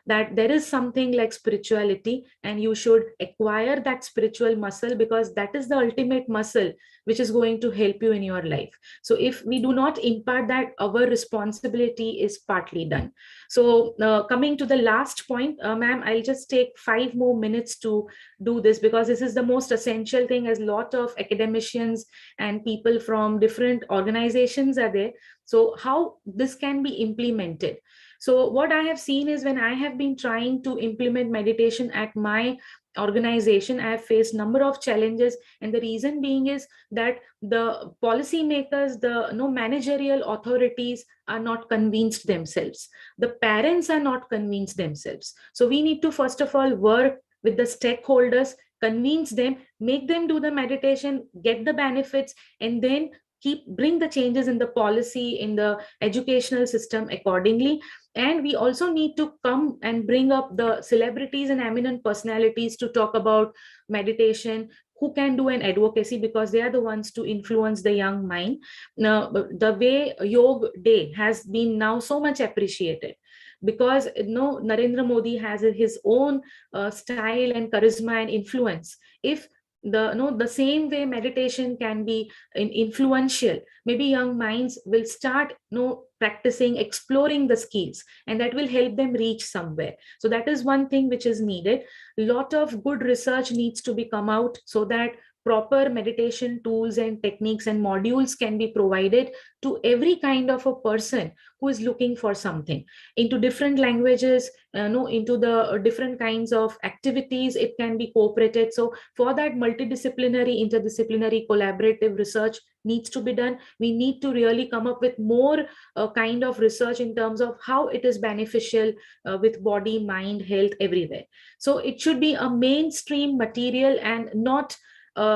that there is something like spirituality, and you should acquire that spiritual muscle, because that is the ultimate muscle which is going to help you in your life. So if we do not impart that, our responsibility is partly done. So coming to the last point, ma'am, I'll just take 5 more minutes to do this, because this is the most essential thing, as a lot of academicians and people from different organizations are there. So how this can be implemented? So what I have seen is, when I have been trying to implement meditation at my organization, I have faced number of challenges. And the reason being is that the policymakers, the managerial authorities are not convinced themselves. The parents are not convinced themselves. So we need to first of all work with the stakeholders, convince them, make them do the meditation, get the benefits, and then bring the changes in the policy, in the educational system accordingly. And we also need to come and bring up the celebrities and eminent personalities to talk about meditation, who can do an advocacy, because they are the ones to influence the young mind. Now, the way Yoga Day has been now so much appreciated, because Narendra Modi has his own style and charisma and influence. If the same way meditation can be influential, maybe young minds will start practicing, exploring the skills, and that will help them reach somewhere. So that is one thing which is needed. A lot of good research needs to be come out, so that proper meditation tools and techniques and modules can be provided to every kind of a person who is looking for something, into different languages, into the different kinds of activities it can be cooperated. So for that, multidisciplinary, interdisciplinary, collaborative research needs to be done. We need to really come up with more kind of research in terms of how it is beneficial with body, mind, health, everywhere. So it should be a mainstream material, and not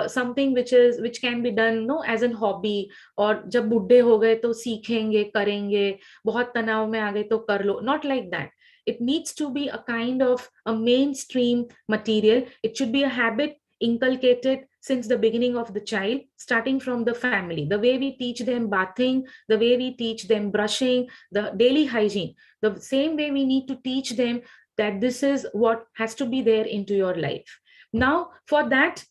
something which can be done as an hobby, और जब बुढ़े हो गए तो सीखेंगे, करेंगे, बहुत तनाव में आ गए तो कर लो. Not like that. It needs to be a kind of a mainstream material. It should be a habit inculcated since the beginning of the child, starting from the family. The way we teach them bathing, the way we teach them brushing, the daily hygiene, the same way we need to teach them that this is what has to be there into your life. Now, for that,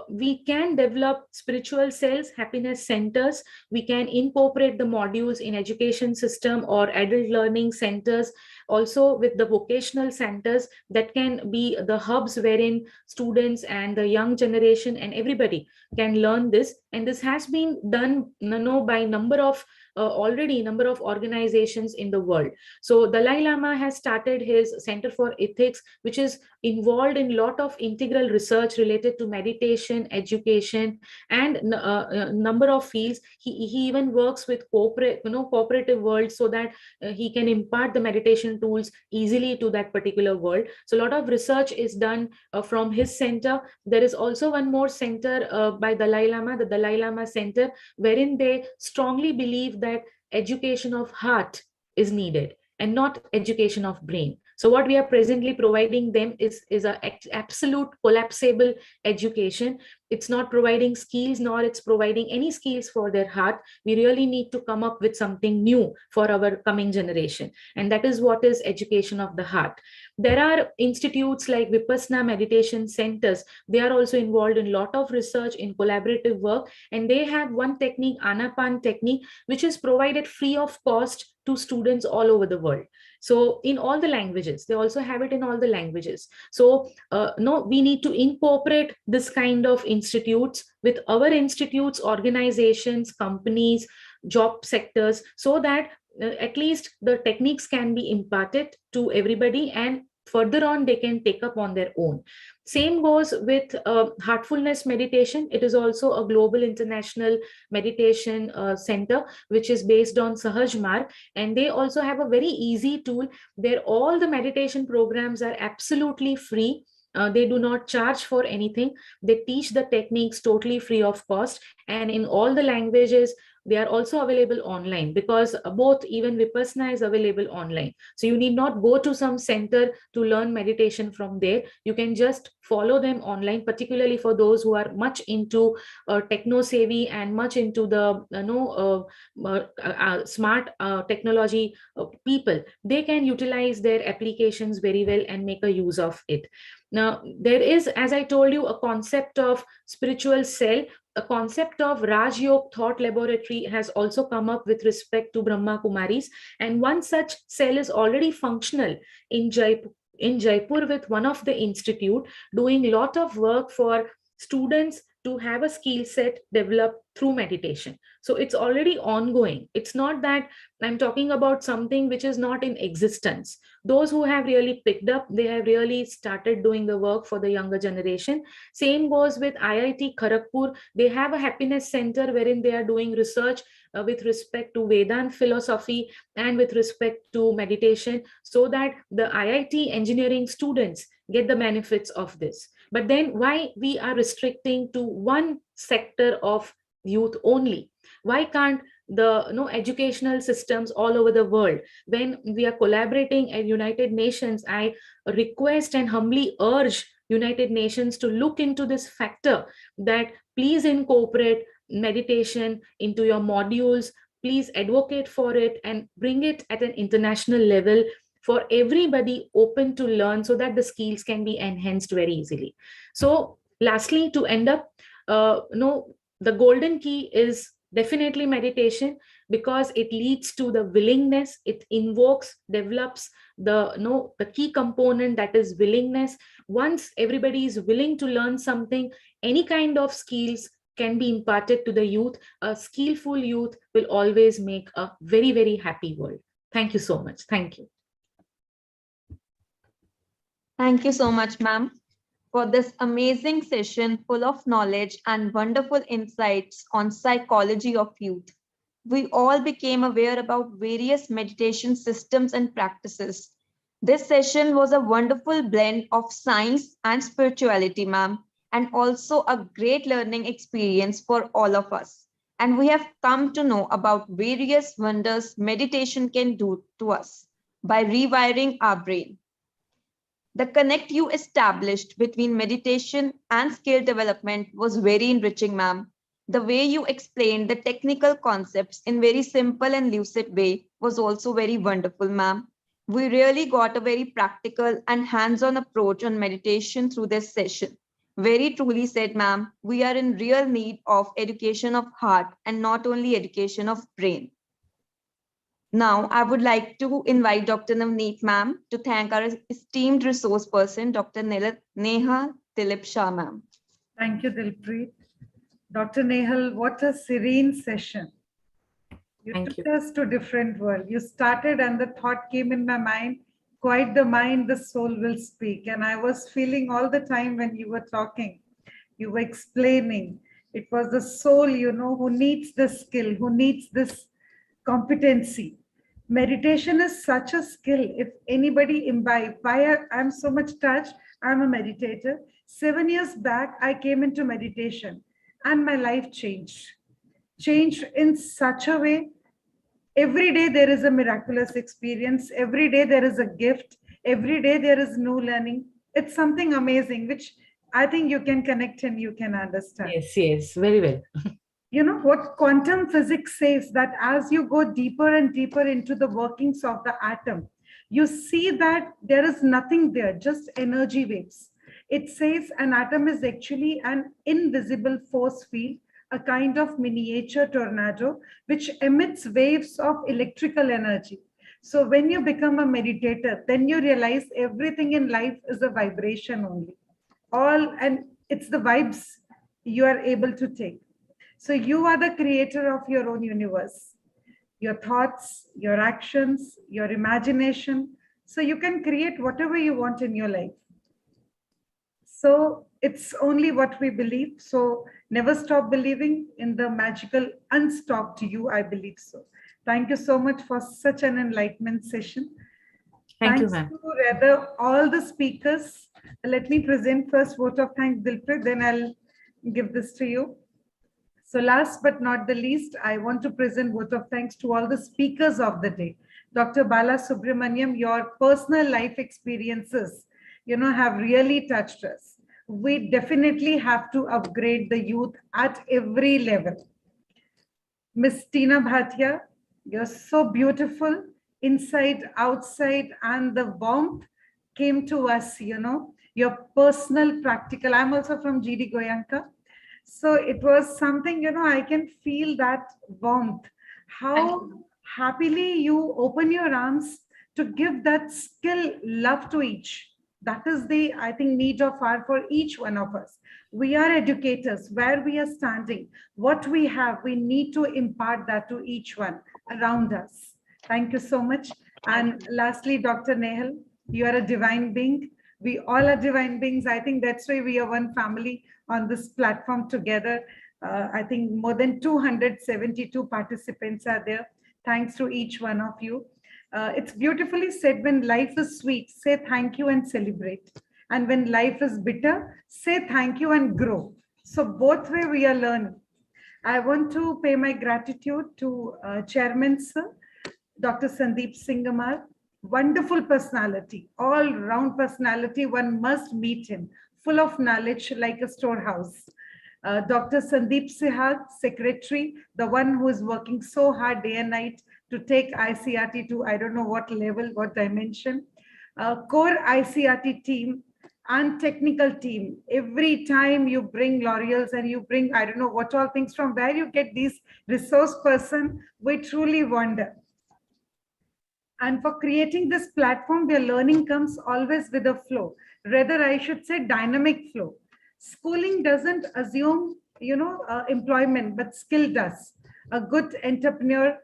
we can develop spiritual cells, happiness centers. We can incorporate the modules in education system or adult learning centers, also with the vocational centers that can be the hubs wherein students and the young generation and everybody can learn this. And this has been done by number of organizations in the world. So Dalai Lama has started his Center for Ethics, which is involved in a lot of integral research related to meditation, education, and number of fields. He even works with cooperative world, so that he can impart the meditation tools easily to that particular world. So a lot of research is done from his center. There is also one more center by Dalai Lama, the Dalai Lama Center, wherein they strongly believe that education of heart is needed and not education of brain. So what we are presently providing them is an absolute collapsible education. it's not providing skills, nor it's providing any skills for their heart. We really need to come up with something new for our coming generation. And that is what is education of the heart. There are institutes like Vipassana meditation centers. They are also involved in a lot of research in collaborative work. And they have one technique, Anapan technique, which is provided free of cost to students all over the world. So in all the languages, they also have it in all the languages. So no, we need to incorporate this kind of institutes with our institutes, organizations, companies, job sectors, so that at least the techniques can be imparted to everybody, and further on they can take up on their own. Same goes with heartfulness meditation. It is also a global international meditation center, which is based on Sahaj Marg, and they also have a very easy tool where all the meditation programs are absolutely free. They do not charge for anything. They teach the techniques totally free of cost, and in all the languages. They are also available online, because both, even Vipassana is available online. So you need not go to some center to learn meditation from there. You can just follow them online, particularly for those who are much into techno savvy and much into the smart technology people. They can utilize their applications very well and make a use of it. Now, there is, as I told you, a concept of spiritual cell. A concept of Raj Yoga Thought Laboratory has also come up with respect to Brahma Kumaris. And one such cell is already functional in Jaipur with one of the institute, doing a lot of work for students to have a skill set developed through meditation. So it's already ongoing. It's not that I'm talking about something which is not in existence. Those who have really picked up, they have really started doing the work for the younger generation. Same goes with IIT Kharagpur. They have a happiness center wherein they are doing research with respect to Vedant philosophy and with respect to meditation, so that the IIT engineering students get the benefits of this. But then why we are restricting to one sector of youth only? Why can't the educational systems all over the world, when we are collaborating at United Nations, I request and humbly urge United Nations to look into this factor, that please incorporate meditation into your modules, please advocate for it and bring it at an international level for everybody open to learn, so that the skills can be enhanced very easily. So lastly, to end up, the golden key is definitely meditation, because it leads to the willingness. It invokes, develops the key component, that is willingness. Once everybody is willing to learn something, any kind of skills can be imparted to the youth. A skillful youth will always make a very, very happy world. Thank you so much. Thank you. Thank you so much, ma'am, for this amazing session full of knowledge and wonderful insights on psychology of youth. We all became aware about various meditation systems and practices. This session was a wonderful blend of science and spirituality, ma'am, and also a great learning experience for all of us. And we have come to know about various wonders meditation can do to us by rewiring our brain. The connect you established between meditation and skill development was very enriching, ma'am. The way you explained the technical concepts in very simple and lucid way was also very wonderful, ma'am. We really got a very practical and hands-on approach on meditation through this session. Very truly said, ma'am, we are in real need of education of heart and not only education of brain. Now, I would like to invite Dr. Navneet, ma'am, to thank our esteemed resource person, Dr. Neha Dilip Shah, ma'am. Thank you, Dilpreet. Dr. Nehal, what a serene session. You took us to a different world. You started and the thought came in my mind, quite the mind, the soul will speak. And I was feeling all the time when you were talking, you were explaining. It was the soul, who needs this skill, who needs this competency. Meditation is such a skill. If anybody imbibe, I'm so much touched. I'm a meditator. 7 years back, I came into meditation and my life changed in such a way. Every day there is a miraculous experience. Every day there is a gift. Every day there is new learning. It's something amazing, which I think you can connect and you can understand. Yes, yes, very well. You know what quantum physics says, that as you go deeper and deeper into the workings of the atom, you see that there is nothing there, just energy waves. It says an atom is actually an invisible force field, a kind of miniature tornado which emits waves of electrical energy. So when you become a meditator, then you realize everything in life is a vibration only. All, and it's the vibes you are able to take. So you are the creator of your own universe, your thoughts, your actions, your imagination. So you can create whatever you want in your life. So it's only what we believe. So never stop believing in the magical unstopped you, I believe so. Thank you so much for such an enlightenment session. Thank you, Thanks ma'am. to rather all the speakers. Let me present first vote of thanks, Dilpreet, then I'll give this to you. So last but not the least, I want to present vote of thanks to all the speakers of the day. Dr. Bala Subramaniam, your personal life experiences, have really touched us. We definitely have to upgrade the youth at every level. Miss Tina Bhatia, you're so beautiful inside, outside, and the warmth came to us, your personal, practical. I'm also from GD Goyanka. So it was something, I can feel that warmth, how happily you open your arms to give that skill, love to each. That is the, I think, need of our for each one of us. We are educators, where we are standing, what we have, we need to impart that to each one around us. Thank you so much. And lastly, Dr. Nehal, you are a divine being. We all are divine beings. I think that's why we are one family on this platform together. I think more than 272 participants are there. Thanks to each one of you. It's beautifully said, when life is sweet, say thank you and celebrate. And when life is bitter, say thank you and grow. So both way we are learning. I want to pay my gratitude to Chairman Sir, Dr. Sandeep Singamar. Wonderful personality, all-round personality. One must meet him, full of knowledge like a storehouse. Dr. Sandeep Sihag, Secretary, the one who is working so hard day and night to take ICRT to I don't know what level, what dimension. Core ICRT team and technical team. Every time you bring L'Oreals and you bring, I don't know what all things, from where you get these resource person, we truly wonder. And for creating this platform where learning comes always with a flow, rather I should say dynamic flow. Schooling doesn't assume, employment, but skill does. A good entrepreneur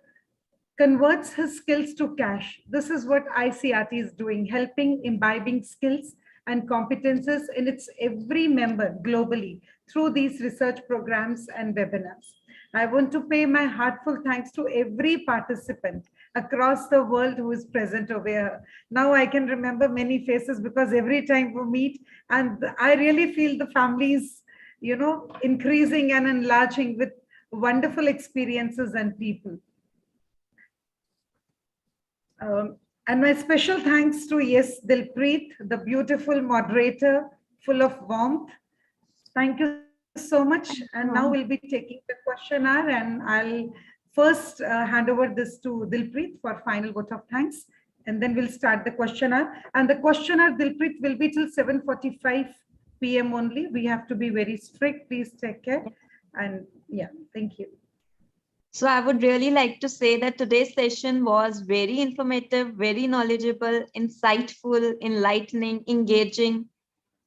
converts his skills to cash. This is what ICRT is doing, helping imbibing skills and competences in its every member globally through these research programs and webinars. I want to pay my heartfelt thanks to every participant across the world who is present over here. Now I can remember many faces because every time we meet, and I really feel the families, increasing and enlarging with wonderful experiences and people. And my special thanks to, yes, Dilpreet, the beautiful moderator, full of warmth. Thank you so much. And now we'll be taking the questionnaire, and I'll first hand over this to Dilpreet for final vote of thanks. And then we'll start the questionnaire. And the questionnaire, Dilpreet, will be till 7:45 p.m. only. We have to be very strict. Please take care. And yeah, thank you. So I would really like to say that today's session was very informative, very knowledgeable, insightful, enlightening, engaging.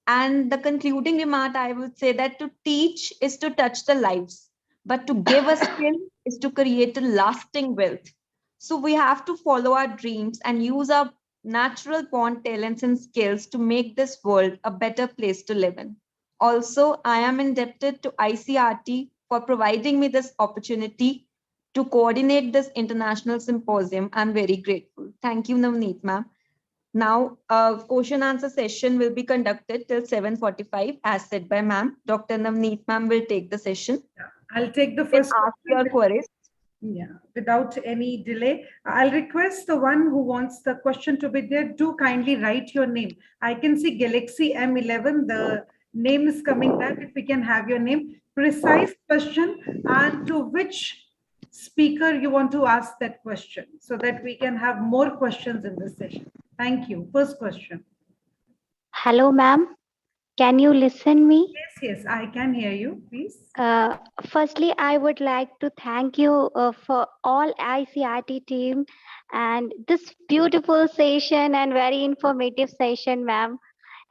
And the concluding remark, I would say that to teach is to touch the lives, but to give a skill is to create a lasting wealth. So we have to follow our dreams and use our natural born talents and skills to make this world a better place to live in. Also, I am indebted to ICRT for providing me this opportunity to coordinate this international symposium. I'm very grateful. Thank you, Navneet ma'am. Now, question answer session will be conducted till 7:45 as said by ma'am. Dr. Navneet ma'am will take the session. I'll take the first ask your queries. Yeah, without any delay. I'll request the one who wants the question to be there, do kindly write your name. I can see Galaxy M11, the Name is coming back. If we can have your name, precise question, and to which speaker you want to ask that question, so that we can have more questions in this session. Thank you. First question. Hello, ma'am. Can you listen me? Yes, I can hear you. Please. Firstly, I would like to thank you for all ICRT team and this beautiful session and very informative session, ma'am.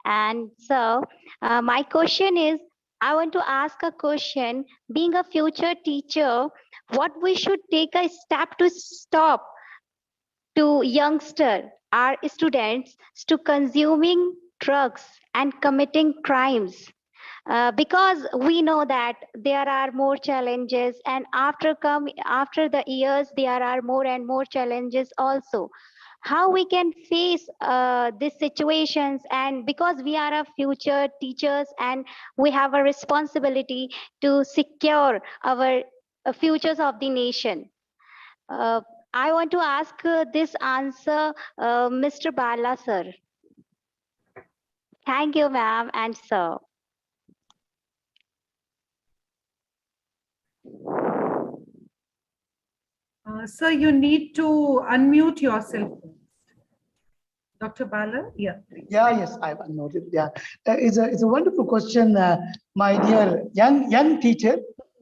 And so my question is, I want to ask a question. Being a future teacher, what we should take a step to stop to youngster, our students, to consuming drugs and committing crimes? Because we know that there are more challenges, and after the years there are more and more challenges also. How we can face these situations, and because we are a future teachers and we have a responsibility to secure our futures of the nation. I want to ask this answer, Mr. Bala sir. Thank you, ma'am and sir. Sir, you need to unmute yourself. Dr. Bala, yeah. Please. Yeah, yes, I've noted. Yeah, it's a wonderful question, my dear young teacher.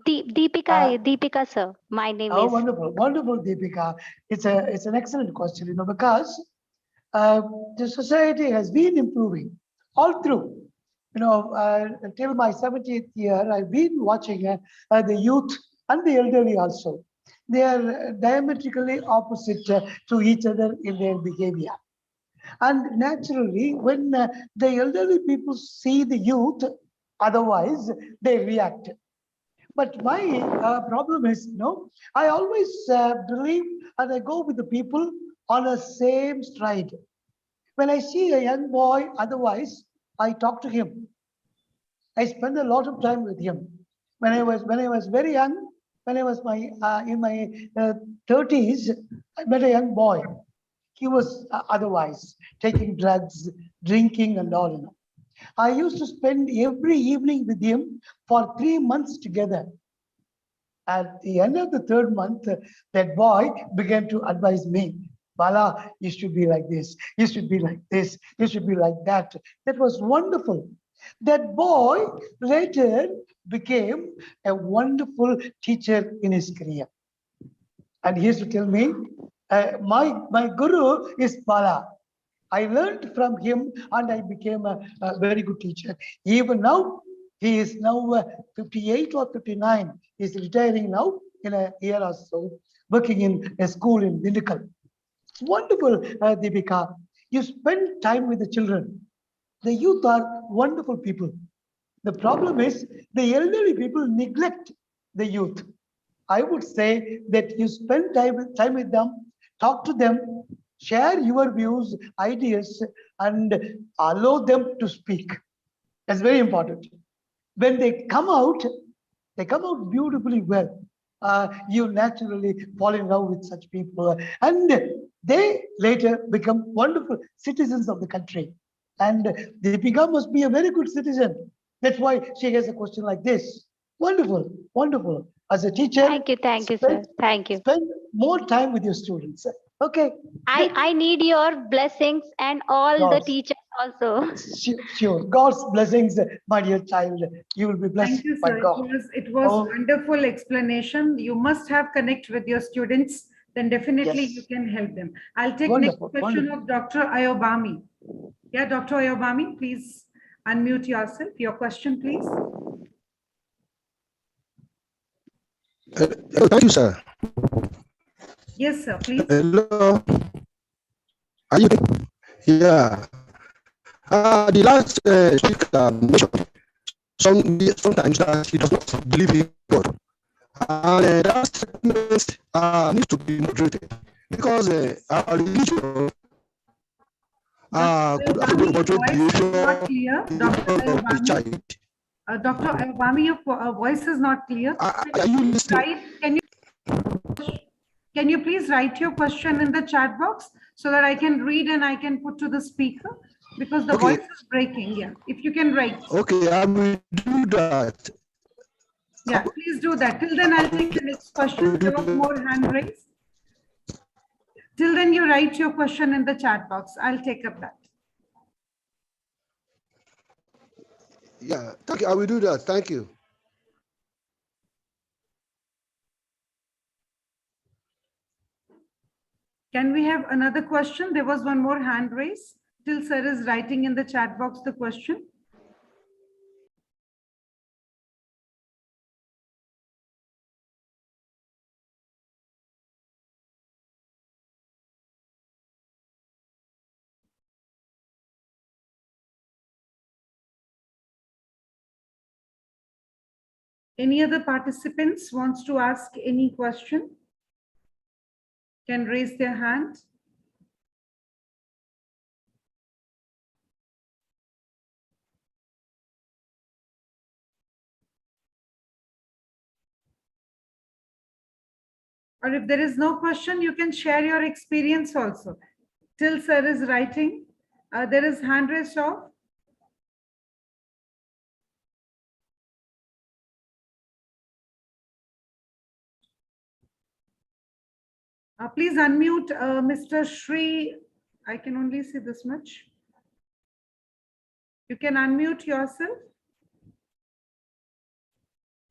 Deepika, sir. My name is. Oh, wonderful, Deepika. It's an excellent question, because the society has been improving all through. Till my 70th year, I've been watching the youth and the elderly also. They are diametrically opposite to each other in their behavior. And naturally, when the elderly people see the youth, otherwise they react. But my problem is, I always believe and I go with the people on the same stride. When I see a young boy, otherwise, I talk to him. I spend a lot of time with him. When I was very young, when I was in my 30s, I met a young boy. He was otherwise taking drugs, drinking, and all. I used to spend every evening with him for 3 months together. At the end of the 3rd month, that boy began to advise me, Bala, you should be like this, you should be like this, you should be like that. That was wonderful. That boy later became a wonderful teacher in his career. And he used to tell me, my guru is Bala. I learned from him and I became a very good teacher. Even now, he is now 58 or 59. He's retiring now in a year or so, working in a school in Dindigul. It's wonderful, Deepika. You spend time with the children. The youth are wonderful people. The problem is the elderly people neglect the youth. I would say that you spend time with them, talk to them, share your views, ideas, and allow them to speak. That's very important. When they come out beautifully well. You naturally fall in love with such people, and they later become wonderful citizens of the country. And Deepika must be a very good citizen. That's why she has a question like this. Wonderful, wonderful. As a teacher, thank you, sir. Thank you. Spend more time with your students. Okay. I need your blessings and all the teachers also. Sure. God's blessings, my dear child. You will be blessed. Thank you, by sir. God. It was wonderful explanation. You must have connect with your students. Then definitely you can help them. I'll take next question of Dr. Ayobami. Yeah, Dr. Ayobami, please unmute yourself. Your question, please. Thank you, sir. Yes, sir. Please. Hello. Are you? Yeah. The last speaker mentioned sometimes that he does not believe in God, and that statement needs to be moderated because our religion could moderate the child. Dr. Ayobami, your voice is not clear. Are you listening? Can you please write your question in the chat box so that I can read and I can put to the speaker? because the Okay. voice is breaking. Yeah, if you can write. Okay, I will do that. Yeah, please do that. Till then, I'll take the next question. There was more hand raised. Till then, you write your question in the chat box. I'll take up that. Yeah, thank you. I will do that. Thank you. Can we have another question? There was one more hand raised. Till sir is writing in the chat box the question. Any other participants wants to ask any question? Can raise their hand. Or if there is no question, you can share your experience also. Till sir is writing, there is hand raised of. Please unmute Mr. Shri. I can only see this much. You can unmute yourself.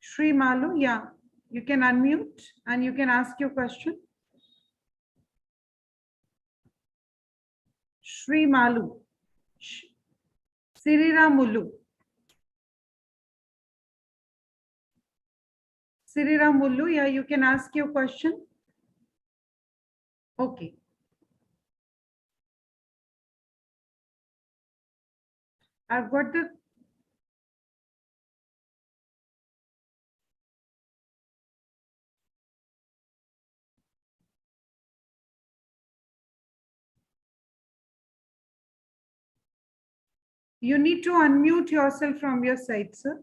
Shri Malu, yeah. You can unmute and you can ask your question. Shri Malu. Sirira Mulu. Sirira Mulu, yeah, you can ask your question. Okay. I've got the you need to unmute yourself from your side, sir.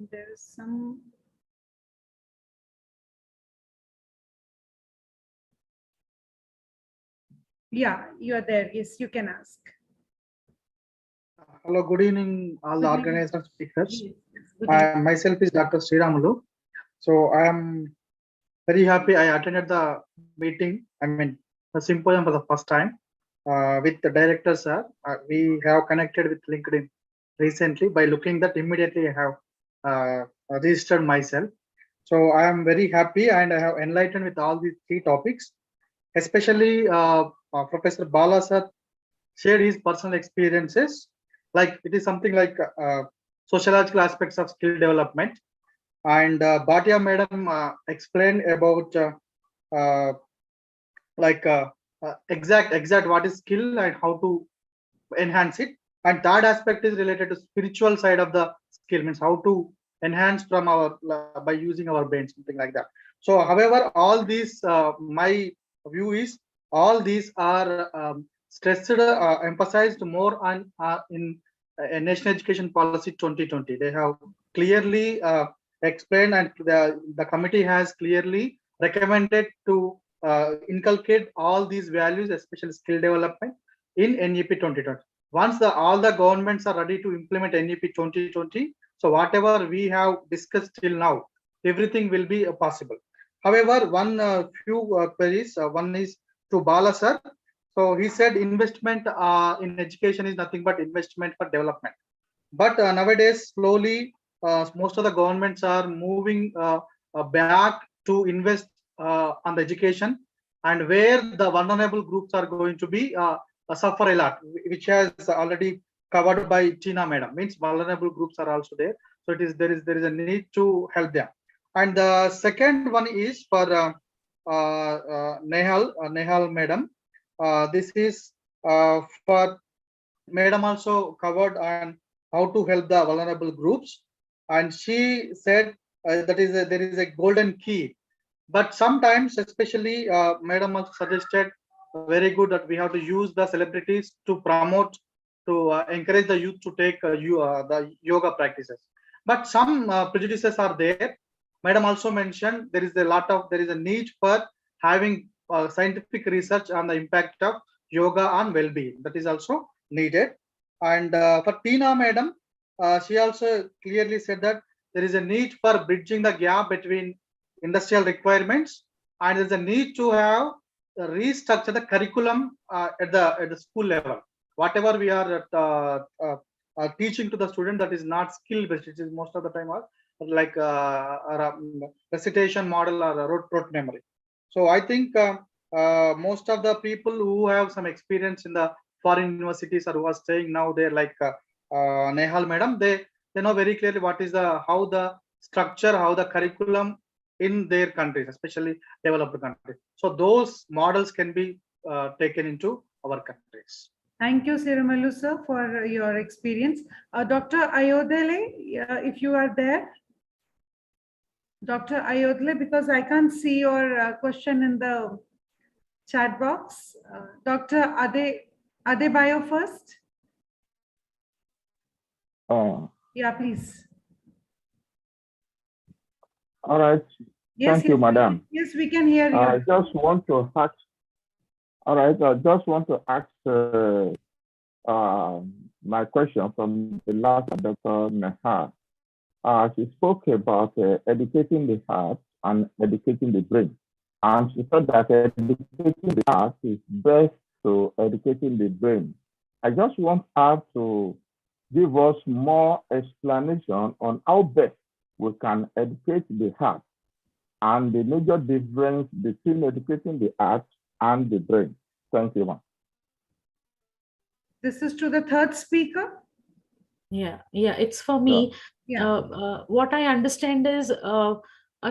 There is some. Yeah, you are there. Yes, you can ask. Hello, good evening, all the organizer speakers. Yes, Myself is Dr. Sriramulu. So I am very happy I attended the meeting, the symposium for the first time with the director, sir. We have connected with LinkedIn recently. By looking that, immediately I have registered myself. So I am very happy and I have enlightened with all these three topics, especially Professor Bala sir shared his personal experiences. Like it is something like sociological aspects of skill development. And Bhatia madam explained about exact what is skill and how to enhance it. And third aspect is related to spiritual side of the skill, means how to enhance from our by using our brain, something like that. So however, all these my view is all these are stressed emphasized more on in national education policy 2020. They have clearly explained, and the committee has clearly recommended to inculcate all these values, especially skill development, in NEP 2020. Once all the governments are ready to implement NEP 2020, so whatever we have discussed till now, everything will be possible. However, one few queries. One is to Bala sir. So he said investment in education is nothing but investment for development. But nowadays, slowly, most of the governments are moving back to invest on the education, and where the vulnerable groups are going to be suffer a lot, which has already covered by Tina madam. Means vulnerable groups are also there. So there is a need to help them. And the second one is for Nehal madam. This is for madam also covered on how to help the vulnerable groups, and she said that there is a golden key. But sometimes, especially madam also suggested very good that we have to use the celebrities to promote, to encourage the youth to take the yoga practices. But some prejudices are there. Madam also mentioned there is a need for having scientific research on the impact of yoga on well-being. That is also needed. And for Tina Madam, she also clearly said that there is a need for bridging the gap between industrial requirements, and there's a need to have restructure the curriculum at the school level. Whatever we are teaching to the student, that is not skill based, it is most of the time like recitation model or rote memory. So I think most of the people who have some experience in the foreign universities or who are staying now there, like Nehal Madam, they know very clearly what is how the structure, how the curriculum in their countries, especially developed countries. So those models can be taken into our countries. Thank you, Siramalu sir, for your experience. Dr. Ayodele, if you are there. Dr. Ayodele, because I can't see your question in the chat box. Dr. Adebayo first. Yeah, please. All right. Yes, Thank you, madam. Yes, we can hear you. I just want to ask. All right. I just want to ask my question from the last Dr. Nehal. She spoke about educating the heart and educating the brain. And she said that educating the heart is best to educating the brain. I just want her to give us more explanation on how best we can educate the heart and the major difference between educating the heart and the brain. Thank you, ma'am. This is to the third speaker. Yeah, it's for me. Yeah. What I understand is,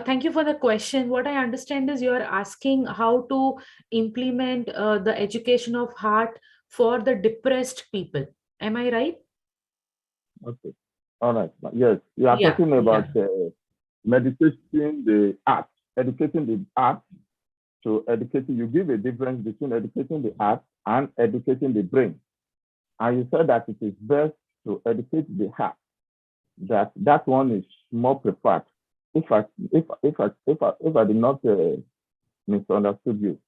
thank you for the question. What I understand is you're asking how to implement the education of heart for the depressed people. Am I right? Okay. All right. Yes, you are talking about meditating the heart, educating the heart to educating. You give a difference between educating the heart and educating the brain. And you said that it is best to educate the heart. That one is more preferred. If I did not misunderstood you,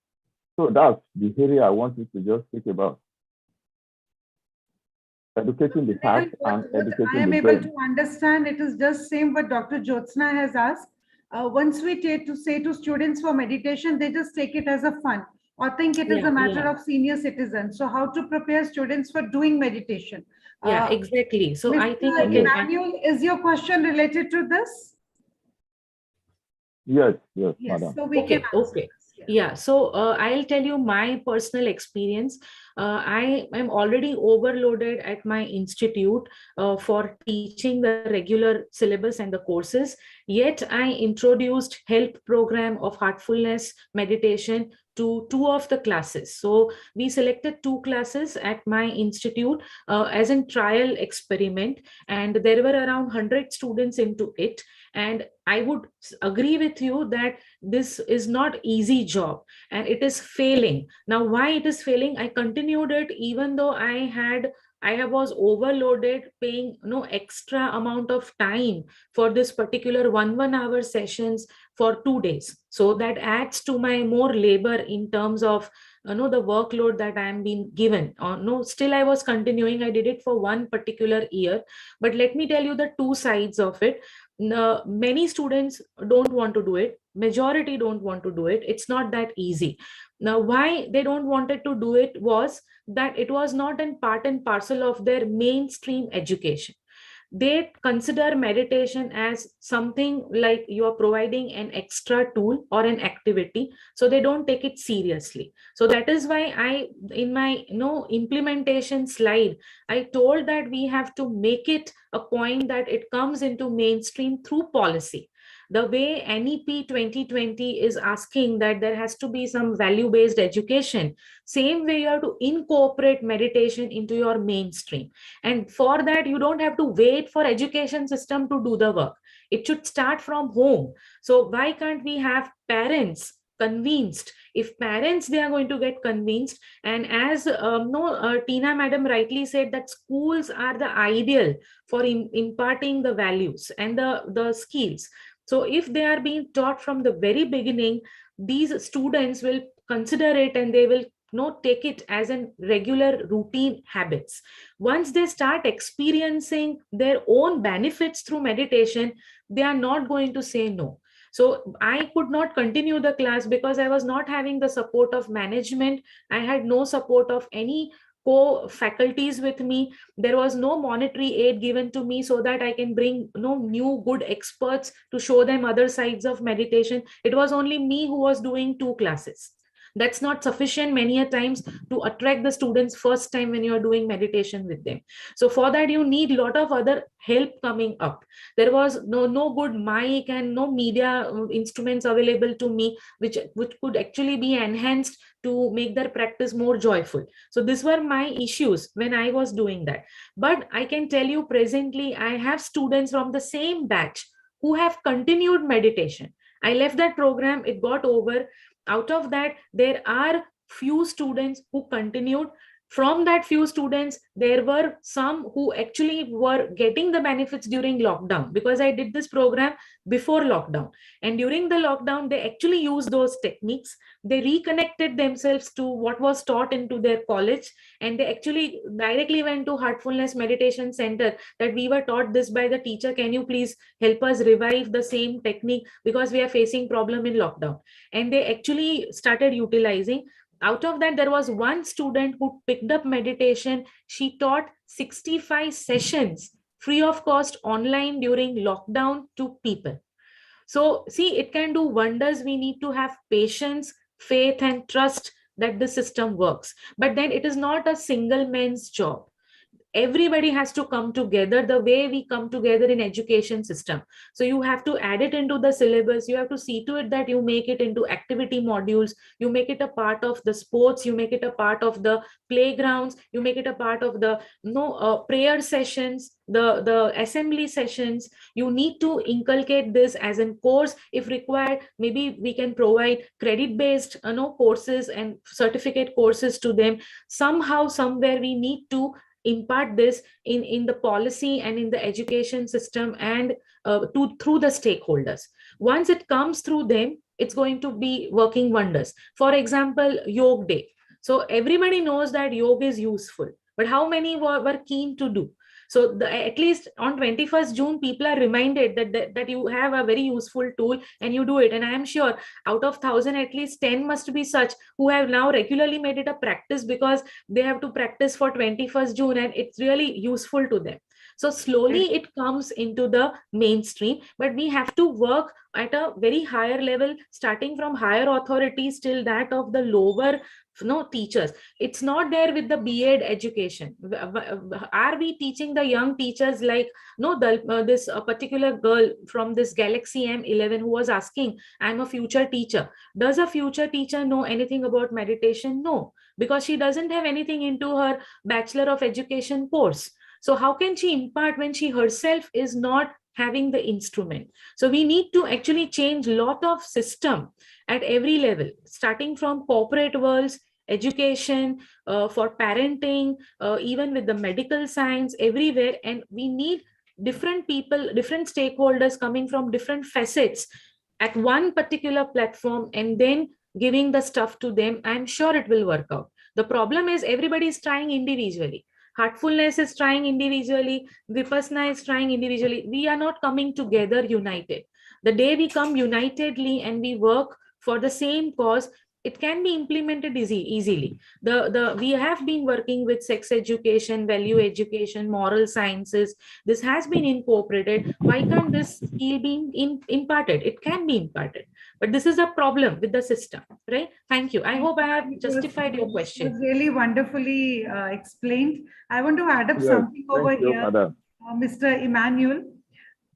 so that's the area I want you to just speak about. Educating the heart and educating the brain. I am able to understand. It is just same what Dr. Jyotsna has asked. Once we say to students for meditation, they just take it as a fun or think it is a matter of senior citizens. So how to prepare students for doing meditation? Yeah, exactly. So Mr. I think Emmanuel, is your question related to this? Yes, madam. So we can answer. Yeah, so I'll tell you my personal experience. I am already overloaded at my institute for teaching the regular syllabus and the courses. Yet I introduced help program of heartfulness meditation to 2 of the classes. So we selected 2 classes at my institute as a trial experiment, and there were around 100 students into it. And I would agree with you that this is not easy job and it is failing. Now, why it is failing? I continued it even though I was overloaded, paying no extra amount of time for this particular 1 hour sessions for 2 days. So that adds to my more labor in terms of the workload that I am being given. Still I was continuing. I did it for 1 particular year. But let me tell you the 2 sides of it. Many students don't want to do it. Majority don't want to do it. It's not that easy. Now, why they don't wanted to do it was that it was not in part and parcel of their mainstream education. They consider meditation as something like you are providing an extra tool or an activity, so they don't take it seriously. So that is why in my implementation slide, I told that we have to make it a point that it comes into mainstream through policy. The way NEP 2020 is asking that there has to be some value-based education, same way you have to incorporate meditation into your mainstream. And for that, you don't have to wait for education system to do the work. It should start from home. So why can't we have parents convinced? If parents, they are going to get convinced, and as Tina madam rightly said, that schools are the ideal for imparting the values and the skills. So if they are being taught from the very beginning, these students will consider it and they will take it as a regular routine habits. Once they start experiencing their own benefits through meditation, they are not going to say no. So I could not continue the class because I was not having the support of management. I had no support of any co-faculties with me. There was no monetary aid given to me so that I can bring new good experts to show them other sides of meditation. It was only me who was doing 2 classes. That's not sufficient many a times to attract the students first time when you are doing meditation with them. So for that, you need a lot of other help coming up. There was no good mic and no media instruments available to me, which could actually be enhanced to make their practice more joyful. So these were my issues when I was doing that. But I can tell you presently, I have students from the same batch who have continued meditation. I left that program, it got over. Out of that, there are few students who continued. From that few students, there were some who actually were getting the benefits during lockdown, because I did this program before lockdown. And during the lockdown, they actually used those techniques. They reconnected themselves to what was taught into their college, and they actually directly went to Heartfulness Meditation Center, that we were taught this by the teacher. Can you please help us revive the same technique, because we are facing problem in lockdown? And they actually started utilizing. Out of that, there was one student who picked up meditation. She taught 65 sessions free of cost online during lockdown to people. So see, it can do wonders. We need to have patience, faith, and trust that the system works. But then it is not a single man's job. Everybody has to come together the way we come together in education system. So you have to add it into the syllabus. You have to see to it that you make it into activity modules. You make it a part of the sports. You make it a part of the playgrounds. You make it a part of the prayer sessions, the assembly sessions. You need to inculcate this as a course. If required, maybe we can provide credit based courses and certificate courses to them. Somehow, somewhere we need to impart this in the policy and in the education system, and through the stakeholders. Once it comes through them, it's going to be working wonders. For example, Yoga Day. So everybody knows that yoga is useful, but how many were keen to do? So at least on 21st June, people are reminded that you have a very useful tool and you do it. And I am sure out of 1,000, at least 10 must be such who have now regularly made it a practice, because they have to practice for 21st June and it's really useful to them. So slowly it comes into the mainstream, but we have to work at a very higher level, starting from higher authorities till that of the lower teachers. It's not there with the B.Ed education. Are we teaching the young teachers like this particular girl from this Galaxy M11 who was asking, I'm a future teacher. Does a future teacher know anything about meditation? No, because she doesn't have anything into her Bachelor of Education course. So how can she impart when she herself is not having the instrument? So we need to actually change a lot of system at every level, starting from corporate worlds, education, for parenting, even with the medical science, everywhere. And we need different people, different stakeholders coming from different facets at one particular platform, and then giving the stuff to them. I'm sure it will work out. The problem is everybody is trying individually. Heartfulness is trying individually. Vipassana is trying individually. We are not coming together united. The day we come unitedly and we work for the same cause, it can be implemented easily. We have been working with sex education, value education, moral sciences. This has been incorporated. Why can't this skill be imparted? It can be imparted. But this is a problem with the system, right? Thank you. I hope I have justified your question. It was really wonderfully explained. I want to add up something over here, Mr. Emmanuel.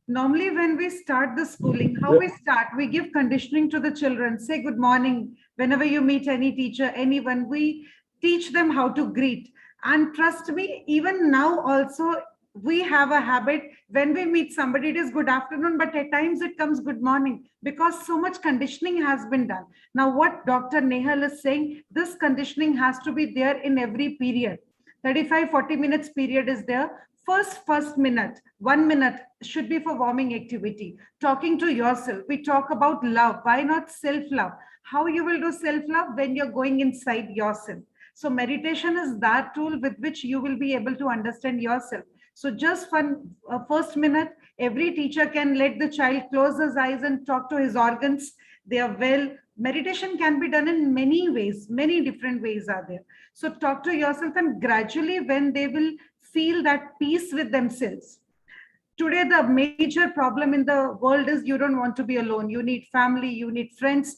Normally, when we start the schooling, how we start, we give conditioning to the children, say good morning. Whenever you meet any teacher, anyone, we teach them how to greet. And trust me, even now also, we have a habit, when we meet somebody, it is good afternoon, but at times it comes good morning, because so much conditioning has been done. Now, what Dr. Nehal is saying, this conditioning has to be there in every period. 35-40 minutes period is there First minute, 1 minute should be for warming activity, talking to yourself. We talk about love. Why not self-love? How you will do self-love? When you're going inside yourself. So meditation is that tool with which you will be able to understand yourself. So just first minute, every teacher can let the child close his eyes and talk to his organs. They are well. Meditation can be done in many ways. Many different ways are there. So talk to yourself, and gradually when they will feel that peace with themselves. Today, the major problem in the world is you don't want to be alone. You need family, you need friends.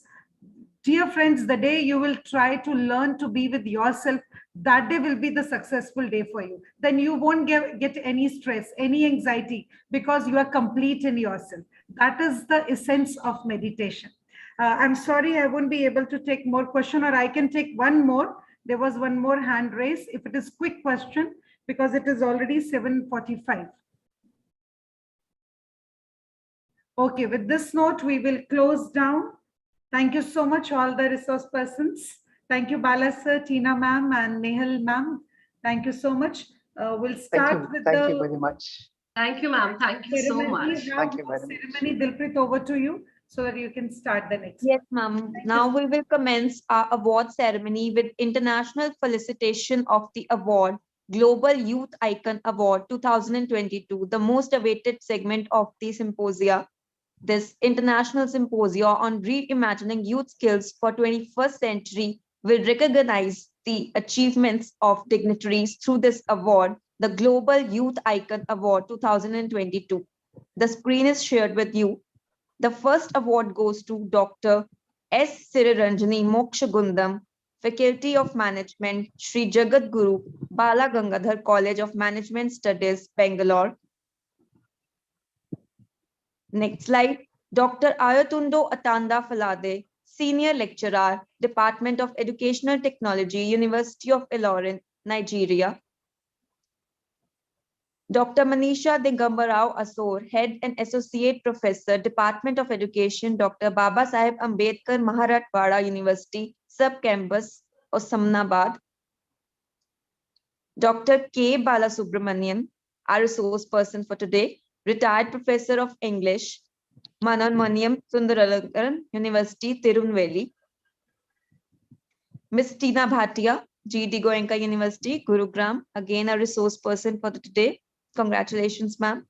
Dear friends, the day you will try to learn to be with yourself, that day will be the successful day for you. Then you won't get any stress, any anxiety, because you are complete in yourself. That is the essence of meditation. I'm sorry, I won't be able to take more question, or I can take one more. There was one more hand raised. If it is quick question, because it is already 7:45. Okay, with this note, we will close down. Thank you so much, all the resource persons. Thank you, Bala sir, Tina ma'am, and Nehal ma'am. Thank you so much. We'll start with Thank you very much. Thank you, ma'am. Thank you so much. Thank you very much. Ceremony, Dilpreet, over to you so that you can start the next. Yes, ma'am. Now we will commence our award ceremony with international felicitation of the award, Global Youth Icon Award 2022, the most awaited segment of the symposia. This international symposia on reimagining youth skills for 21st century will recognize the achievements of dignitaries through this award, the Global Youth Icon Award 2022. The screen is shared with you. The first award goes to Dr. S. Siriranjani Mokshagundam, Faculty of Management, Sri Jagat Guru, Bala Gangadhar College of Management Studies, Bangalore. Next slide. Dr. Ayatundo Atanda Falade, Senior Lecturer, Department of Educational Technology, University of Ilorin, Nigeria. Dr. Manisha Digambarao Asor, Head and Associate Professor, Department of Education, Dr. Baba Saheb Ambedkar Maharathwada University, Sub-Campus, Osmanabad. Dr. K. Balasubramanian, our resource person for today, Retired Professor of English, Mananmaniam Sundaralagaran University, Tirunelveli. Ms. Tina Bhatia, G.D. Goenka University, Gurugram, again a resource person for today. Congratulations, ma'am.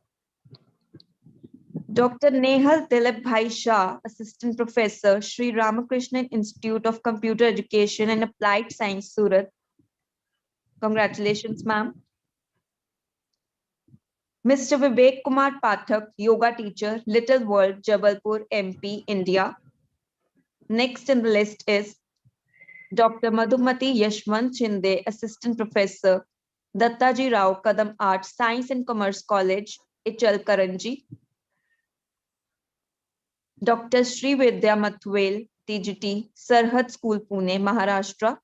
Dr. Nehal Dilip Bhai Shah, Assistant Professor, Sri Ramakrishnan Institute of Computer Education and Applied Science, Surat. Congratulations, ma'am. Mr. Vivek Kumar Pathak, Yoga Teacher, Little World, Jabalpur, MP, India. Next in the list is Dr. Madhumati Yashwant Shinde, Assistant Professor, Dattaji Rao Kadam Arts, Science and Commerce College, Ichal Karanji. Dr. Sri Vidya Mathwel, TGT, Sarhad School, Pune, Maharashtra.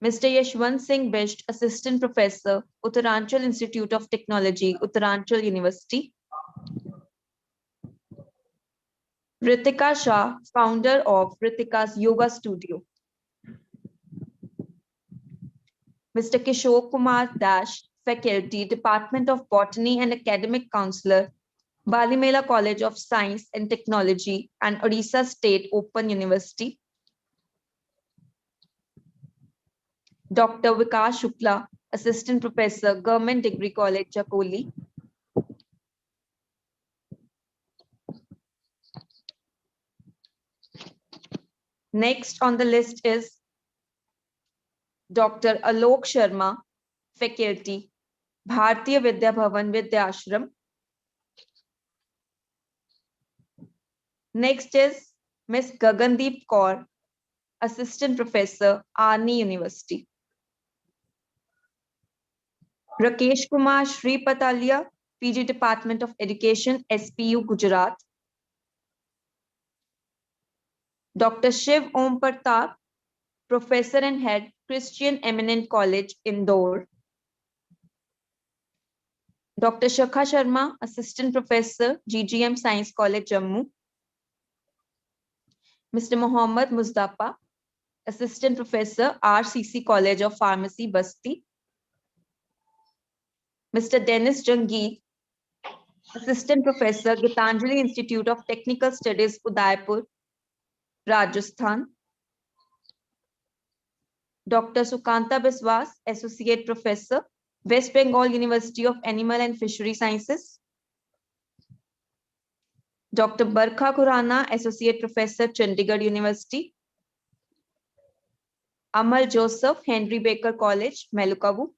Mr. Yashwant Singh Bisht, Assistant Professor, Uttaranchal Institute of Technology, Uttaranchal University. Ritika Shah, founder of Ritika's Yoga Studio. Mr. Kishore Kumar Dash, Faculty, Department of Botany and Academic Counselor, Balimela College of Science and Technology and Odisha State Open University. Dr. Vikas Shukla, Assistant Professor, Government Degree College, Chakoli. Next on the list is Dr. Alok Sharma, Faculty, Bharatiya Vidya Bhavan Vidya Ashram. Next is Ms. Gagandeep Kaur, Assistant Professor, Arni University. Rakesh Kumar Shri Patalia, PG Department of Education, SPU, Gujarat. Dr. Shiv Om Pratap, Professor and Head, Christian Eminent College, Indore. Dr. Shakha Sharma, Assistant Professor, GGM Science College, Jammu. Mr. Mohammad Mustafa, Assistant Professor, RCC College of Pharmacy, Basti. Mr. Dennis Jangir, Assistant Professor, Gitanjali Institute of Technical Studies, Udaipur, Rajasthan. Dr. Sukanta Biswas, Associate Professor, West Bengal University of Animal and Fishery Sciences. Dr. Barkha Khurana, Associate Professor, Chandigarh University. Amal Joseph, Henry Baker College, Melukavu.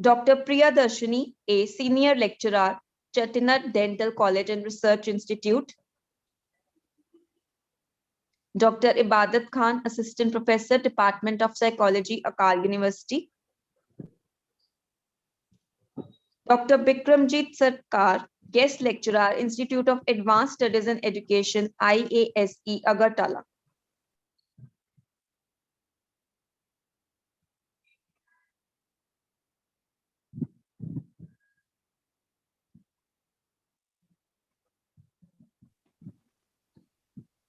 Dr. Priya Darshini, a Senior Lecturer, Chettinad Dental College and Research Institute. Dr. Ibadat Khan, Assistant Professor, Department of Psychology, Akal University. Dr. Bikramjit Sarkar, Guest Lecturer, Institute of Advanced Studies in Education, IASE, Agartala.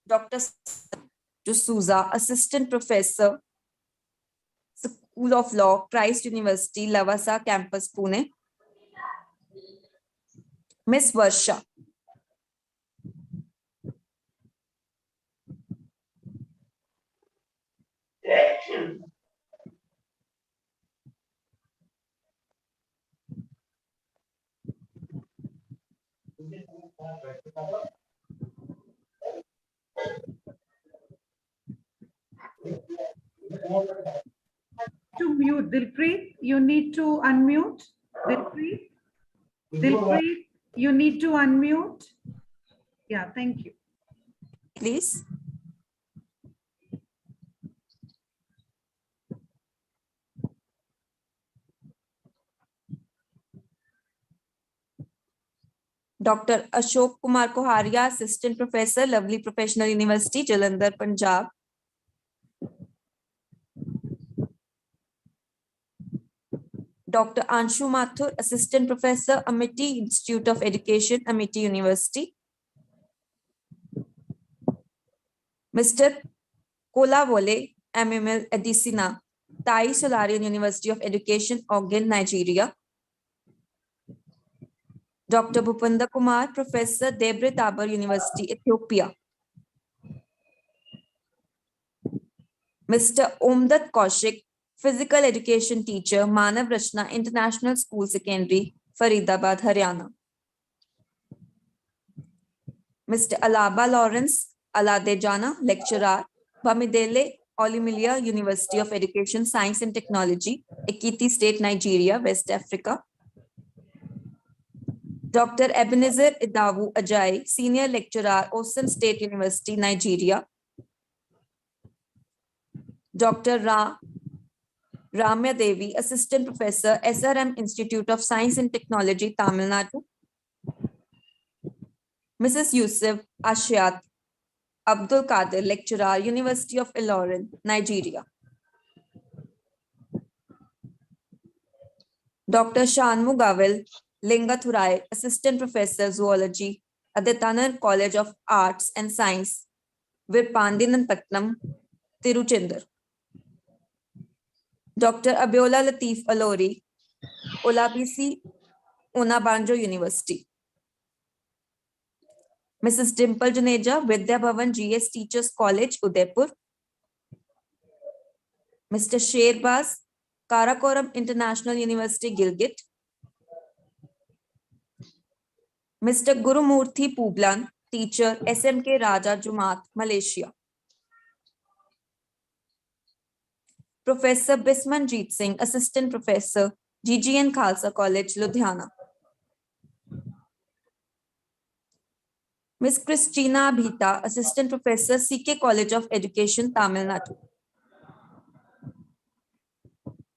Dr. D'Souza, Assistant Professor, School of Law, Christ University, Lavasa Campus, Pune. Miss Varsha. To mute, Dilpreet, you need to unmute. Dilpreet, Dilpreet, you need to unmute. Yeah, thank you. Please. Dr. Ashok Kumar Koharia, Assistant Professor, Lovely Professional University, Jalandhar, Punjab. Dr. Anshu Mathur, Assistant Professor, Amity Institute of Education, Amity University. Mr. Kolawole, MML Adisina, Tai Solarian University of Education, Ogun, Nigeria. Dr. Bhupanda Kumar, Professor, Debre Tabor University, Ethiopia. Mr. Omdat Kaushik, Physical Education Teacher, Manav Rachna International School Secondary, Faridabad, Haryana. Mr. Alaba Lawrence Aladejana, Lecturer, Bamidele Olimilia University of Education, Science and Technology, Ekiti State, Nigeria, West Africa. Dr. Ebenezer Idawu Ajay, Senior Lecturer, Osun State University, Nigeria. Dr. Ramya Devi, Assistant Professor, SRM Institute of Science and Technology, Tamil Nadu. Mrs. Yusuf Ashiat Abdul Qadir, Lecturer, University of Ilorin, Nigeria. Dr. Shanmu Gawil Lingathurai, Assistant Professor, Zoology, Adityanar College of Arts and Science, Virpandinanpatnam, Tiruchendur. Dr. Abiola Latif Alori, Olabisi Unabanjo University. Mrs. Dimple Juneja, Vidya Bhavan GS Teachers College, Udaipur. Mr. Sherbaz, Karakoram International University, Gilgit. Mr. Gurumurthy Publan, Teacher, SMK Raja Jumaat, Malaysia. Professor Bismanjeet Singh, Assistant Professor, GGN Khalsa College, Ludhiana. Ms. Christina Abhita, Assistant Professor, CK College of Education, Tamil Nadu.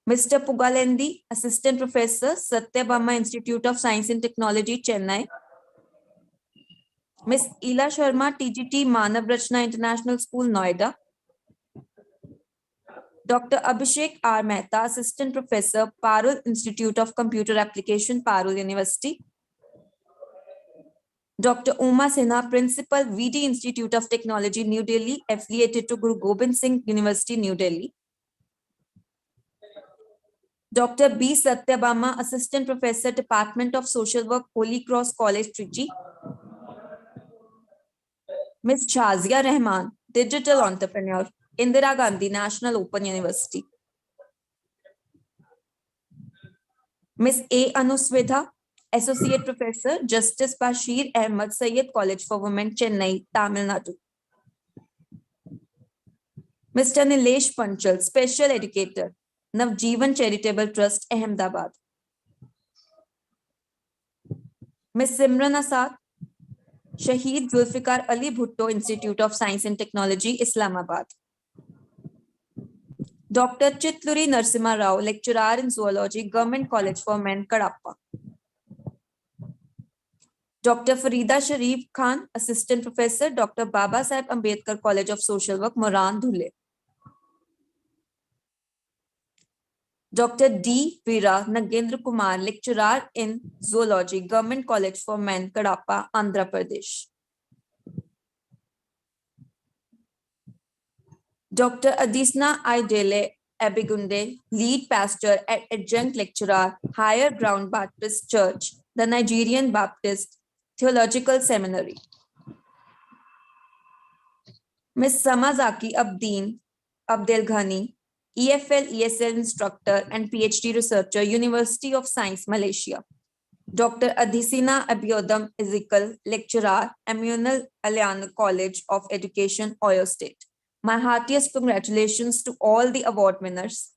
Mr. Pugalendi, Assistant Professor, Satyabama Institute of Science and Technology, Chennai. Ms. Ila Sharma, TGT, Manav Rachna International School, Noida. Dr. Abhishek R. Mehta, Assistant Professor, Parul Institute of Computer Application, Parul University. Dr. Uma Sinha, Principal, VD Institute of Technology, New Delhi, affiliated to Guru Gobind Singh University, New Delhi. Dr. B. Satyabama, Assistant Professor, Department of Social Work, Holy Cross College, Trichy. Ms. Shazia Rahman, Digital Entrepreneur, Indira Gandhi National Open University. Ms. A. Anuswedha, Associate Professor, Justice Bashir Ahmad Syed College for Women, Chennai, Tamil Nadu. Mr. Nilesh Panchal, Special Educator, Navjeevan Charitable Trust, Ahmedabad. Ms. Simran Asad, Shaheed Zulfikar Ali Bhutto Institute of Science and Technology, Islamabad. Dr. Chitluri Narsimha Rao, Lecturer in Zoology, Government College for Men, Kadapa. Dr. Farida Sharif Khan, Assistant Professor, Dr. Baba Saheb Ambedkar College of Social Work, Moran, Dhule. Dr. D. Veera Nagendra Kumar, Lecturer in Zoology, Government College for Men, Kadapa, Andhra Pradesh. Dr. Adisna Aidele Abigunde, Lead Pastor at Adjunct Lecturer, Higher Ground Baptist Church, the Nigerian Baptist Theological Seminary. Ms. Samazaki Abdeen Abdelghani, EFL, ESL instructor and PhD researcher, University of Science, Malaysia. Dr. Adhisina Abiodam Ezekiel, lecturer, Emmanuel Aliana College of Education, Oyo State. My heartiest congratulations to all the award winners.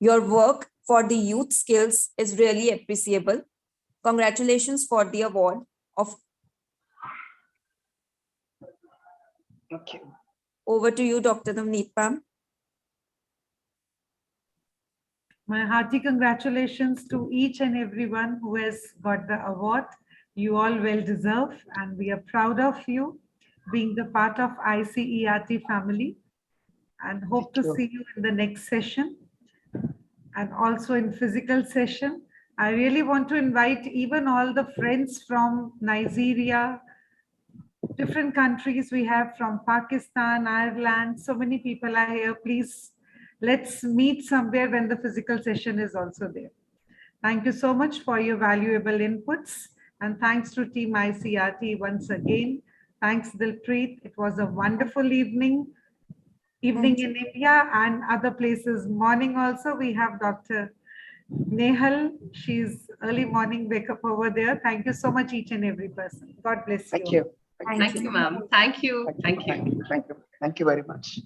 Your work for the youth skills is really appreciable. Congratulations for the award of. Okay. Over to you, Dr. Navneet Pam. My hearty congratulations to each and everyone who has got the award. You all well deserve, and we are proud of you being the part of ICERT family, and hope to see you in the next session and also in physical session. I really want to invite even all the friends from Nigeria, different countries we have from Pakistan, Ireland, so many people are here. Please, let's meet somewhere when the physical session is also there. Thank you so much for your valuable inputs, and thanks to Team ICERT once again. Thanks, Dilpreet. It was a wonderful evening in India and other places. Morning also, we have Dr. Nehal. She's early morning wake up over there. Thank you so much, each and every person. God bless you. Thank you. Thank you, ma'am. Thank you. Thank you very much.